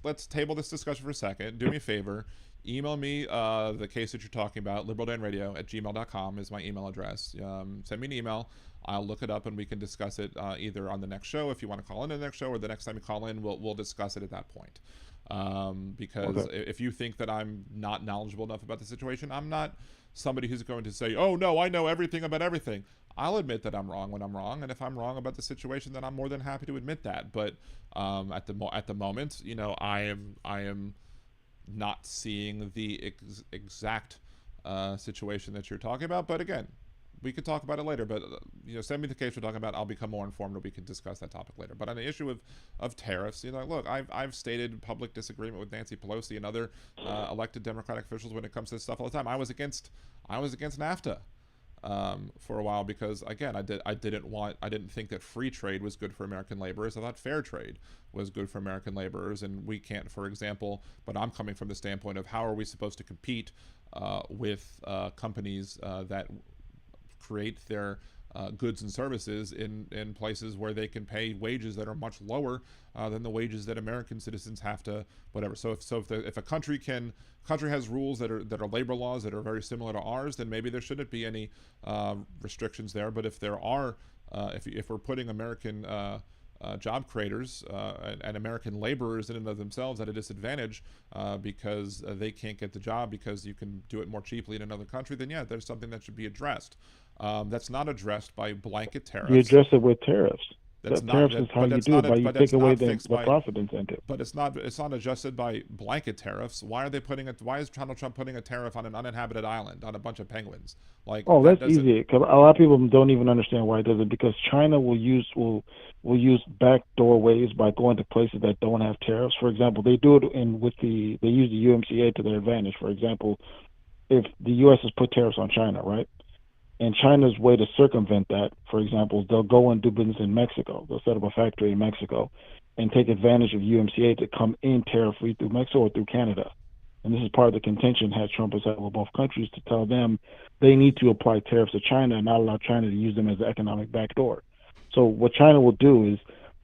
let's table this discussion for a second. Do me a favor. Email me the case that you're talking about. liberaldanradio@gmail.com is my email address. Send me an email. I'll look it up and we can discuss it either on the next show if you want to call in the next show, or the next time you call in, we'll discuss it at that point. Because if you think that I'm not knowledgeable enough about the situation, I'm not somebody who's going to say, oh no, I know everything about everything. I'll admit that I'm wrong when I'm wrong, and if I'm wrong about the situation, then I'm more than happy to admit that. But at the moment, I am not seeing the exact situation that you're talking about. But again, we could talk about it later. But send me the case we're talking about. I'll become more informed, and we can discuss that topic later. But on the issue of tariffs, look, I've stated public disagreement with Nancy Pelosi and other elected Democratic officials when it comes to this stuff all the time. I was against NAFTA for a while because, again, I didn't think that free trade was good for American laborers. I thought fair trade was good for American laborers, and we can't, for example. But I'm coming from the standpoint of how are we supposed to compete with companies that create their goods and services in places where they can pay wages that are much lower than the wages that American citizens have to whatever. So if a country has rules that are labor laws that are very similar to ours, then maybe there shouldn't be any restrictions there. But if there are, if we're putting American job creators and American laborers in and of themselves at a disadvantage because they can't get the job because you can do it more cheaply in another country, then yeah, there's something that should be addressed. That's not addressed by blanket tariffs. You address it with tariffs. Tariffs is how you do it, but you take away the profit incentive. But it's not adjusted by blanket tariffs. Why is Donald Trump putting a tariff on an uninhabited island on a bunch of penguins? That's easy. Because a lot of people don't even understand why it does it. Because China will use backdoor ways by going to places that don't have tariffs. For example, they do it they use the UMCA to their advantage. For example, if the U.S. has put tariffs on China, right? And China's way to circumvent that, for example, is they'll go and do business in Mexico. They'll set up a factory in Mexico and take advantage of UMCA to come in tariff-free through Mexico or through Canada. And this is part of the contention Trump has had with both countries to tell them they need to apply tariffs to China and not allow China to use them as an economic backdoor. So what China will do is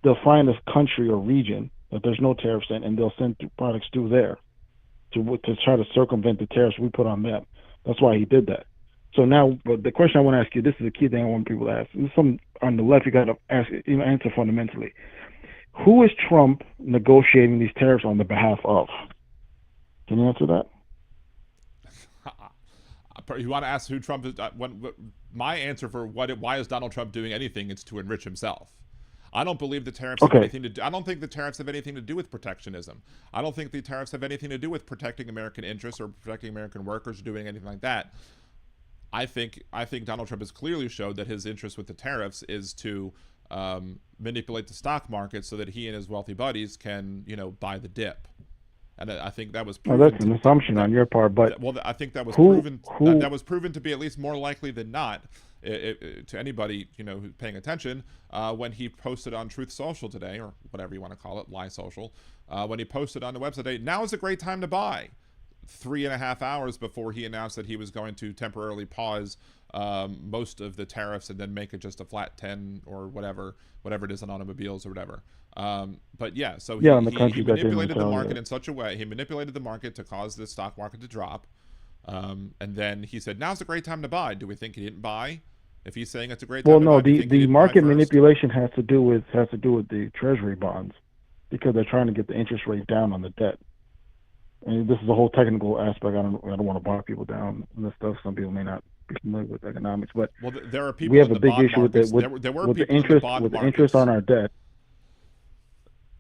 they'll find a country or region that there's no tariffs in, and they'll send products through there to try to circumvent the tariffs we put on them. That's why he did that. So now, but the question I want to ask you, this is the key thing I want people to ask. This is some on the left, you got to ask, answer fundamentally. Who is Trump negotiating these tariffs on the behalf of? Can you answer that? You want to ask who Trump is? My answer for why is Donald Trump doing anything? It's to enrich himself. I don't believe the tariffs have anything to do. I don't think the tariffs have anything to do with protectionism. I don't think the tariffs have anything to do with protecting American interests or protecting American workers or doing anything like that. I think Donald Trump has clearly showed that his interest with the tariffs is to manipulate the stock market so that he and his wealthy buddies can, buy the dip. And I think that was proven. Well, that's an assumption on your part, but I think that was proven. That was proven to be at least more likely than not to anybody who's paying attention when he posted on Truth Social today, or whatever you want to call it, Lie Social. When he posted on the website today, now is a great time to buy. 3.5 hours before he announced that he was going to temporarily pause most of the tariffs and then make it just a flat 10 or whatever it is on automobiles or whatever. But yeah, so he manipulated the market in such a way. He manipulated the market to cause the stock market to drop. And then he said, now's a great time to buy. Do we think he didn't buy? If he's saying it's a great time to buy, the market manipulation has to do with the treasury bonds, because they're trying to get the interest rate down on the debt. And this is a whole technical aspect. I don't want to bog people down on this stuff. Some people may not be familiar with economics, but there are people. We have a big issue with the interest on our debt.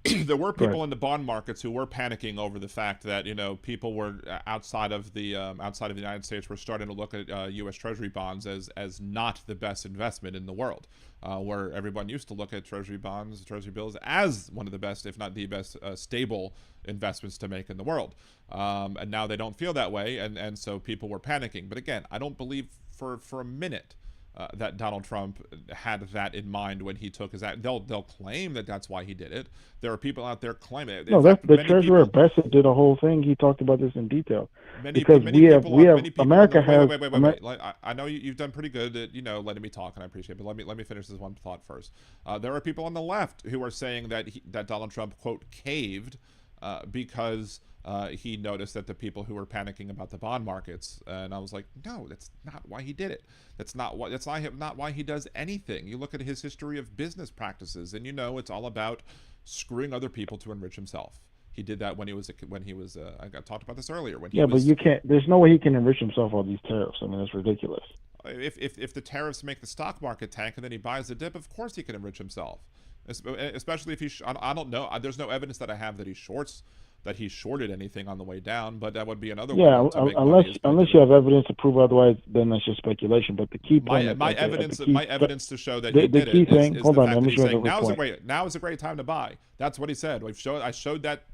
There were people in the bond markets who were panicking over the fact that people were outside of the United States were starting to look at U.S. Treasury bonds as not the best investment in the world, where everyone used to look at Treasury bonds, Treasury bills as one of the best, if not the best, stable investments to make in the world. And now they don't feel that way, and so people were panicking. But again, I don't believe for a minute that Donald Trump had that in mind when he took his act. They'll claim that that's why he did it. There are people out there claiming it. No, the Treasurer Bassett did a whole thing. He talked about this in detail. America has. Wait. I know you've done pretty good at letting me talk, and I appreciate it. But let me finish this one thought first. There are people on the left who are saying that Donald Trump, quote, caved because he noticed that the people who were panicking about the bond markets, and I was like, no, that's not why he did it. That's not why he does anything. You look at his history of business practices, and it's all about screwing other people to enrich himself. He did that when he was I talked about this earlier. But you can't. There's no way he can enrich himself on these tariffs. I mean, that's ridiculous. If the tariffs make the stock market tank and then he buys the dip, of course he can enrich himself. Especially if I don't know. There's no evidence that I have that he shorted anything on the way down, but that would be another way to make money. Unless you have evidence to prove otherwise, then that's just speculation. But the key point, my evidence to show that he did it is the fact that he's saying now is a great time to buy. That's what he said. I showed that.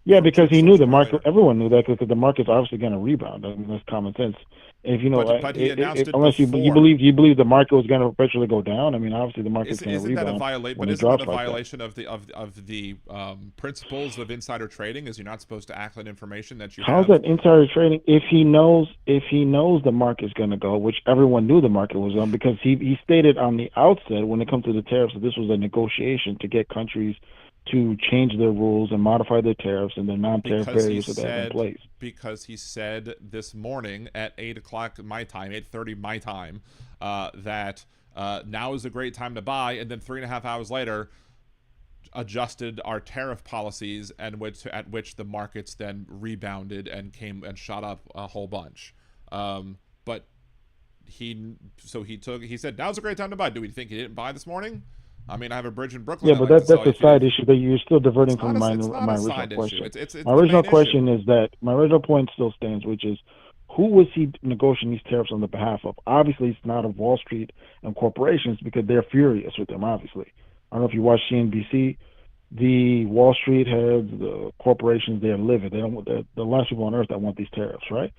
Yeah, because he knew the market. Everyone knew that because the market's obviously going to rebound. I mean, that's common sense. If but he announced it unless you believe the market was going to perpetually go down. I mean, obviously the market's going to rebound. But isn't that a violation of the principles of insider trading? Is you're not supposed to act on information that you have? How's that insider trading? If he knows the market's going to go, which everyone knew the market was on, because he stated on the outset when it comes to the tariffs that this was a negotiation to get countries to change their rules and modify their tariffs and their non-tariff barriers that they have in place. Because he said this morning at 8 o'clock my time, 8:30 my time, that now is a great time to buy, and then 3.5 hours later adjusted our tariff policies, and at which the markets then rebounded and came and shot up a whole bunch. But he said now's a great time to buy. Do we think he didn't buy this morning? I mean, I have a bridge in Brooklyn. Yeah, but that's a side issue. But you're still diverting from my original question. My original question is that my original point still stands, which is, who was he negotiating these tariffs on the behalf of? Obviously, it's not of Wall Street and corporations, because they're furious with them. Obviously, I don't know if you watch CNBC. The Wall Street heads, the corporations, they're livid. They don't. They're the last people on earth that want these tariffs, right?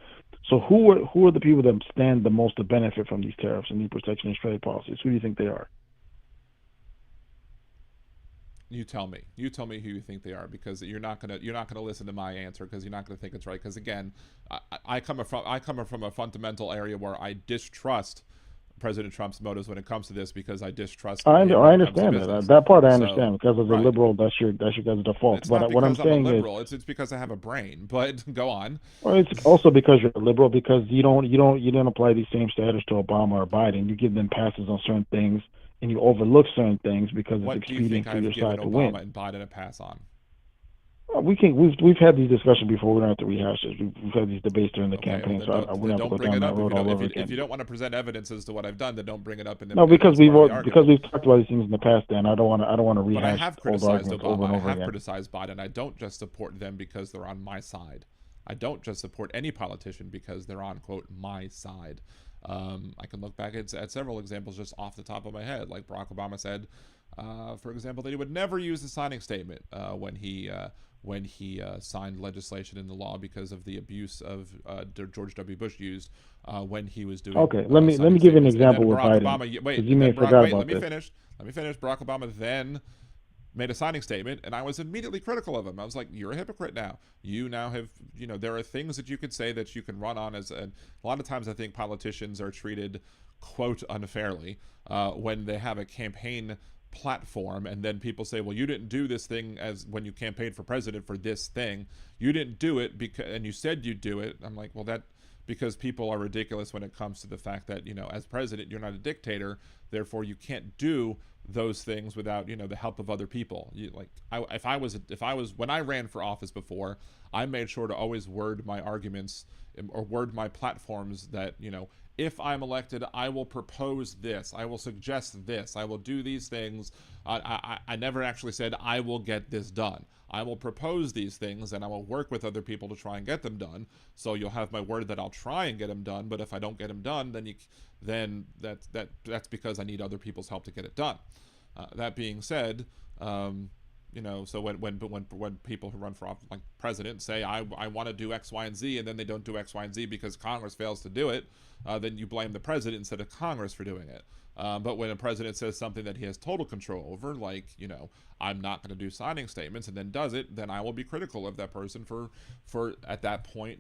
So who are the people that stand the most to benefit from these tariffs and these protectionist trade policies? Who do you think they are? You tell me who you think they are, because you're not gonna listen to my answer, because you're not gonna think it's right. Because again, I come from a fundamental area where I distrust President Trump's motives when it comes to this because I distrust. I him when it comes to understand business. that part. I So, understand because as a right. liberal, that's your guys' default. It's But not what I'm because I'm a saying is, liberal. It's because I have a brain. But go on. well, it's also because you're a liberal because you don't apply these same standards to Obama or Biden. You give them passes on certain things and you overlook certain things because it's What do you expedient think for your I've given side to win. Obama and Biden a pass on? We've had these discussions before. We don't have to rehash this. We've had these debates during the Okay, campaign, well, so I wouldn't have to don't go bring down it that up road all over if again. you don't want to present evidence as to what I've done, then don't bring it up. No, because we've talked about these things in the past, Dan. I don't want to But I rehash have old criticized arguments over Obama. and I over have again. criticized Biden. I don't just support them because they're on my side. I don't just support any politician because they're on, quote, my side. I can look back at several examples just off the top of my head. Like Barack Obama said, for example, that he would never use the signing statement when he signed legislation into law because of the abuse of George W. Bush used when he was doing. Okay, let me give you an example with Biden. Wait, you may have forgot about let me this. finish. Let me finish. Barack Obama then made a signing statement, and I was immediately critical of him. I was like, "You're a hypocrite now. You now have, there are things that you could say that you can run on as." And a lot of times, I think politicians are treated, quote, unfairly when they have a campaign platform, and then people say, "Well, you didn't do this thing as when you campaigned for president for this thing. You didn't do it because, and you said you'd do it." I'm like, "Well, that." Because people are ridiculous when it comes to the fact that, as president, you're not a dictator, therefore you can't do those things without, the help of other people. If I was when I ran for office before, I made sure to always word my arguments or word my platforms that, if I'm elected, I will propose this, I will suggest this, I will do these things. I never actually said I will get this done. I will propose these things and I will work with other people to try and get them done. So you'll have my word that I'll try and get them done. But if I don't get them done, then that's because I need other people's help to get it done. That being said, so when people who run for office, like president, say I want to do X, Y, and Z, and then they don't do X, Y, and Z because Congress fails to do it, then you blame the president instead of Congress for doing it. But when a president says something that he has total control over, like, I'm not going to do signing statements, and then does it, then I will be critical of that person for at that point,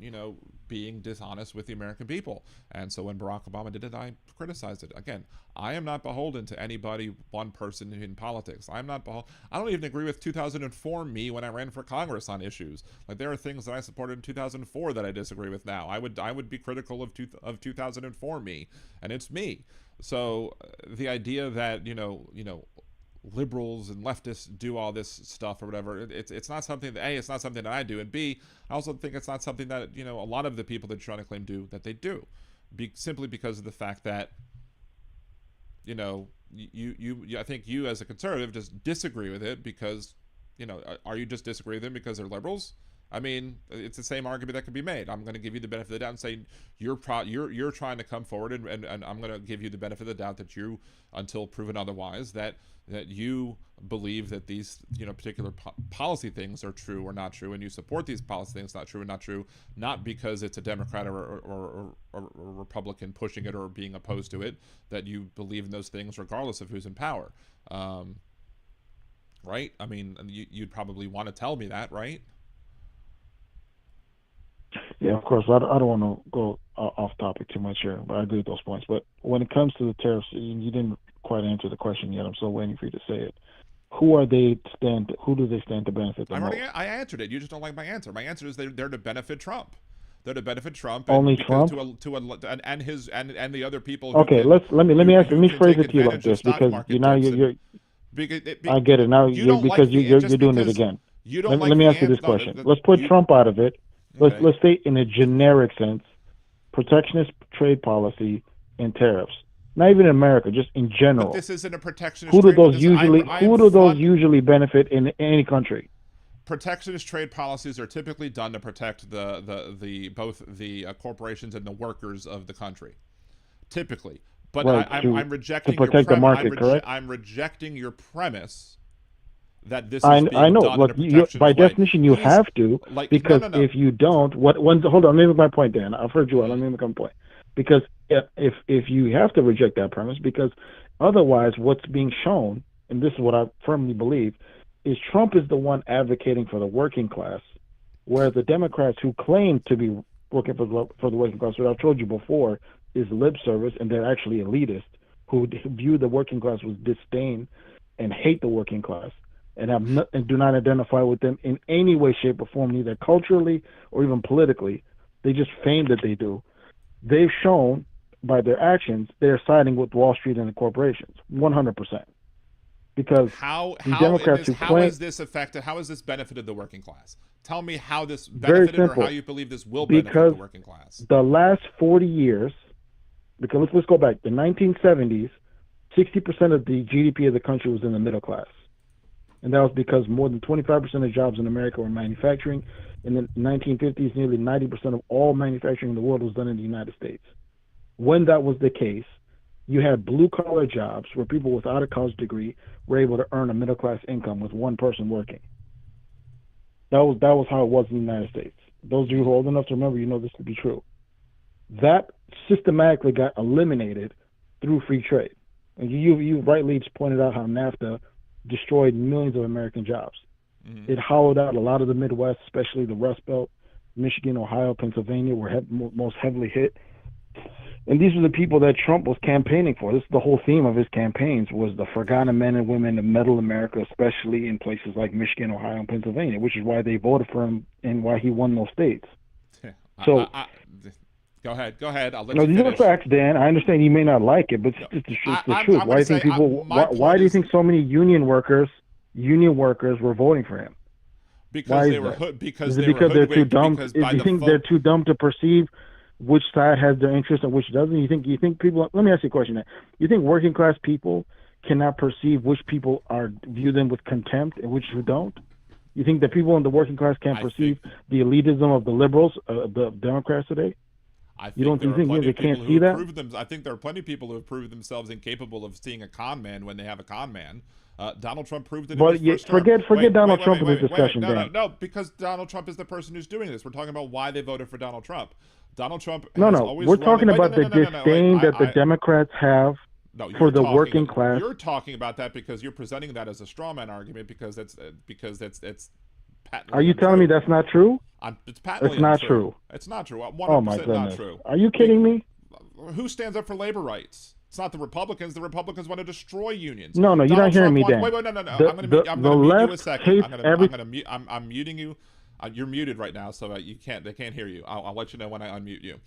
being dishonest with the American people. And so when Barack Obama did it, I criticized it. Again, I am not beholden to anybody, one person in politics. I don't even agree with 2004 me when I ran for Congress on issues. Like, there are things that I supported in 2004 that I disagree with now. I would be critical of 2004 me, and it's me. So the idea that liberals and leftists do all this stuff or whatever, it's not something that it's not something that I do, and B, I also think it's not something that a lot of the people that you're trying to claim do that they do, simply because of the fact that I think you as a conservative just disagree with it because are you just disagree with them because they're liberals? I mean, it's the same argument that could be made. I'm going to give you the benefit of the doubt and say you're trying to come forward, and I'm going to give you the benefit of the doubt that you, until proven otherwise, that you believe that these particular policy things are true or not true, and you support these policy things not true and not true, not because it's a Democrat or Republican pushing it or being opposed to it, that you believe in those things regardless of who's in power, right? I mean, you'd probably want to tell me that, right? Yeah, of course. I don't want to go off topic too much here, but I agree with those points. But when it comes to the tariffs, you didn't quite answer the question yet. I'm still waiting for you to say it. Who do they stand to benefit the most? I answered it. You just don't like my answer. My answer is they're to benefit Trump. They're to benefit Trump. Only Trump? And the other people. Okay, let me phrase it to you like this, because I get it now. You're doing it again. Let me ask you this question. Let's put Trump out of it. Okay. Let's say in a generic sense, protectionist trade policy and tariffs. Not even in America, just in general. But this isn't a protectionist. Who do those usually benefit in any country? Protectionist trade policies are typically done to protect both the corporations and the workers of the country. Typically, but right, I'm rejecting to protect the market. Correct. I'm rejecting your premise that this is I know. done Look, by definition, you have to, because if you don't, hold on, let me make my point, Dan. I've heard you out. Let me make my point. Because if you have to reject that premise, because otherwise, what's being shown, and this is what I firmly believe, is Trump is the one advocating for the working class, whereas the Democrats who claim to be working for the working class, what I've told you before, is lip service, and they're actually elitist who view the working class with disdain and hate the working class and and do not identify with them in any way, shape, or form, neither culturally or even politically. They just feign that they do. They've shown by their actions they're siding with Wall Street and the corporations, 100%. Because how Democrats has this affected? How has this benefited the working class? Tell me how this very benefited, or simple. how you believe this will benefit Because the working class. the last 40 years, because let's go back. The 1970s, 60% of the GDP of the country was in the middle class. And that was because more than 25% of jobs in America were manufacturing. In the 1950s, nearly 90% of all manufacturing in the world was done in the United States. When that was the case, you had blue-collar jobs where people without a college degree were able to earn a middle-class income with one person working. That was how it was in the United States. Those of you who are old enough to remember, you know this to be true. That systematically got eliminated through free trade. And you rightly pointed out how NAFTA destroyed millions of American jobs. Mm-hmm. It hollowed out a lot of the Midwest, especially the Rust Belt. Michigan, Ohio, Pennsylvania were most heavily hit. And these were the people that Trump was campaigning for. This is the whole theme of his campaigns, was the forgotten men and women of middle America, especially in places like Michigan, Ohio, and Pennsylvania, which is why they voted for him and why he won those states. So go ahead. I'll let you you finish. These are facts, Dan. I understand you may not like it, but it's the truth. Why do you think so many union workers were voting for him? Because they were because they're too dumb. Do you think they're too dumb to perceive which side has their interest and which doesn't? You think people? Let me ask you a question. You think working class people cannot perceive which people view them with contempt and which who don't? You think that people in the working class can't perceive the elitism of the liberals, the Democrats today? You think they can't see that? I think there are plenty of people who have proved themselves incapable of seeing a con man when they have a con man. Donald Trump proved it. But forget Donald Trump in this discussion. No, because Donald Trump is the person who's doing this. We're talking about why they voted for Donald Trump. Donald Trump. We're talking about the disdain that the Democrats have for the working class. You're talking about that because you're presenting that as a straw man argument because that's patently Are you telling me that's not true? It's patently It's not true. It's not true. 100% Oh my goodness. not true. Are you kidding me? Who stands up for labor rights? It's not the Republicans. The Republicans want to destroy unions. No, you're not hearing me, Dan. Wait, no. I'm going to mute you a second. I'm muting you. You're muted right now, so they can't hear you. I'll let you know when I unmute you.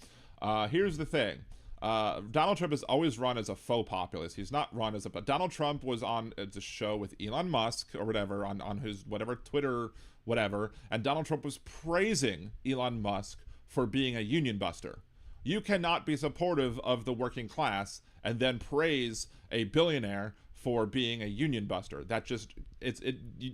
Here's the thing. Donald Trump has always run as a faux populist. He's not run as but Donald Trump was on the show with Elon Musk or whatever on his whatever Twitter whatever, and Donald Trump was praising Elon Musk for being a union buster. You cannot be supportive of the working class and then praise a billionaire for being a union buster. That just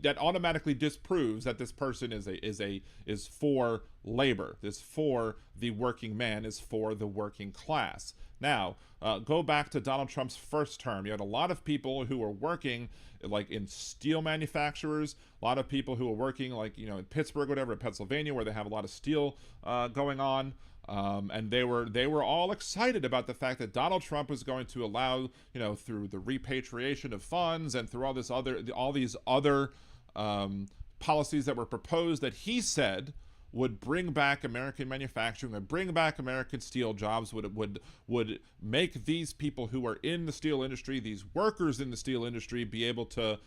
that automatically disproves that this person is for labor, is for the working man, is for the working class. Now, go back to Donald Trump's first term. You had a lot of people who were working like in steel manufacturers, a lot of people who were working like, in Pittsburgh, whatever, in Pennsylvania, where they have a lot of steel going on. And they were all excited about the fact that Donald Trump was going to allow, through the repatriation of funds and through all these other policies that were proposed that he said would bring back American manufacturing, would bring back American steel jobs, would make these people who are in the steel industry, these workers in the steel industry, be able to,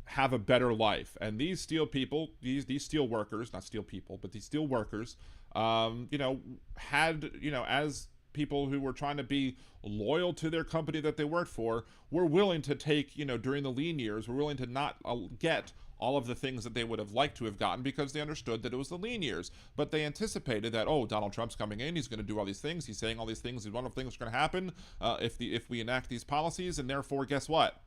have a better life. And these steel people, these steel workers, not steel people, but these steel workers, had, as people who were trying to be loyal to their company that they worked for, were willing to take, during the lean years, were willing to not get all of the things that they would have liked to have gotten because they understood that it was the lean years. But they anticipated that, Donald Trump's coming in, he's going to do all these things, he's saying all these things, one of the things that's going to happen if we enact these policies, and therefore, guess what?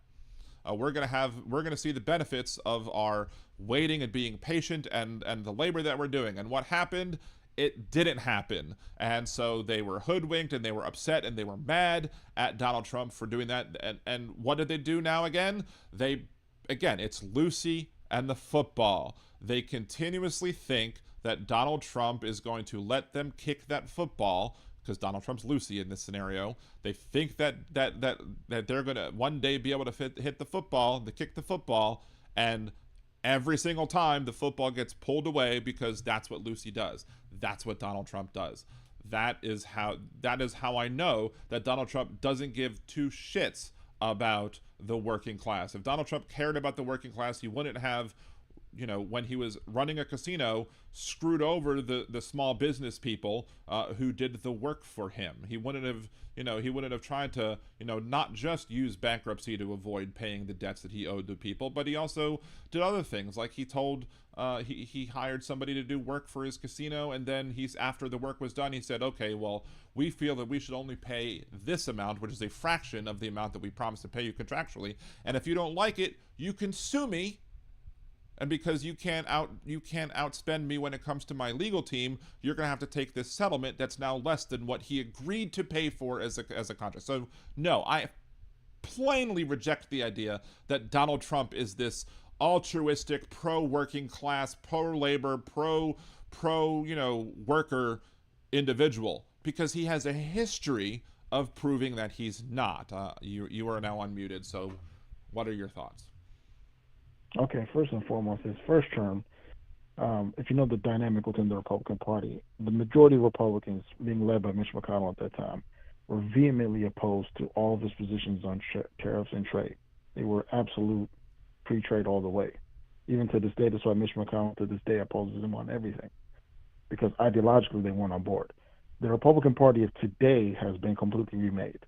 We're going to see the benefits of our waiting and being patient and the labor that we're doing. And what happened? It didn't happen. And so they were hoodwinked and they were upset and they were mad at Donald Trump for doing that. And what did they do now again? It's Lucy and the football. They continuously think that Donald Trump is going to let them kick that football, because Donald Trump's Lucy in this scenario. They think that they're going to one day be able to hit the football, to kick the football, and every single time the football gets pulled away because that's what Lucy does. That's what Donald Trump does. that is how I know that Donald Trump doesn't give two shits about the working class. If Donald Trump cared about the working class, he wouldn't have, when he was running a casino, screwed over the small business people who did the work for him. He wouldn't have tried to, not just use bankruptcy to avoid paying the debts that he owed to people, but he also did other things. Like he told, he hired somebody to do work for his casino, and then after the work was done, he said, okay, well, we feel that we should only pay this amount, which is a fraction of the amount that we promised to pay you contractually. And if you don't like it, you can sue me. And because you can't outspend me when it comes to my legal team, you're going to have to take this settlement that's now less than what he agreed to pay for as a contract. So no, I plainly reject the idea that Donald Trump is this altruistic, pro-working class, pro-labor, worker individual, because he has a history of proving that he's not. You are now unmuted, so what are your thoughts? Okay, first and foremost, his first term, if you know the dynamic within the Republican Party, the majority of Republicans, being led by Mitch McConnell at that time, were vehemently opposed to all of his positions on tariffs and trade. They were absolute free trade all the way. Even to this day, that's why Mitch McConnell to this day opposes him on everything, because ideologically they weren't on board. The Republican Party of today has been completely remade.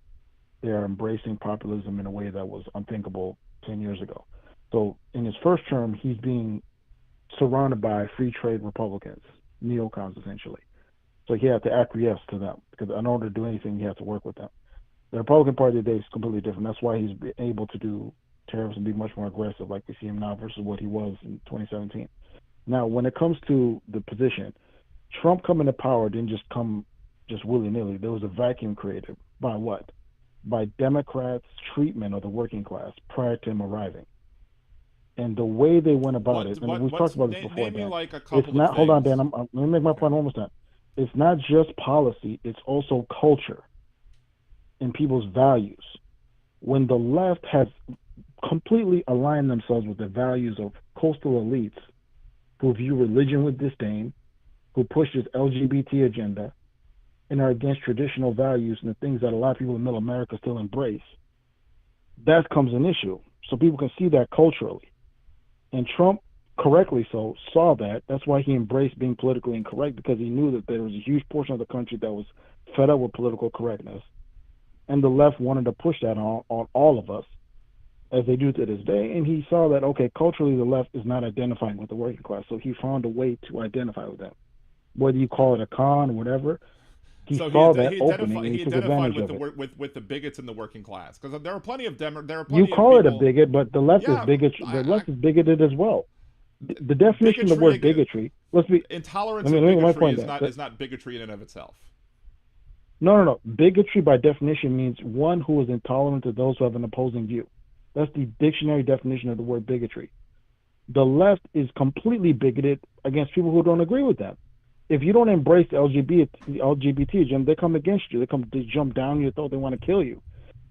They are embracing populism in a way that was unthinkable 10 years ago. So in his first term, he's being surrounded by free trade Republicans, neocons essentially. So he had to acquiesce to them, because in order to do anything, he had to work with them. The Republican Party today is completely different. That's why he's able to do tariffs and be much more aggressive like we see him now versus what he was in 2017. Now, when it comes to the position, Trump coming to power didn't just come just willy-nilly. There was a vacuum created. By what? By Democrats' treatment of the working class prior to him arriving. And the way they went about it, and we've talked about this before, Dan, like a couple it's not, of hold on, things. Dan, let me make my point almost done. It's not just policy, it's also culture and people's values. When the left has completely aligned themselves with the values of coastal elites who view religion with disdain, who push this LGBT agenda, and are against traditional values and the things that a lot of people in middle America still embrace, that comes an issue. So people can see that culturally. And Trump, correctly so, saw that. That's why he embraced being politically incorrect, because he knew that there was a huge portion of the country that was fed up with political correctness. And the left wanted to push that on all of us, as they do to this day. And he saw that, okay, culturally the left is not identifying with the working class. So he found a way to identify with them. Whether you call it a con or whatever, he saw that opening and he took advantage of it. With the bigots in the working class, because there are plenty of them. You call it a bigot, but the left is bigoted. The left is bigoted as well. The definition of the word bigotry. Let's be intolerance of bigotry is not bigotry in and of itself. No. Bigotry by definition means one who is intolerant to those who have an opposing view. That's the dictionary definition of the word bigotry. The left is completely bigoted against people who don't agree with them. If you don't embrace the LGBT agenda, they come against you. They jump down your throat. They want to kill you.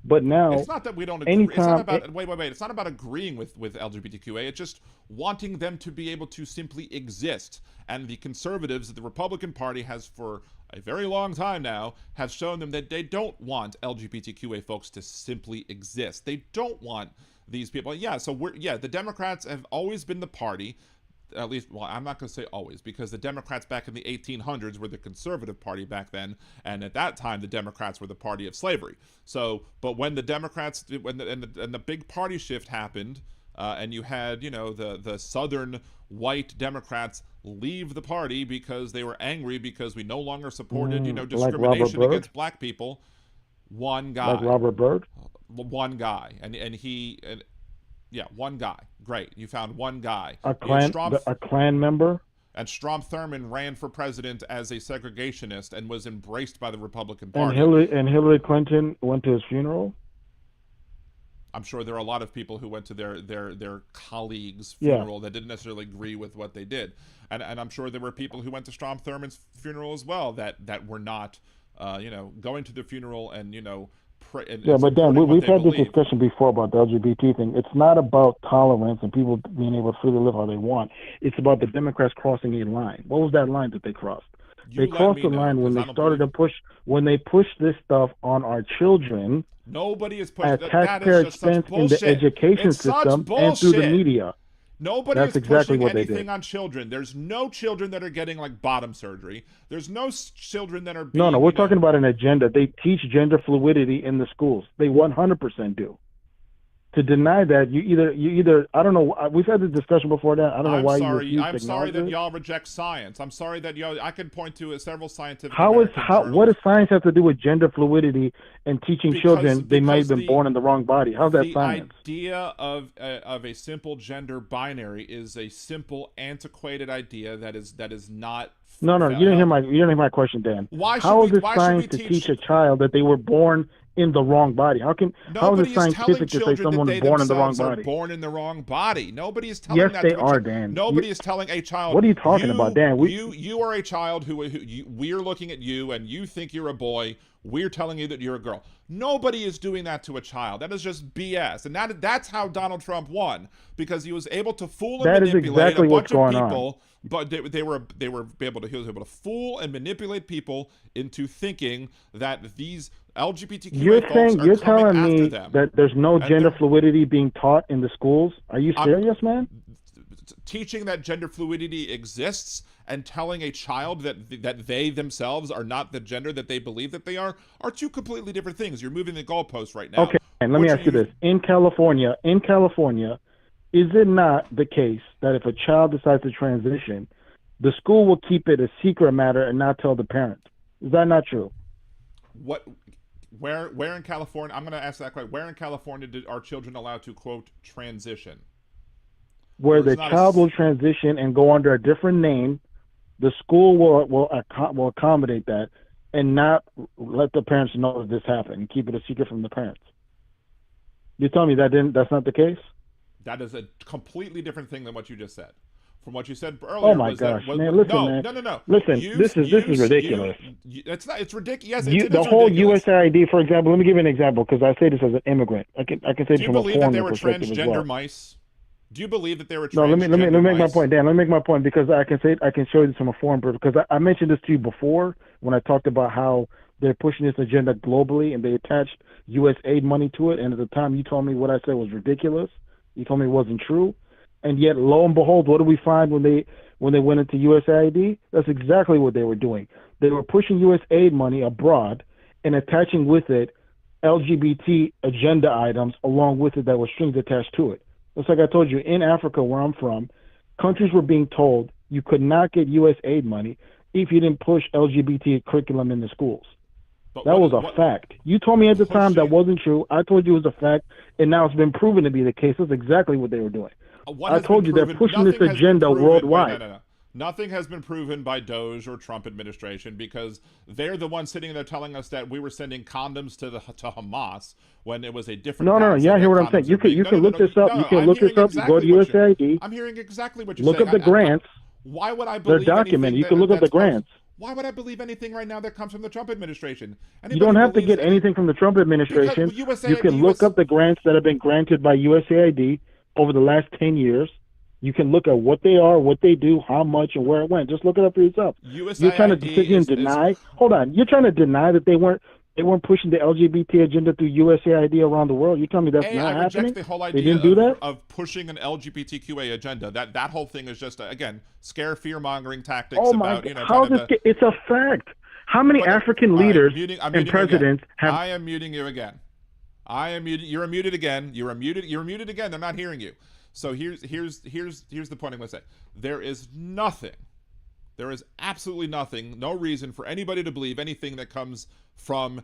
But now, it's not that we don't agree. It's not about wait. It's not about agreeing with LGBTQA. It's just wanting them to be able to simply exist. And the conservatives, the Republican Party, has for a very long time now, have shown them that they don't want LGBTQA folks to simply exist. They don't want these people. Yeah. So the Democrats have always been the party. At least, well, I'm not going to say always, because the Democrats back in the 1800s were the conservative party back then, and at that time the Democrats were the party of slavery. So, but when the Democrats, when the big party shift happened, and you had the Southern white Democrats leave the party because they were angry because we no longer supported discrimination like against black people. One guy, like Robert Byrd, one guy, and he. Yeah, one guy. Great. You found one guy. A Klan member? And Strom Thurmond ran for president as a segregationist and was embraced by the Republican Party. And Hillary Clinton went to his funeral? I'm sure there are a lot of people who went to their colleagues' funeral that didn't necessarily agree with what they did. And I'm sure there were people who went to Strom Thurmond's funeral as well that were not, going to the funeral and, but Dan, we've had this discussion before about the LGBT thing. It's not about tolerance and people being able to freely live how they want. It's about the Democrats crossing a line. What was that line that they crossed? They crossed the line when they started to push, when they pushed this stuff on our children Nobody is pushing at that. taxpayer That is just such expense in the bullshit. education It's such system and through the bullshit. media. Nobody That's is exactly pushing what they anything did. on children. There's no children that are getting like bottom surgery. There's no children that are being, No, we're talking about an agenda. They teach gender fluidity in the schools. They 100% do. To deny that, you either I don't know. We've had this discussion before that. I don't know why you refuse to I'm sorry acknowledge that it. y'all reject science. I'm sorry that y'all. I can point to several scientific. What journals. does science have to do with gender fluidity and teaching children they might have been born in the wrong body? How's that science? The idea of a simple gender binary is a simple antiquated idea that is not. No, you didn't hear my question, Dan. How is it science to teach a child that they were born in the wrong body? How is it scientific to say someone was born in the wrong body? Born in the wrong body. Nobody is telling yes, that. Yes, they are, Dan. Nobody is telling a child. What are you talking about, Dan? You are a child who we're looking at you and you think you're a boy. We're telling you that you're a girl. Nobody is doing that to a child. That is just BS. And that's how Donald Trump won, because he was able to fool and manipulate a bunch of people. But he was able to fool and manipulate people into thinking that these LGBTQ you're telling me them. that there's no gender fluidity being taught in the schools? Are you serious, man? Teaching that gender fluidity exists and telling a child that they themselves are not the gender that they believe that they are two completely different things. You're moving the goalposts right now. Okay, and let me ask you this. In California, is it not the case that if a child decides to transition, the school will keep it a secret matter and not tell the parent? Is that not true? Where in California? I'm going to ask that question. Where in California are children allowed to, quote, transition? Where the child will transition and go under a different name, the school will accommodate that and not let the parents know that this happened and keep it a secret from the parents. You tell me that's not the case? That is a completely different thing than what you just said. From what you said earlier. Oh my gosh, man! Listen, man. No. Listen, this is ridiculous. It's not. It's ridiculous. The whole USAID, for example. Let me give you an example, because I say this as an immigrant. I can say this from a foreigner perspective as well. Do you believe that they were transgender mice? Do you believe that they were transgender No, let me make my mice? point, Dan. Let me make my point, because I can show you this from a foreign perspective. Because I mentioned this to you before when I talked about how they're pushing this agenda globally and they attached U.S. aid money to it. And at the time, you told me what I said was ridiculous. You told me it wasn't true. And yet, lo and behold, what do we find when they went into USAID? That's exactly what they were doing. They were pushing U.S. aid money abroad and attaching with it LGBT agenda items along with it that were strings attached to it. Just like I told you, in Africa, where I'm from, countries were being told you could not get U.S. aid money if you didn't push LGBT curriculum in the schools. That was a fact. You told me at the time that wasn't true. I told you it was a fact, and now it's been proven to be the case. That's exactly what they were doing. I told you they're pushing this agenda worldwide. No. Nothing has been proven by Doge or Trump administration, because they're the ones sitting there telling us that we were sending condoms to Hamas when it was a different. No. Yeah, hear what I'm saying. You can look this up. You can look this up. Go to USAID. I'm hearing exactly what you're saying. Look up the grants. Why would I believe? They're documented. You can look up the grants. Why would I believe anything right now that comes from the Trump administration? You don't have to get anything from the Trump administration. You can look up the grants that have been granted by USAID over the last 10 years. You can look at what they are, what they do, how much, and where it went. Just look it up for yourself. You're trying to sit here and deny. Hold on. You're trying to deny that they weren't pushing the LGBT agenda through USAID around the world. You tell me that's not happening? I reject the whole idea they didn't do that? of pushing an LGBTQA agenda. That whole thing is just again fear mongering tactics. Oh my! It's a fact. How many African leaders and presidents have? I am muting you again. I am muted. You're muted again. You're muted. You're muted again. They're not hearing you. So here's the point I'm going to say. There is absolutely nothing, no reason for anybody to believe anything that comes from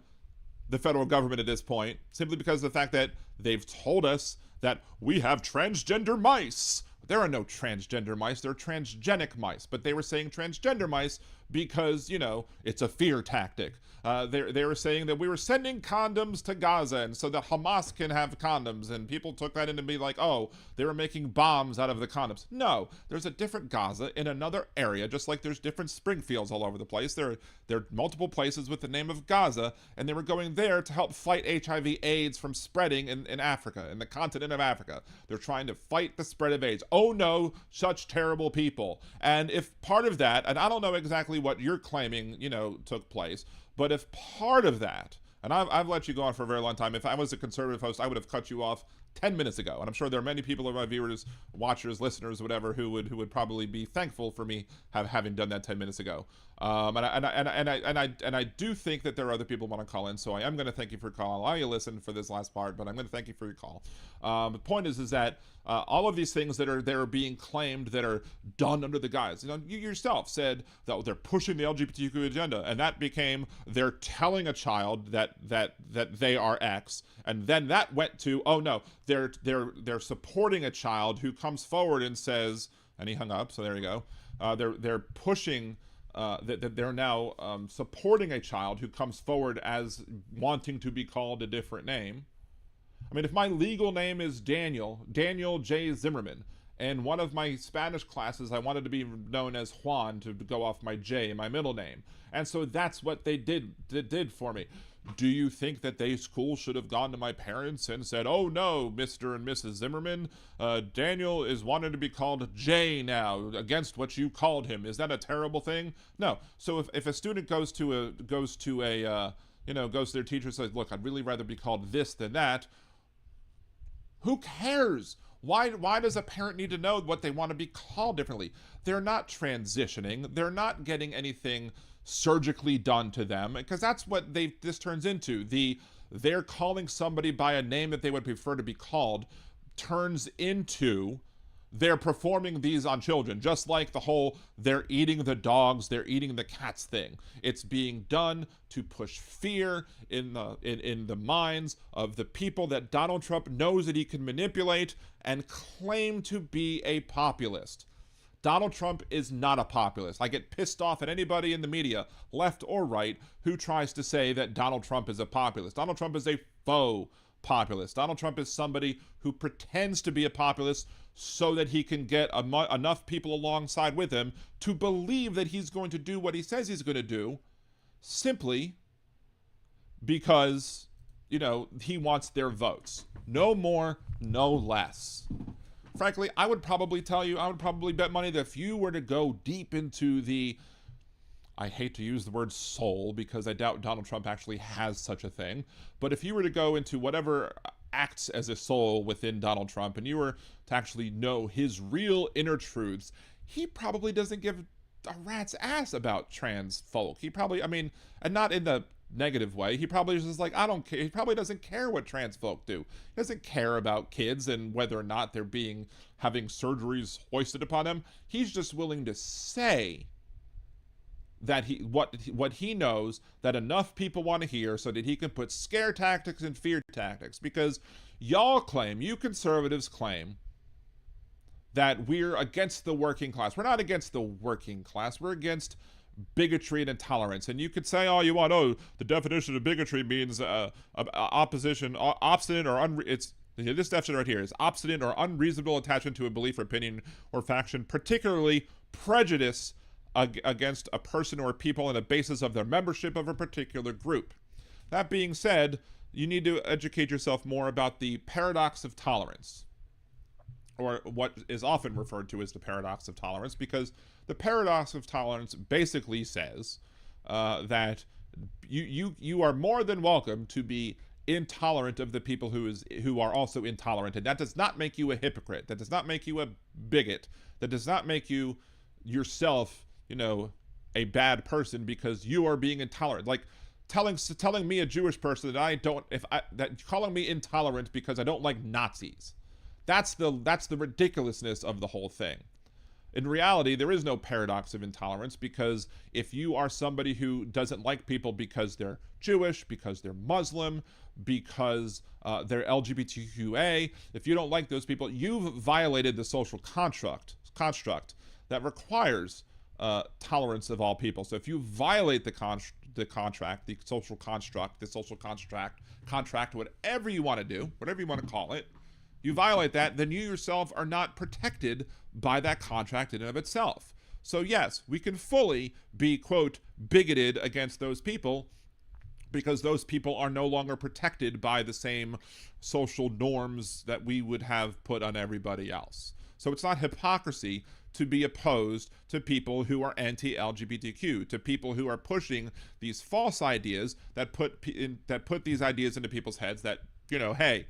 the federal government at this point, simply because of the fact that they've told us that we have transgender mice. There are no transgender mice. They're transgenic mice. But they were saying transgender mice because, it's a fear tactic. They were saying that we were sending condoms to Gaza and so that Hamas can have condoms, and people took that in to be like, oh, they were making bombs out of the condoms. No, there's a different Gaza in another area, just like there's different Springfields all over the place. There are multiple places with the name of Gaza, and they were going there to help fight HIV/AIDS from spreading in Africa, in the continent of Africa. They're trying to fight the spread of AIDS. Oh no, such terrible people. And if part of that, and I don't know exactly exactly what you're claiming, took place. But if part of that, and I've let you go on for a very long time. If I was a conservative host, I would have cut you off 10 minutes ago. And I'm sure there are many people, of my viewers, watchers, listeners, whatever, who would probably be thankful for me having done that 10 minutes ago. And I do think that there are other people who want to call in, so I am going to thank you for your call. I'll allow you to listen for this last part, but I'm going to thank you for your call. The point is that all of these things that are being claimed that are done under the guise, you yourself said that they're pushing the LGBTQ agenda, and that became they're telling a child that they are X, and then that went to, oh no, they're supporting a child who comes forward and says, and he hung up, so there you go. They're pushing that they're now supporting a child who comes forward as wanting to be called a different name. I mean, if my legal name is Daniel J. Zimmerman, and one of my Spanish classes I wanted to be known as Juan to go off my J, my middle name, and so that's what they did for me. Do you think that they school should have gone to my parents and said, oh no, Mr. and Mrs. Zimmerman, Daniel is wanting to be called J now against what you called him? Is that a terrible thing? No. So if a student goes to their teacher and says, look, I'd really rather be called this than that, who cares? Why does a parent need to know what they want to be called differently? They're not transitioning. They're not getting anything surgically done to them, because that's what this turns into. They're calling somebody by a name that they would prefer to be called turns into they're performing these on children, just like the whole they're eating the dogs, they're eating the cats thing. It's being done to push fear in the minds of the people that Donald Trump knows that he can manipulate and claim to be a populist. Donald Trump is not a populist. I get pissed off at anybody in the media, left or right, who tries to say that Donald Trump is a populist. Donald Trump is a faux populist. Donald Trump is somebody who pretends to be a populist so that he can get enough people alongside with him to believe that he's going to do what he says he's going to do, simply because, he wants their votes. No more, no less. Frankly, I would probably bet money that if you were to go deep into I hate to use the word soul because I doubt Donald Trump actually has such a thing, but if you were to go into whatever acts as a soul within Donald Trump and you were to actually know his real inner truths, he probably doesn't give a rat's ass about trans folk. He probably, and not in the negative way, he probably is just like, I don't care. He probably doesn't care what trans folk do. He doesn't care about kids and whether or not they're having surgeries hoisted upon them. He's just willing to say that what he knows that enough people want to hear so that he can put scare tactics and fear tactics, because you conservatives claim that we're against the working class. We're not against the working class. We're against bigotry and intolerance. And you could say all you want, the definition of bigotry means opposition, obstinate or this definition right here is obstinate or unreasonable attachment to a belief or opinion or faction, particularly prejudice against a person or people on the basis of their membership of a particular group. That being said, you need to educate yourself more about the paradox of tolerance, or what is often referred to as the paradox of tolerance, because the paradox of tolerance basically says that you are more than welcome to be intolerant of the people who are also intolerant, and that does not make you a hypocrite. That does not make you a bigot. That does not make you yourself a bad person because you are being intolerant. Like telling me, a Jewish person, that calling me intolerant because I don't like Nazis. That's the ridiculousness of the whole thing. In reality, there is no paradox of intolerance, because if you are somebody who doesn't like people because they're Jewish, because they're Muslim, because they're LGBTQA, if you don't like those people, you've violated the social construct that requires tolerance of all people. So if you violate the contract, the social contract, whatever you want to do, whatever you want to call it, you violate that, then you yourself are not protected by that contract in and of itself. So yes, we can fully be, quote, bigoted against those people because those people are no longer protected by the same social norms that we would have put on everybody else. So it's not hypocrisy to be opposed to people who are anti-LGBTQ, to people who are pushing these false ideas that put these ideas into people's heads that, hey,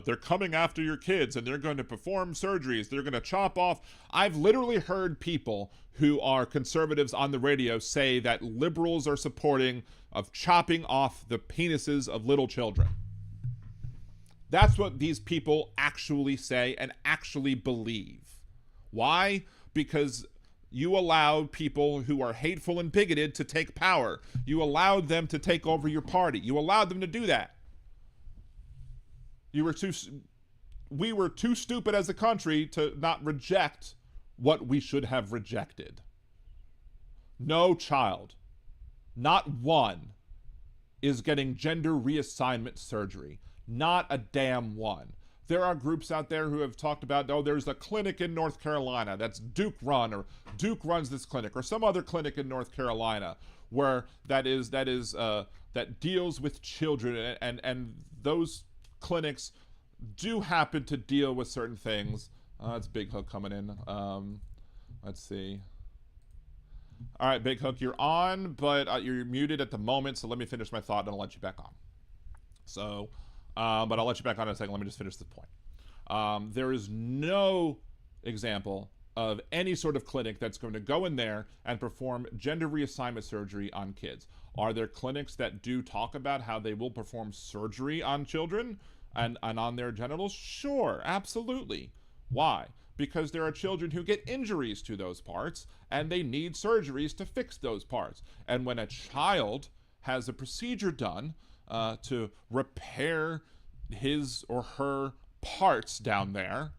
they're coming after your kids and they're going to perform surgeries. They're going to chop off. I've literally heard people who are conservatives on the radio say that liberals are supporting of chopping off the penises of little children. That's what these people actually say and actually believe. Why? Because you allowed people who are hateful and bigoted to take power. You allowed them to take over your party. You allowed them to do that. We were too stupid as a country to not reject what we should have rejected. No child, not one, is getting gender reassignment surgery. Not a damn one. There are groups out there who have talked about, there's a clinic in North Carolina that's Duke run, or Duke runs this clinic, or some other clinic in North Carolina where that deals with children, and those clinics do happen to deal with certain things. It's Big Hook coming in. Let's see. All right, Big Hook, you're on, but you're muted at the moment, so let me finish my thought and I'll let you back on. So, but I'll let you back on in a second. Let me just finish this point. There is no example of any sort of clinic that's going to go in there and perform gender reassignment surgery on kids. Are there clinics that do talk about how they will perform surgery on children and on their genitals? Sure, absolutely. Why? Because there are children who get injuries to those parts and they need surgeries to fix those parts. And when a child has a procedure done to repair his or her parts down there,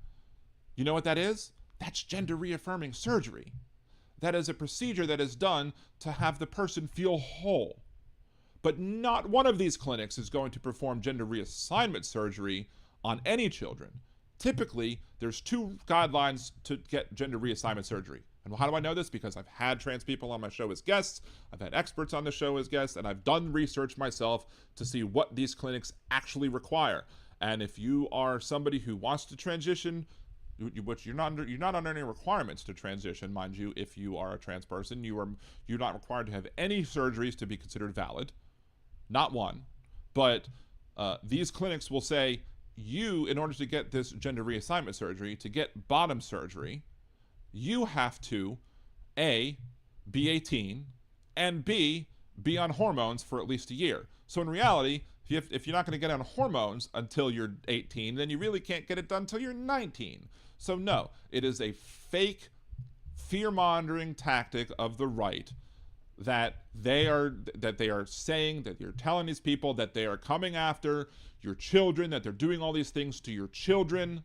you know what that is? That's gender reaffirming surgery. That is a procedure that is done to have the person feel whole. But not one of these clinics is going to perform gender reassignment surgery on any children. Typically, there's two guidelines to get gender reassignment surgery. And how do I know this? Because I've had trans people on my show as guests, I've had experts on the show as guests, and I've done research myself to see what these clinics actually require. And if you are somebody who wants to transition, which you're not under any requirements to transition, mind you, if you are a trans person, you're not required to have any surgeries to be considered valid. Not one. But these clinics will say, you, in order to get this gender reassignment surgery, to get bottom surgery, you have to, A, be 18, and B, be on hormones for at least a year. So in reality, if you're not going to get on hormones until you're 18, then you really can't get it done until you're 19. So no, it is a fake fear-mongering tactic of the right that they are saying, that you're telling these people that they are coming after your children, that they're doing all these things to your children.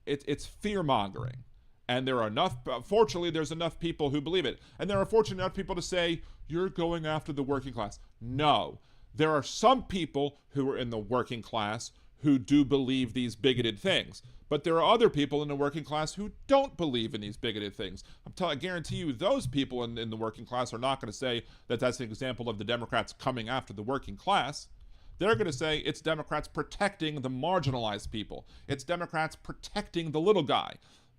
It's fear-mongering. And there are fortunately, there's enough people who believe it. And there are fortunate enough people to say, you're going after the working class. No. There are some people who are in the working class who do believe these bigoted things. But there are other people in the working class who don't believe in these bigoted things. I guarantee you those people in the working class are not going to say that that's an example of the Democrats coming after the working class. They're going to say it's Democrats protecting the marginalized people. It's Democrats protecting the little guy.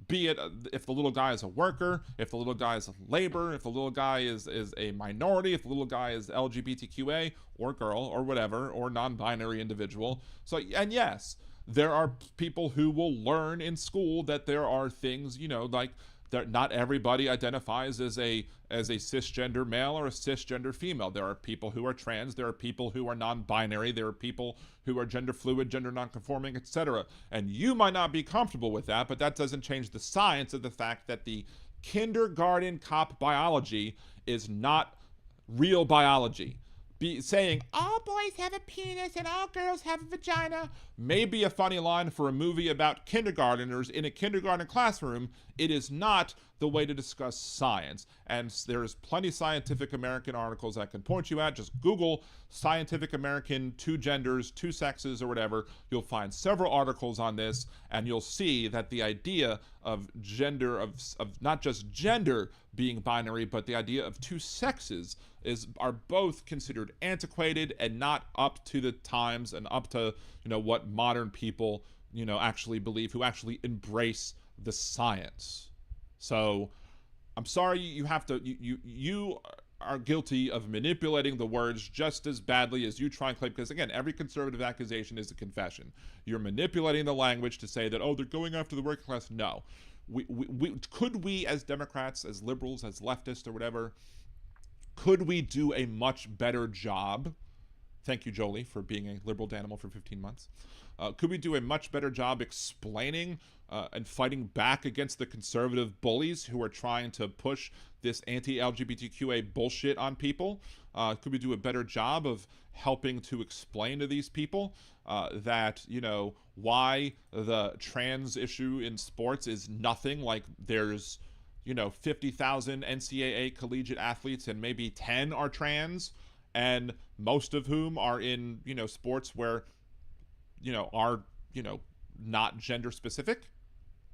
Be it if the little guy is a worker, if the little guy is labor, if the little guy is a minority, if the little guy is LGBTQA or girl or whatever, or non-binary individual. So, and yes, there are people who will learn in school that there are things, like that not everybody identifies as a cisgender male or a cisgender female. There are people who are trans, there are people who are non-binary, there are people who are gender fluid, gender non-conforming, etc. And you might not be comfortable with that, but that doesn't change the science of the fact that the kindergarten cop biology is not real biology. Saying all boys have a penis and all girls have a vagina may be a funny line for a movie about kindergarteners in a kindergarten classroom. It is not the way to discuss science. And there's plenty of Scientific American articles I can point you at. Just Google Scientific American, two genders, two sexes, or whatever. You'll find several articles on this, and you'll see that the idea of gender, of not just gender being binary, but the idea of two sexes are both considered antiquated and not up to the times and up to what modern people actually believe, who actually embrace the science. So I'm sorry you have to you are guilty of manipulating the words just as badly as you try and claim, because again, every conservative accusation is a confession. You're manipulating the language to say that, oh, they're going after the working class. No. Could we as Democrats, as liberals, as leftists or whatever, could we do a much better job? Thank you, Jolie, for being a liberal Danimal for 15 months. Could we do a much better job explaining and fighting back against the conservative bullies who are trying to push this anti-LGBTQA bullshit on people? Could we do a better job of helping to explain to these people that, you know, why the trans issue in sports is nothing? Like, there's, you know, 50,000 NCAA collegiate athletes and maybe 10 are trans, and most of whom are in, you know, sports where, you know, are, you know, not gender specific.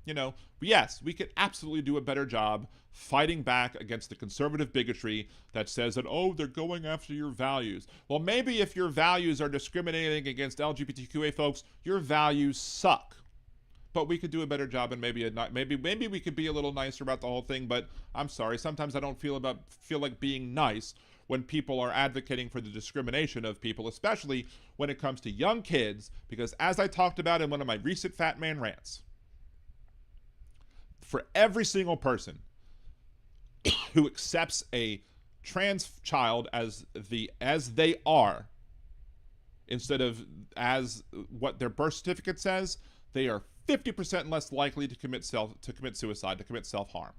You know, yes, we could absolutely do a better job fighting back against the conservative bigotry that says that, oh, they're going after your values. Well, maybe if your values are discriminating against LGBTQA folks, your values suck. But we could do a better job, and maybe we could be a little nicer about the whole thing. But I'm sorry, sometimes I don't feel like being nice when people are advocating for the discrimination of people, especially when it comes to young kids, because as I talked about in one of my recent Fat Man rants, for every single person who accepts a trans child as they are, instead of as what their birth certificate says, they are 50% less likely to commit suicide, to commit self-harm.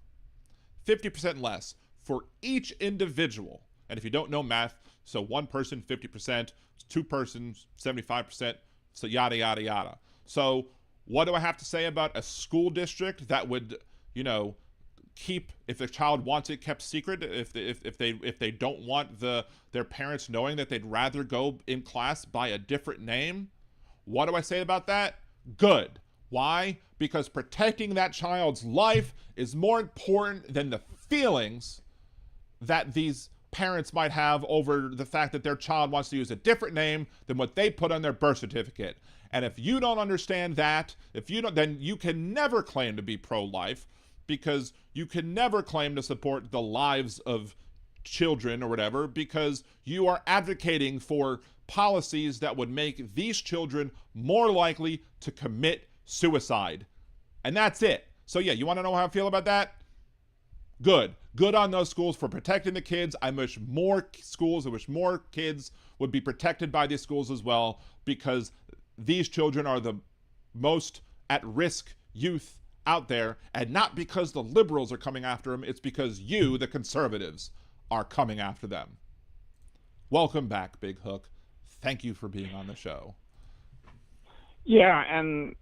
50% less for each individual. And if you don't know math, so one person, 50%, two persons, 75%, so yada, yada, yada. So what do I have to say about a school district that would, you know, keep, if the child wants it kept secret, if they don't want their parents knowing that they'd rather go in class by a different name? What do I say about that? Good. Why? Because protecting that child's life is more important than the feelings that these parents might have over the fact that their child wants to use a different name than what they put on their birth certificate. And if you don't understand that, then you can never claim to be pro-life, because you can never claim to support the lives of children or whatever, because you are advocating for policies that would make these children more likely to commit suicide. And that's it. So yeah, you want to know how I feel about that? Good. Good on those schools for protecting the kids. I wish more schools, I wish more kids would be protected by these schools as well, because these children are the most at-risk youth out there, and not because the liberals are coming after them, it's because you, the conservatives, are coming after them. Welcome back, Big Hook. Thank you for being on the show. Yeah, and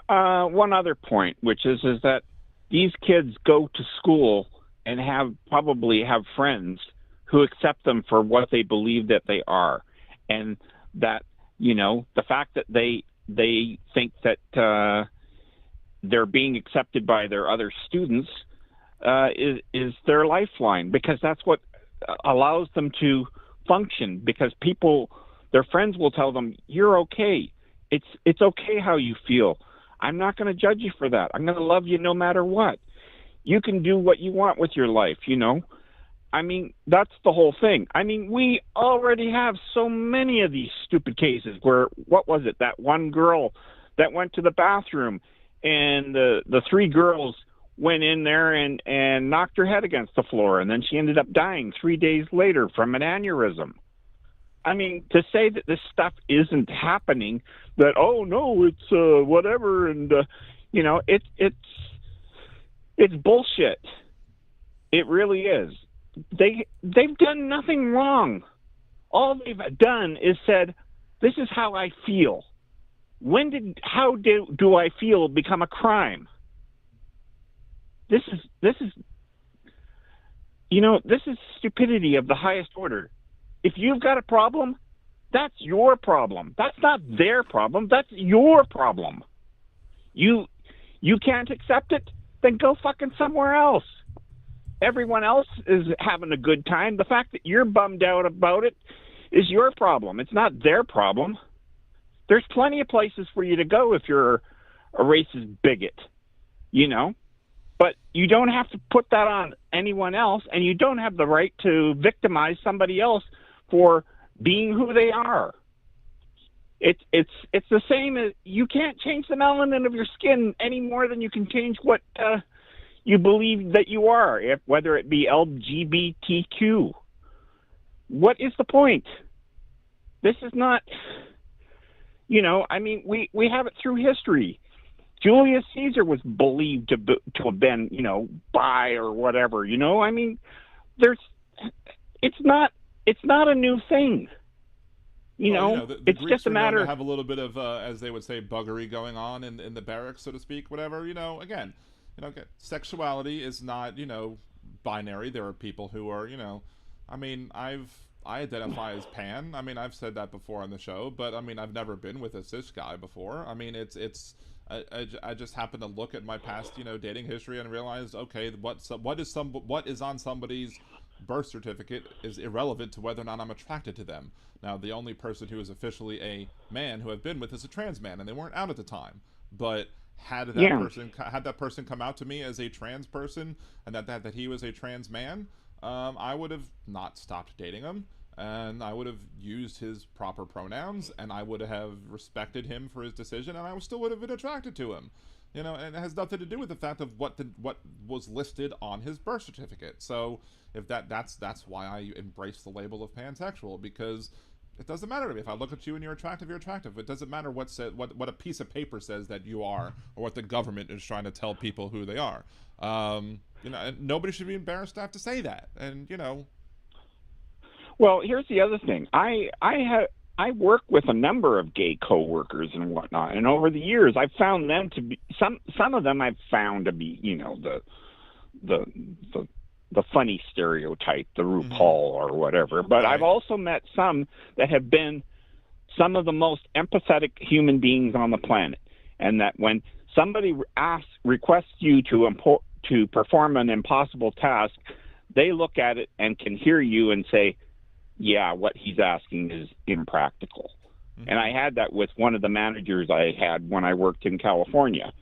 one other point, which is that these kids go to school and probably have friends who accept them for what they believe that they are, and that, you know, the fact that they think that they're being accepted by their other students is their lifeline, because that's what allows them to function. Because their friends will tell them, "You're okay. It's okay how you feel. I'm not going to judge you for that. I'm going to love you no matter what. You can do what you want with your life, you know." I mean, that's the whole thing. I mean, we already have so many of these stupid cases where, what was it, that one girl that went to the bathroom and the three girls went in there and knocked her head against the floor, and then she ended up dying 3 days later from an aneurysm. I mean, to say that this stuff isn't happening, that, oh no, it's whatever, and you know, it's bullshit. It really is. They've done nothing wrong. All they've done is said, "This is how I feel." How do I feel become a crime? This is you know, this is stupidity of the highest order. If you've got a problem, that's your problem. That's not their problem. That's your problem. You can't accept it? Then go fucking somewhere else. Everyone else is having a good time. The fact that you're bummed out about it is your problem. It's not their problem. There's plenty of places for you to go if you're a racist bigot, you know? But you don't have to put that on anyone else, and you don't have the right to victimize somebody else for being who they are. It's the same as you can't change the melanin of your skin any more than you can change what you believe that you are, whether it be LGBTQ. What is the point? This is not, I mean, we have it through history. Julius Caesar was believed to have been, bi or whatever. I mean, it's not a new thing. The it's Greeks just a are known matter to have a little bit of, as they would say, buggery going on in the barracks, so to speak. Whatever. Again, sexuality is not binary. There are people who are I mean, I identify as pan. I mean, I've said that before on the show, but I mean, I've never been with a cis guy before. I mean, I just happen to look at my past, dating history and realize, okay, what is on somebody's birth certificate is irrelevant to whether or not I'm attracted to them. Now, the only person who is officially a man who I've been with is a trans man, and they weren't out at the time. But had that person come out to me as a trans person, and that he was a trans man, I would have not stopped dating him, and I would have used his proper pronouns, and I would have respected him for his decision, and I still would have been attracted to him. And it has nothing to do with the fact of what was listed on his birth certificate. So if that's why I embrace the label of pansexual, because it doesn't matter to me. If I look at you and you're attractive, you're attractive. It doesn't matter what a piece of paper says that you are, or what the government is trying to tell people who they are. And nobody should be embarrassed to have to say that. And Well, here's the other thing. I work with a number of gay coworkers and whatnot, and over the years, I've found them to be some of them. I've found to be, the funny stereotype, the RuPaul or whatever. But I've also met some that have been some of the most empathetic human beings on the planet, and that when somebody requests you to perform an impossible task, they look at it and can hear you and say, yeah, what he's asking is impractical. And I had that with one of the managers I had when I worked in California.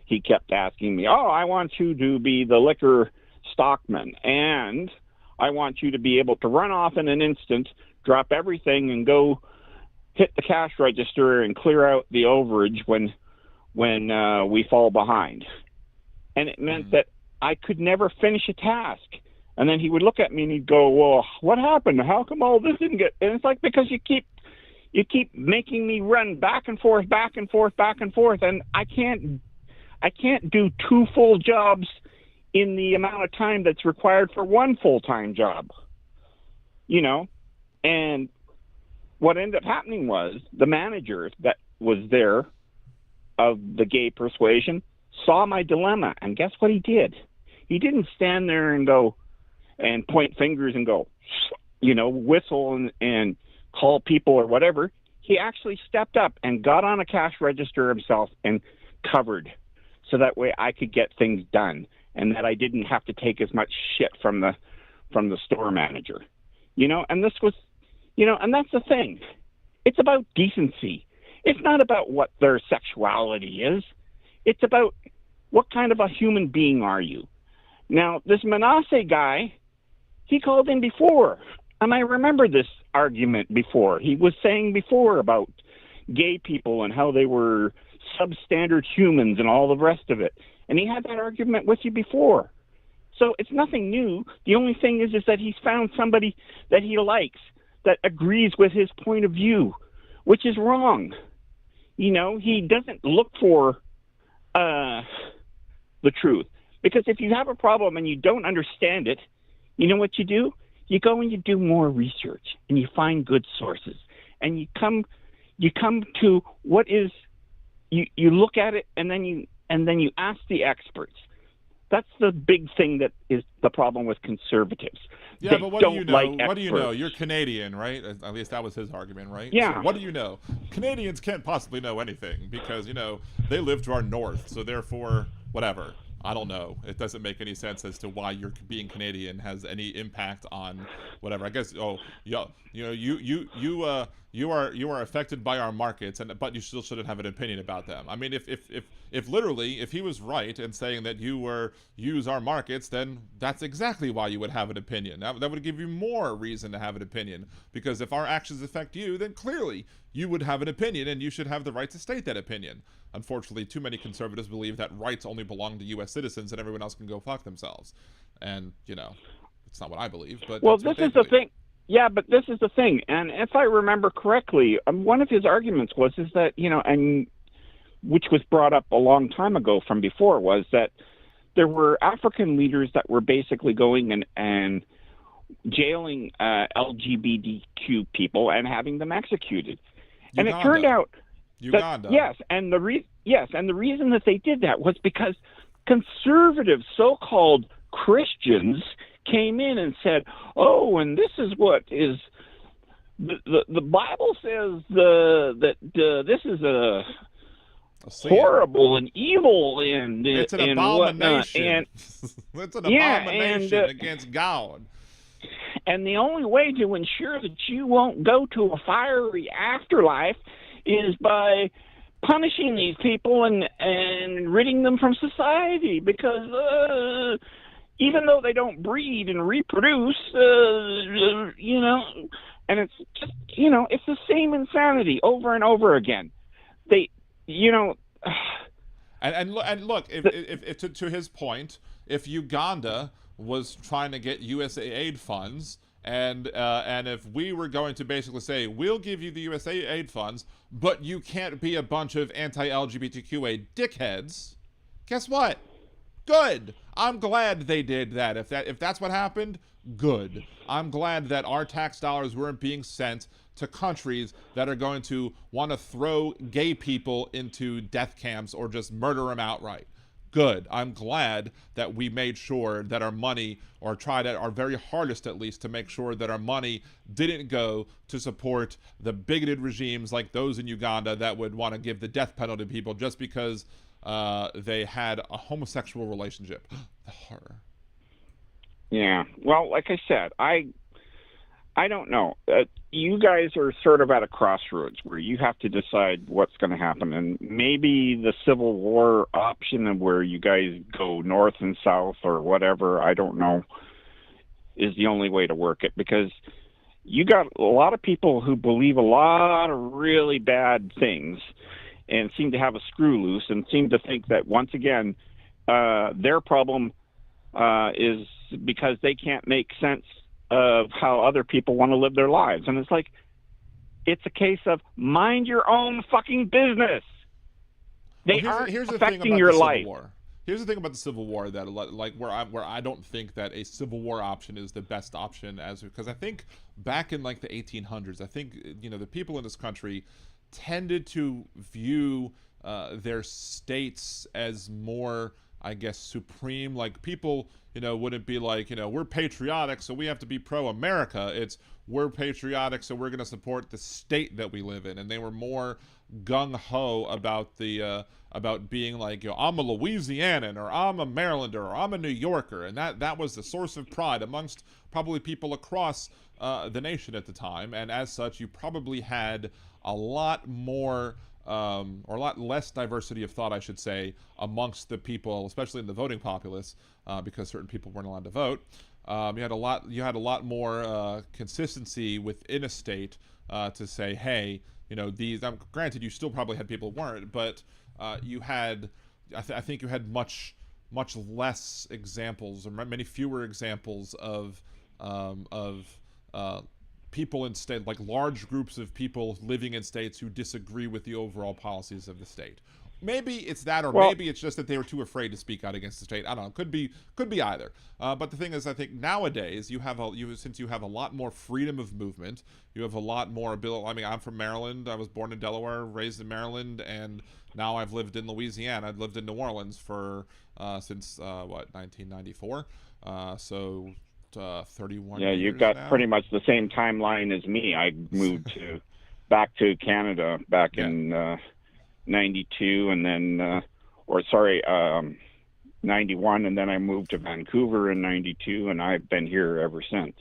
He kept asking me, I want you to be the liquor stockman, and I want you to be able to run off in an instant, drop everything, and go hit the cash register and clear out the overage when we fall behind. And it meant that I could never finish a task. And then he would look at me and he'd go, well, what happened? How come all this didn't get... And it's like, because you keep making me run back and forth, and I can't do 2 full jobs in the amount of time that's required for 1 full-time job. And what ended up happening was the manager that was there of the gay persuasion saw my dilemma, and guess what he did? He didn't stand there and go and point fingers and go, whistle and call people or whatever. He actually stepped up and got on a cash register himself and covered, so that way I could get things done, and that I didn't have to take as much shit from the store manager. And this was, and that's the thing. It's about decency. It's not about what their sexuality is. It's about what kind of a human being are you. Now, this Manasseh guy, he called in before, and I remember this argument before. He was saying before about gay people and how they were substandard humans and all the rest of it. And he had that argument with you before. So it's nothing new. The only thing is that he's found somebody that he likes, that agrees with his point of view, which is wrong. He doesn't look for the truth. Because if you have a problem and you don't understand it, you know what you do? You go and you do more research, and you find good sources, and you come to what is, you look at it, and then you ask the experts. That's the big thing that is the problem with conservatives. Yeah, but what do you know? What do you know? You're Canadian, right? At least that was his argument, right? Yeah. So what do you know? Canadians can't possibly know anything because, they live to our north, so therefore, whatever. I don't know. It doesn't make any sense as to why you're being Canadian has any impact on whatever. I guess you are affected by our markets, but you still shouldn't have an opinion about them. I mean, if literally if he was right in saying that you use our markets, then that's exactly why you would have an opinion. That would give you more reason to have an opinion, because if our actions affect you, then clearly you would have an opinion, and you should have the right to state that opinion. Unfortunately, too many conservatives believe that rights only belong to U.S. citizens and everyone else can go fuck themselves. And, it's not what I believe, but well, that's this what they is the believe. thing. Yeah, but this is the thing. And if I remember correctly, one of his arguments was that, and which was brought up a long time ago from before, was that there were African leaders that were basically going and jailing LGBTQ people and having them executed. And it turned out Uganda. and the reason that they did that was because conservative so-called Christians came in and said, "Oh, and this is what is the Bible says that this is a horrible and evil and it's an and abomination. And it's an abomination against God." And the only way to ensure that you won't go to a fiery afterlife is by punishing these people and ridding them from society, because even though they don't breed and reproduce, and it's just, it's the same insanity over and over again. And look, if to his point, if Uganda was trying to get USAID funds, and if we were going to basically say, we'll give you the USAID funds, but you can't be a bunch of anti-LGBTQA dickheads, guess what? Good. I'm glad they did that. If that's what happened, good. I'm glad that our tax dollars weren't being sent to countries that are going to want to throw gay people into death camps or just murder them outright. Good. I'm glad that we made sure that our money, or tried at our very hardest at least, to make sure that our money didn't go to support the bigoted regimes like those in Uganda that would want to give the death penalty to people just because they had a homosexual relationship. The horror. Yeah. Well, like I said, I don't know. You guys are sort of at a crossroads where you have to decide what's going to happen. And maybe the Civil War option, and where you guys go north and south or whatever, I don't know, is the only way to work it. Because you got a lot of people who believe a lot of really bad things and seem to have a screw loose and seem to think that, once again, their problem is because they can't make sense of how other people want to live their lives. And it's like, it's a case of mind your own fucking business. They aren't affecting your life. Here's the thing about the Civil War that, like, where I don't think that a Civil War option is the best option, because I think back in like the 1800s, I think the people in this country tended to view their states as more, I guess, supreme. Like, people, wouldn't be like, we're patriotic, so we have to be pro-America. It's, we're patriotic, so we're going to support the state that we live in. And they were more gung-ho about about being like, I'm a Louisianan, or I'm a Marylander, or I'm a New Yorker. And that was the source of pride amongst probably people across the nation at the time. And as such, you probably had a lot more or a lot less diversity of thought, I should say, amongst the people, especially in the voting populace, because certain people weren't allowed to vote. You had a lot more consistency within a state to say, hey, these. Granted, you still probably had people who weren't, but you had, I think you had much less examples, or many fewer examples of people in state, like large groups of people living in states who disagree with the overall policies of the state. Maybe it's that, or maybe it's just that they were too afraid to speak out against the state. I don't know. Could be either. But the thing is, I think nowadays since you have a lot more freedom of movement, you have a lot more ability. I mean, I'm from Maryland. I was born in Delaware, raised in Maryland, and now I've lived in Louisiana. I've lived in New Orleans for since 1994. So 31 years. Yeah, you've got now. Pretty much the same timeline as me. I moved back to Canada back in 92, and then '91, and then I moved to Vancouver in '92, and I've been here ever since.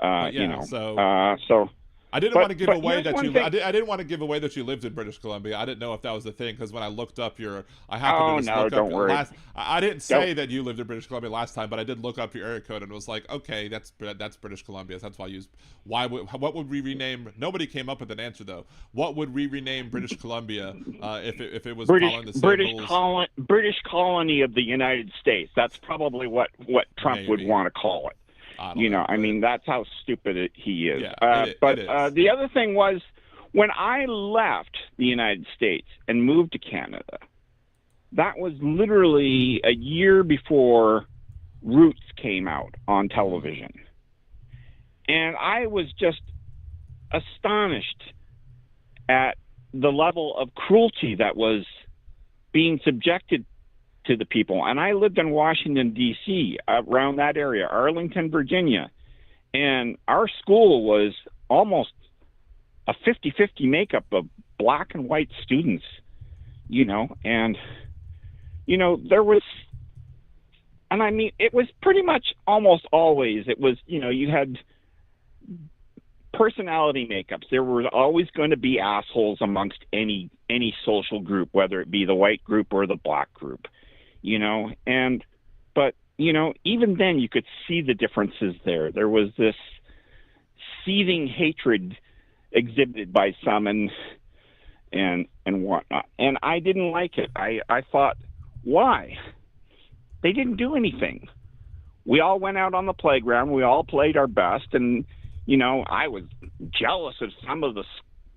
Yeah, You know, so I didn't but- want to give but away here's that one you. thing- I didn't want to give away that you lived in British Columbia. I didn't know if that was the thing because when I looked up your, I happened to just no, look don't up worry. I didn't say that you lived in British Columbia last time, but I did look up your area code and was like, okay, that's British Columbia. That's why I used. What would we rename? Nobody came up with an answer though. What would we rename British Columbia if it was following the same rules? British colony of the United States. That's probably what Trump would Maybe. want to call it. I don't You know, I but- mean, that's how stupid he is. Yeah, it is. The other thing was, when I left the United States and moved to Canada, that was literally a year before Roots came out on television. And I was just astonished at the level of cruelty that was being subjected to the people. And I lived in Washington, D.C., around that area, Arlington, Virginia. And our school was almost a 50-50 makeup of black and white students, you know. And, you know, there was, and I mean, it was pretty much almost always, it was, you know, you had personality makeups. There were always going to be assholes amongst any social group, whether it be the white group or the black group. You know, but, you know, even then you could see the differences there. There was this seething hatred exhibited by some and whatnot. And I didn't like it. I thought, why? They didn't do anything. We all went out on the playground. We all played our best. And, you know, I was jealous of some of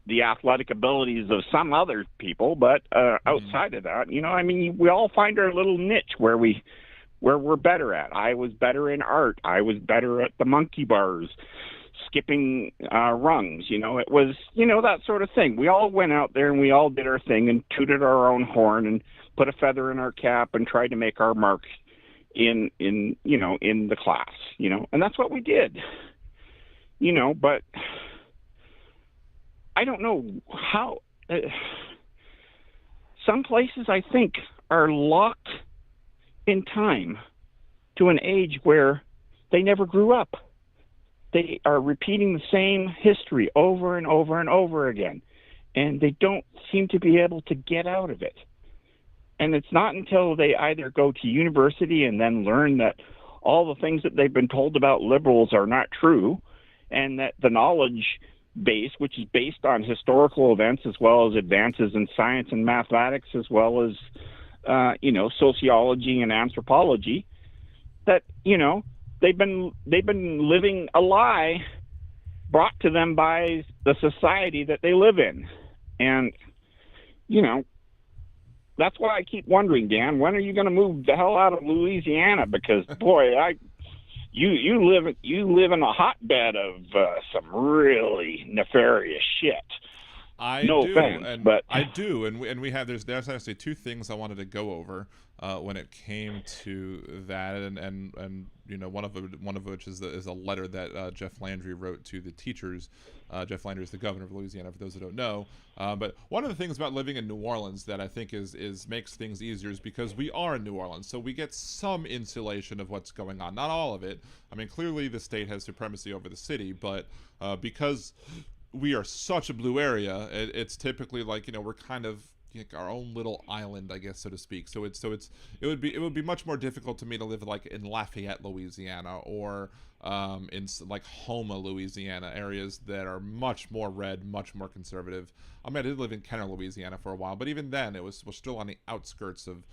the athletic abilities of some other people, but outside of that, you know, I mean, we all find our little niche where we're better at. I was better in art. I was better at the monkey bars, skipping rungs. You know, it was, you know, that sort of thing. We all went out there and we all did our thing and tooted our own horn and put a feather in our cap and tried to make our mark in you know, in the class. You know, and that's what we did. You know, but I don't know how. Some places, I think, are locked in time to an age where they never grew up. They are repeating the same history over and over and over again, and they don't seem to be able to get out of it. And it's not until they either go to university and then learn that all the things that they've been told about liberals are not true, and that the knowledge base, which is based on historical events as well as advances in science and mathematics, as well as you know, sociology and anthropology, that, you know, they've been living a lie brought to them by the society that they live in. And, you know, that's why I keep wondering, Dan, when are you going to move the hell out of Louisiana? Because boy, you live in a hotbed of some really nefarious shit. I no do, offense, and but I do, and we have there's actually two things I wanted to go over when it came to that, and you know, one of which is a letter that Jeff Landry wrote to the teachers. Jeff Landry is the governor of Louisiana, for those who don't know. But one of the things about living in New Orleans that I think is makes things easier is because we are in New Orleans, so we get some insulation of what's going on. Not all of it. I mean, clearly the state has supremacy over the city, but because we are such a blue area, it's typically like, you know, we're kind of like our own little island, I guess, so to speak. So it would be much more difficult to me to live like in Lafayette, Louisiana, or in like Houma, Louisiana, areas that are much more red, much more conservative. I mean, I did live in Kenner, Louisiana for a while, but even then, we're still on the outskirts of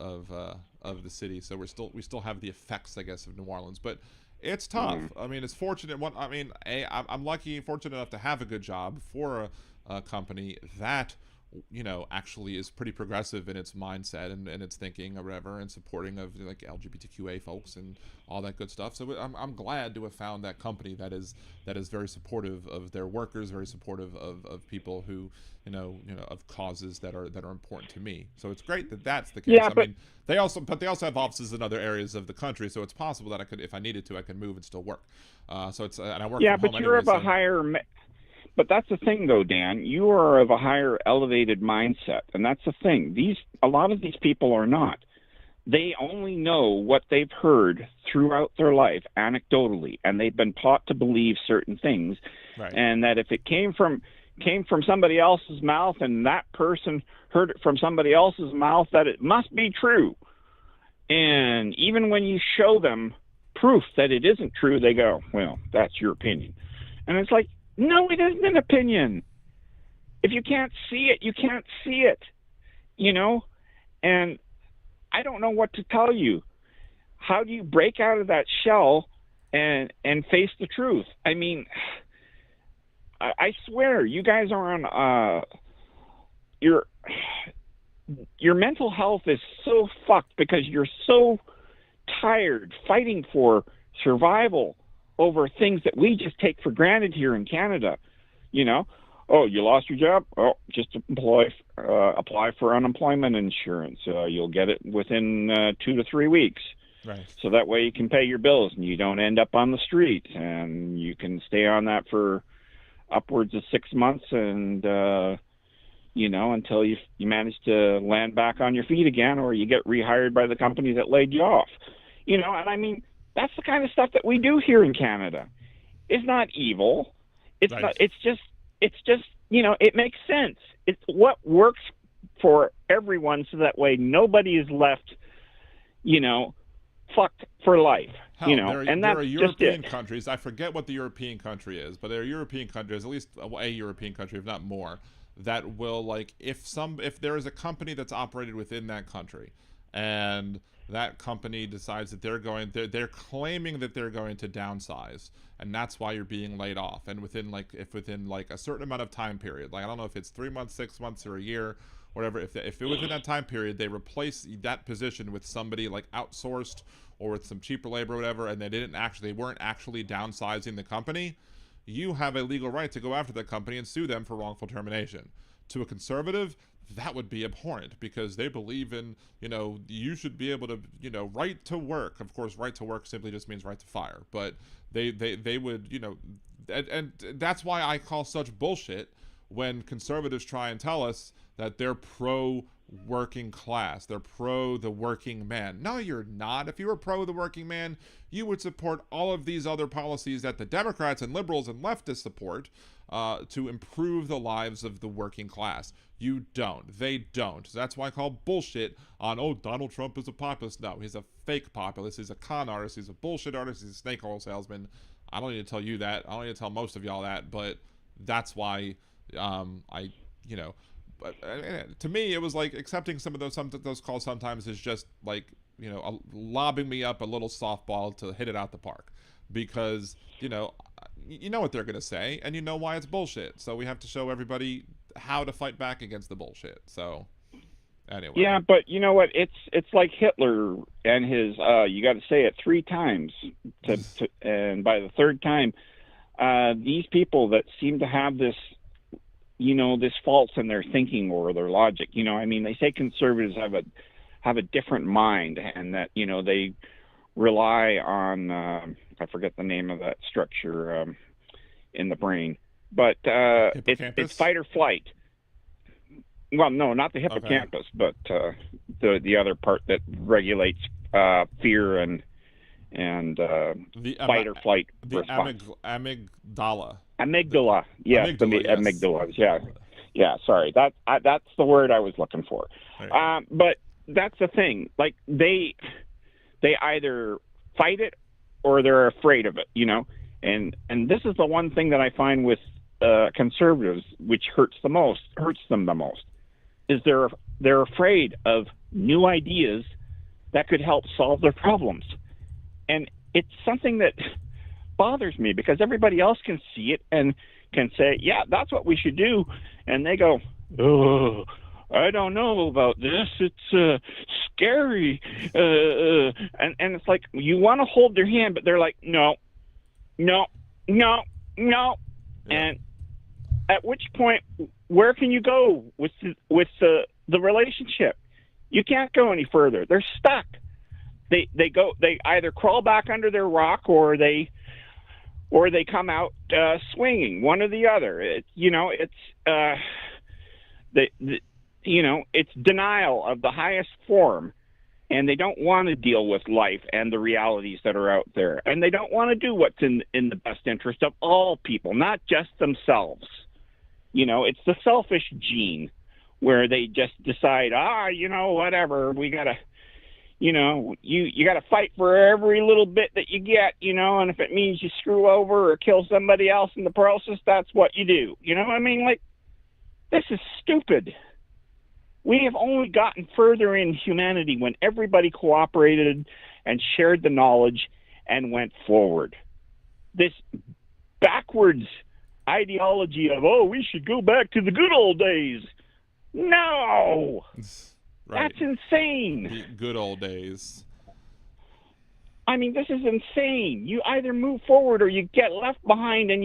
the city. So we still have the effects, I guess, of New Orleans, but it's tough. I mean, it's fortunate. I'm lucky and fortunate enough to have a good job for a company that, you know, actually is pretty progressive in its mindset and its thinking or whatever, and supporting of like LGBTQA folks and all that good stuff. So I'm glad to have found that company that is very supportive of their workers, very supportive of people who, you know, of causes that are important to me. So it's great that that's the case. Yeah, I mean, they also have offices in other areas of the country, so it's possible that I could, if I needed to, I could move and still work. So it's and I work. Yeah, from but home you're anyway, of a higher. But that's the thing, though, Dan. You are of a higher elevated mindset, and that's the thing. A lot of these people are not. they only know what they've heard throughout their life anecdotally, and they've been taught to believe certain things, Right. and that if it came from somebody else's mouth and that person heard it from somebody else's mouth, that it must be true. And even when you show them proof that it isn't true, they go, well, that's your opinion. And it's like, no, it isn't an opinion. If you can't see it, you can't see it, you know? And I don't know what to tell you. How do you break out of that shell and face the truth? I mean, I swear, you guys are on your mental health is so fucked because you're so tired fighting for survival over things that we just take for granted here in Canada. You know, oh, you lost your job? Oh, just apply for unemployment insurance. You'll get it within 2 to 3 weeks. Right. So that way you can pay your bills and you don't end up on the street, and you can stay on that for upwards of 6 months and you know, until you manage to land back on your feet again, or you get rehired by the company that laid you off. You know, and I mean, that's the kind of stuff that we do here in Canada. It's not evil. It's Right. not. It's just you know, it makes sense. It's what works for everyone, so that way nobody is left, you know, fucked for life. Hell, you know, and there that's are just European it. countries. I forget what the European country is, but there are European countries, at least a European country, if not more, that will, like, if there is a company that's operated within that country, and that company decides that they're claiming that they're going to downsize, and that's why you're being laid off, and within a certain amount of time period, like, I don't know if it's 3 months, 6 months, or a year, whatever, if within that time period they replace that position with somebody like outsourced or with some cheaper labor or whatever, and they weren't actually downsizing the company, you have a legal right to go after that company and sue them for wrongful termination. To a conservative, that would be abhorrent, because they believe in, you know, you should be able to, you know, right to work. Of course, right to work simply just means right to fire, but they would, you know, and that's why I call such bullshit when conservatives try and tell us that they're pro working class, they're pro the working man. No, you're not. If you were pro the working man, you would support all of these other policies that the Democrats and liberals and leftists support to improve the lives of the working class. You don't. They don't. So that's why I call bullshit on, oh, Donald Trump is a populist. No, he's a fake populist. He's a con artist. He's a bullshit artist. He's a snake oil salesman. I don't need to tell you that. I don't need to tell most of y'all that, but that's why you know, but to me, it was like accepting some of those calls sometimes is just like, you know, lobbing me up a little softball to hit it out the park, because, you know what they're gonna say, and you know why it's bullshit. So we have to show everybody how to fight back against the bullshit. So anyway. Yeah, but you know what? It's like Hitler and his. You got to say it 3 times, and by the 3rd time, these people that seem to have this, you know, this faults in their thinking or their logic. You know, I mean, they say conservatives have a different mind, and that, you know, they rely on I forget the name of that structure in the brain, but it's fight or flight. Well, no, not the hippocampus, but the other part that regulates fear and fight or flight response. Amygdala. Amygdala, yes, the amygdala. Yeah. Sorry, that's the word I was looking for. Right. But that's the thing. Like they either fight it or they're afraid of it. You know, and this is the one thing that I find with conservatives, which hurts them the most, is they're afraid of new ideas that could help solve their problems, and it's something that bothers me, because everybody else can see it and can say, yeah, that's what we should do, and they go, oh, I don't know about this, it's scary, and it's like, you want to hold their hand, but they're like, no. Yeah. And at which point, where can you go with the relationship? You can't go any further. They're stuck. They either crawl back under their rock, or they come out swinging, one or the other. It's denial of the highest form, and they don't want to deal with life and the realities that are out there, and they don't want to do what's in the best interest of all people, not just themselves. It's the selfish gene where they just decide, whatever, we gotta, you gotta fight for every little bit that you get, and if it means you screw over or kill somebody else in the process, that's what you do. You know what I mean? Like, this is stupid. We have only gotten further in humanity when everybody cooperated and shared the knowledge and went forward. This backwards ideology of, we should go back to the good old days. No! Right. That's insane. The good old days. I mean, this is insane. You either move forward or you get left behind and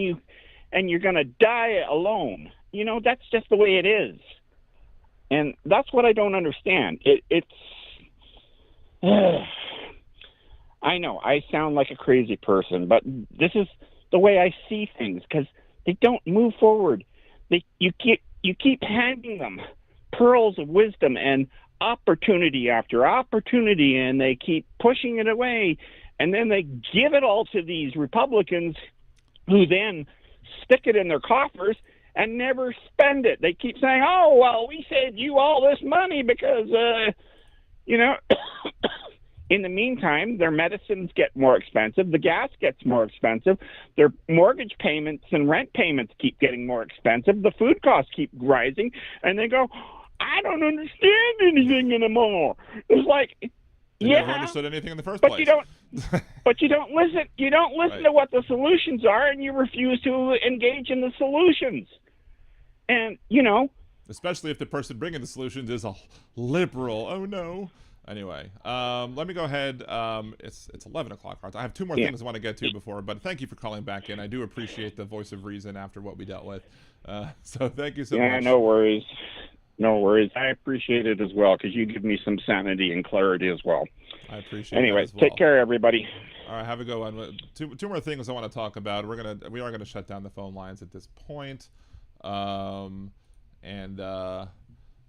you're going to die alone. That's just the way it is. And that's what I don't understand. It's I know I sound like a crazy person, but this is the way I see things, because they don't move forward. You keep handing them pearls of wisdom and opportunity after opportunity, and they keep pushing it away, and then they give it all to these Republicans who then stick it in their coffers and never spend it. They keep saying, we saved you all this money because, in the meantime, their medicines get more expensive, the gas gets more expensive, their mortgage payments and rent payments keep getting more expensive, the food costs keep rising, and they go, I don't understand anything anymore. It's like, They never understood anything in the first place. But you don't listen. You don't listen Right. to what the solutions are, and you refuse to engage in the solutions. And especially if the person bringing the solutions is a liberal. Oh no. Anyway, let me go ahead. It's 11 o'clock. I have two more things I want to get to before, but thank you for calling back in. I do appreciate the voice of reason after what we dealt with. So thank you so much. Yeah, no worries. No worries. I appreciate it as well, because you give me some sanity and clarity as well. I appreciate it. Anyway, as well. take care, everybody. All right, have a good one. Two more things I want to talk about. We are gonna shut down the phone lines at this point,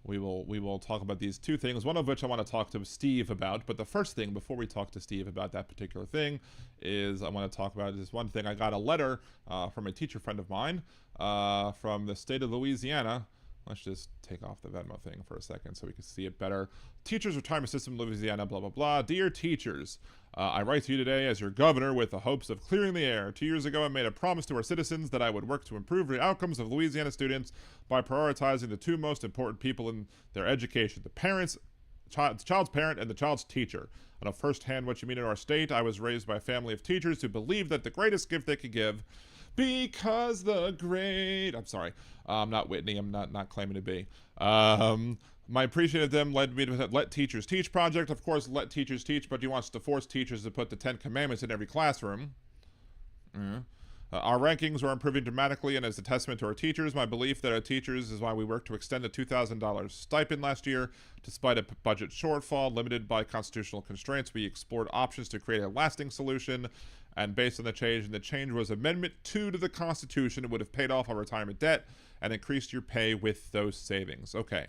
we will talk about these two things. One of which I want to talk to Steve about. But the first thing, before we talk to Steve about that particular thing, is I want to talk about this one thing. I got a letter from a teacher friend of mine from the state of Louisiana. Let's just take off the Venmo thing for a second so we can see it better. Teachers Retirement System, Louisiana, blah, blah, blah. Dear teachers, I write to you today as your governor with the hopes of clearing the air. 2 years ago, I made a promise to our citizens that I would work to improve the outcomes of Louisiana students by prioritizing the two most important people in their education, the child's parent and the child's teacher. I know firsthand what you mean in our state. I was raised by a family of teachers who believed that the greatest gift they could give, because the great... I'm sorry. I'm not Whitney. I'm not claiming to be. My appreciation of them led me to Let Teachers Teach project. Of course, Let Teachers Teach, but he wants to force teachers to put the 10 Commandments in every classroom. Our rankings are improving dramatically, and as a testament to our teachers, my belief that our teachers is why we worked to extend the $2,000 stipend last year. Despite a budget shortfall limited by constitutional constraints, we explored options to create a lasting solution. And based on the change was Amendment 2 to the Constitution. It would have paid off our retirement debt and increased your pay with those savings. Okay.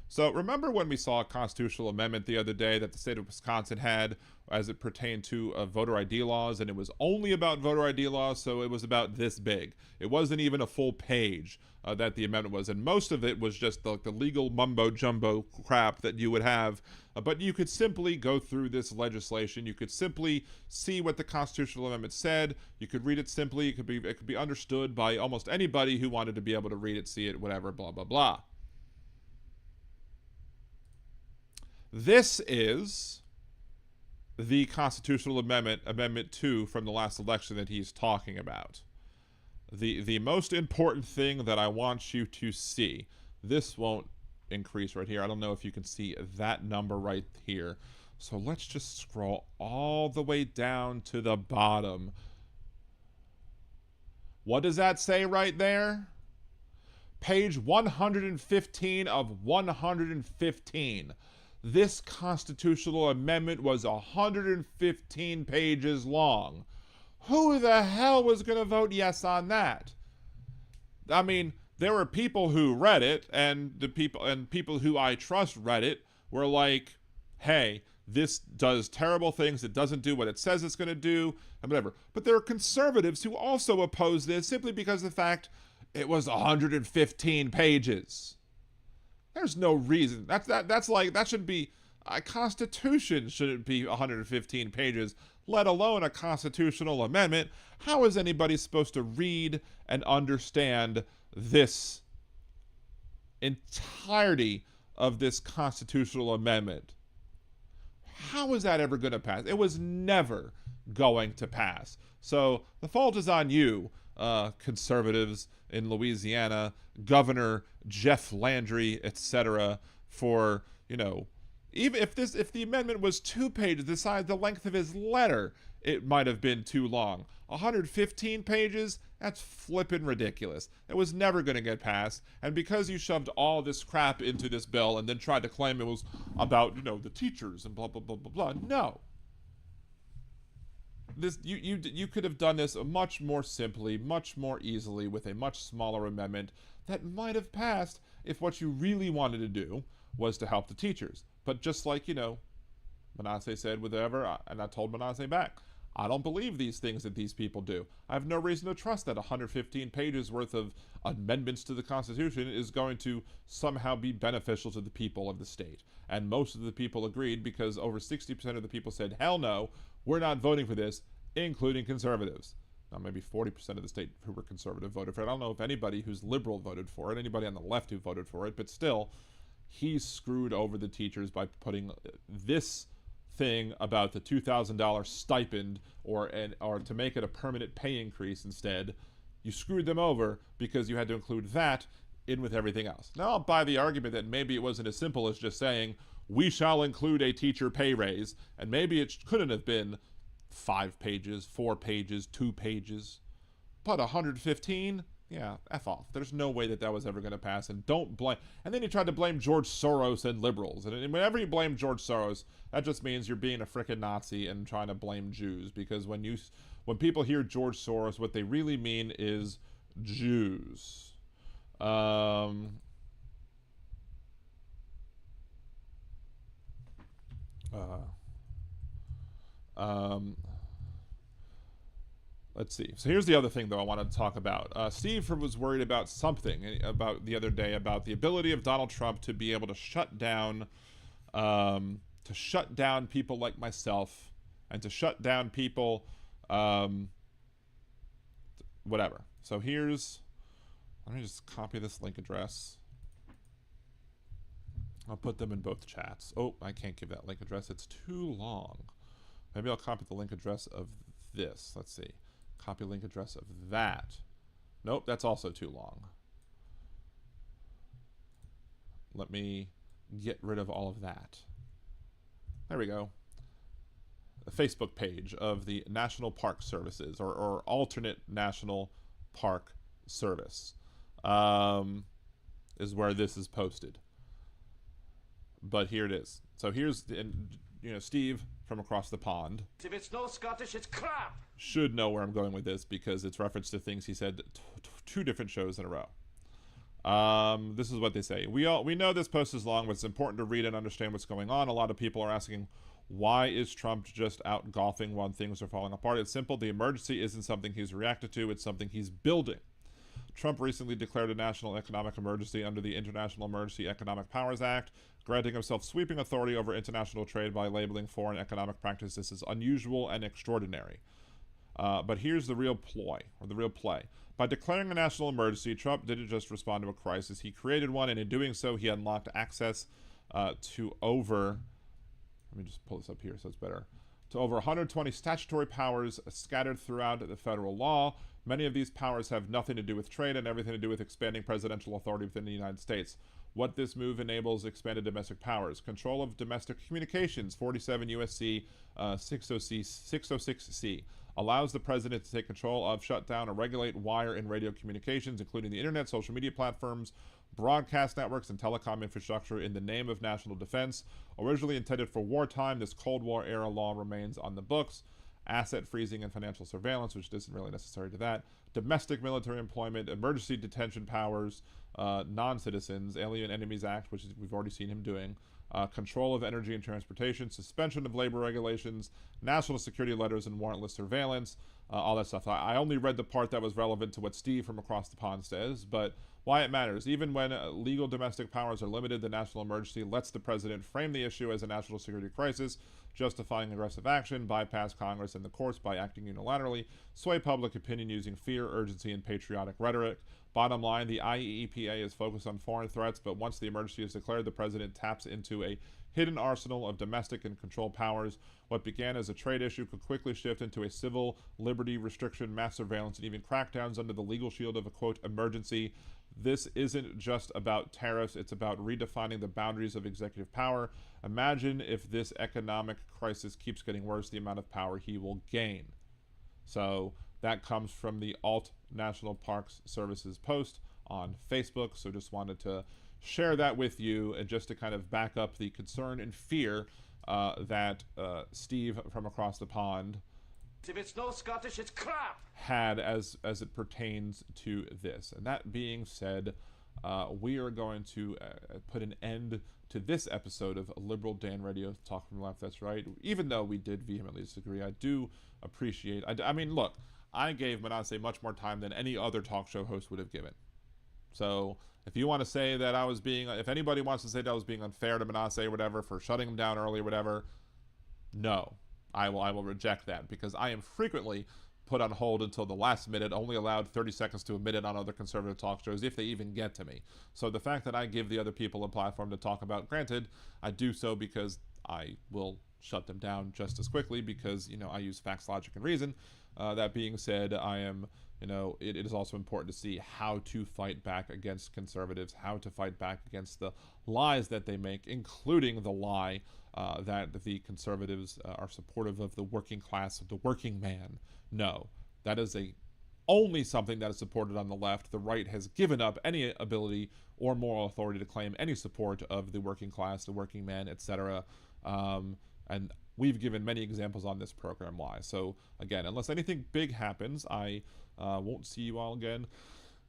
So remember when we saw a constitutional amendment the other day that the state of Wisconsin had as it pertained to voter ID laws, and it was only about voter ID laws, so it was about this big. It wasn't even a full page that the amendment was, and most of it was just the legal mumbo-jumbo crap that you would have, but you could simply go through this legislation. You could simply see what the constitutional amendment said. You could read it simply. It could be understood by almost anybody who wanted to be able to read it, see it, whatever, blah, blah, blah. This is the constitutional amendment, Amendment 2 from the last election that he's talking about. The most important thing that I want you to see, this won't increase right here. I don't know if you can see that number right here. So let's just scroll all the way down to the bottom. What does that say right there? Page 115 of 115. This constitutional amendment was 115 pages long. Who the hell was going to vote yes on that? I mean, there were people who read it, and people who I trust read it were like, hey, this does terrible things, it doesn't do what it says it's going to do, and whatever. But there are conservatives who also oppose this simply because of the fact it was 115 pages. There's no reason. That's like, that should be, a constitution shouldn't be 115 pages, let alone a constitutional amendment. How is anybody supposed to read and understand this entirety of this constitutional amendment? How is that ever going to pass? It was never going to pass. So the fault is on you, conservatives in Louisiana, Governor Jeff Landry, etc., for, you know, even if the amendment was 2 pages, the length of his letter, it might have been too long. 115 pages? That's flippin' ridiculous. It was never going to get passed. And because you shoved all this crap into this bill and then tried to claim it was about, you know, the teachers and blah, blah, blah, blah, blah. No. You could have done this much more simply, much more easily, with a much smaller amendment that might have passed if what you really wanted to do was to help the teachers. But just like, you know, Manasseh said, whatever, and I told Manasseh back, I don't believe these things that these people do. I have no reason to trust that 115 pages worth of amendments to the Constitution is going to somehow be beneficial to the people of the state. And most of the people agreed, because over 60% of the people said, hell no, we're not voting for this, including conservatives. Now, maybe 40% of the state who were conservative voted for it. I don't know if anybody who's liberal voted for it, anybody on the left who voted for it, but still, he screwed over the teachers by putting this thing about the $2,000 stipend or to make it a permanent pay increase instead. You screwed them over because you had to include that in with everything else. Now I'll buy the argument that maybe it wasn't as simple as just saying, we shall include a teacher pay raise, and maybe it couldn't have been 5 pages, 4 pages, 2 pages, but 115? Yeah, F off. There's no way that was ever going to pass, and don't blame... And then you tried to blame George Soros and liberals, and whenever you blame George Soros, that just means you're being a frickin' Nazi and trying to blame Jews, because when people hear George Soros, what they really mean is Jews. Let's see. So here's the other thing, though, I wanted to talk about. Steve was worried about something about the other day, about the ability of Donald Trump to be able to shut down people like myself, and to shut down people, whatever. So let me just copy this link address. I'll put them in both chats. Oh, I can't give that link address. It's too long. Maybe I'll copy the link address of this. Let's see. Copy link address of that. Nope, that's also too long. Let me get rid of all of that. There we go. The Facebook page of the National Park Services, or alternate National Park Service, is where this is posted. But here it is. So here's Steve from across the pond. If it's no Scottish, it's crap. Should know where I'm going with this, because it's reference to things he said 2 different shows in a row. This is what they say. We know this post is long, but it's important to read and understand what's going on. A lot of people are asking, why is Trump just out golfing when things are falling apart? It's simple. The emergency isn't something he's reacted to. It's something he's building. Trump recently declared a national economic emergency under the International Emergency Economic Powers Act, granting himself sweeping authority over international trade by labeling foreign economic practices as unusual and extraordinary. But here's the real ploy, or the real play. By declaring a national emergency, Trump didn't just respond to a crisis. He created one, and in doing so, he unlocked access to over... Let me just pull this up here so it's better. To over 120 statutory powers scattered throughout the federal law. Many of these powers have nothing to do with trade and everything to do with expanding presidential authority within the United States. What this move enables: expanded domestic powers. Control of domestic communications, 47 U.S.C. 606C, allows the president to take control of, shut down, or regulate wire and radio communications, including the internet, social media platforms, broadcast networks, and telecom infrastructure in the name of national defense. Originally intended for wartime, this Cold War era law remains on the books. Asset freezing and financial surveillance, which isn't really necessary to that. Domestic military employment, emergency detention powers, non-citizens, Alien Enemies Act, which we've already seen him doing, control of energy and transportation, suspension of labor regulations, national security letters and warrantless surveillance, all that stuff. I only read the part that was relevant to what Steve from across the pond says, but why it matters. Even when legal domestic powers are limited, the national emergency lets the president frame the issue as a national security crisis, justifying aggressive action, bypass Congress and the courts by acting unilaterally, sway public opinion using fear, urgency, and patriotic rhetoric. Bottom line, the IEEPA is focused on foreign threats, but once the emergency is declared, the president taps into a hidden arsenal of domestic and control powers. What began as a trade issue could quickly shift into a civil liberty restriction, mass surveillance, and even crackdowns under the legal shield of a, quote, emergency. This isn't just about tariffs, it's about redefining the boundaries of executive power. Imagine if this economic crisis keeps getting worse, the amount of power he will gain. So that comes from the Alt National Parks Services post on Facebook. So just wanted to share that with you, and just to kind of back up the concern and fear that Steve from across the pond If it's no Scottish, it's crap. had as it pertains to this. And that being said, we are going to put an end to this episode of Liberal Dan Radio, Talk from the Left. That's right. Even though we did vehemently disagree, I do appreciate. I mean, look, I gave Manasseh much more time than any other talk show host would have given. So if you want to say that I was being, if anybody wants to say that I was being unfair to Manasseh or whatever for shutting him down early or whatever, no, I will reject that, because I am frequently put on hold until the last minute, only allowed 30 seconds to a minute on other conservative talk shows, if they even get to me. So the fact that I give the other people a platform to talk about, granted, I do so because I will shut them down just as quickly, because, you know, I use facts, logic, and reason. That being said, I am, you know, it is also important to see how to fight back against conservatives, how to fight back against the lies that they make, including the lie that the conservatives are supportive of the working class, of the working man. No, that is only something that is supported on the left. The right has given up any ability or moral authority to claim any support of the working class, the working man, etc. And we've given many examples on this program why. So again, unless anything big happens, I won't see you all again,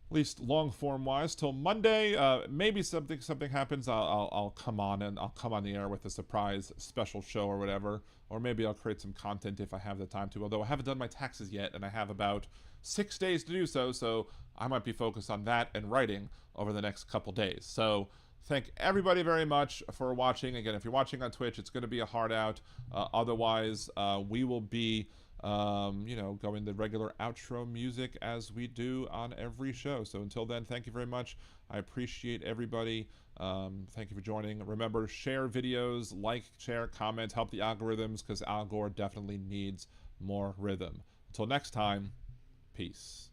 at least long form wise, till Monday. Maybe something happens. I'll come on, and I'll come on the air with a surprise special show or whatever, or maybe I'll create some content if I have the time to. Although I haven't done my taxes yet, and I have about 6 days to do so, so I might be focused on that and writing over the next couple days. So thank everybody very much for watching. Again, if you're watching on Twitch, it's going to be a hard out. Otherwise, we will be, going the regular outro music as we do on every show. So until then, thank you very much. I appreciate everybody. Thank you for joining. Remember, share videos, like, share, comment, help the algorithms, because Al Gore definitely needs more rhythm. Until next time, peace.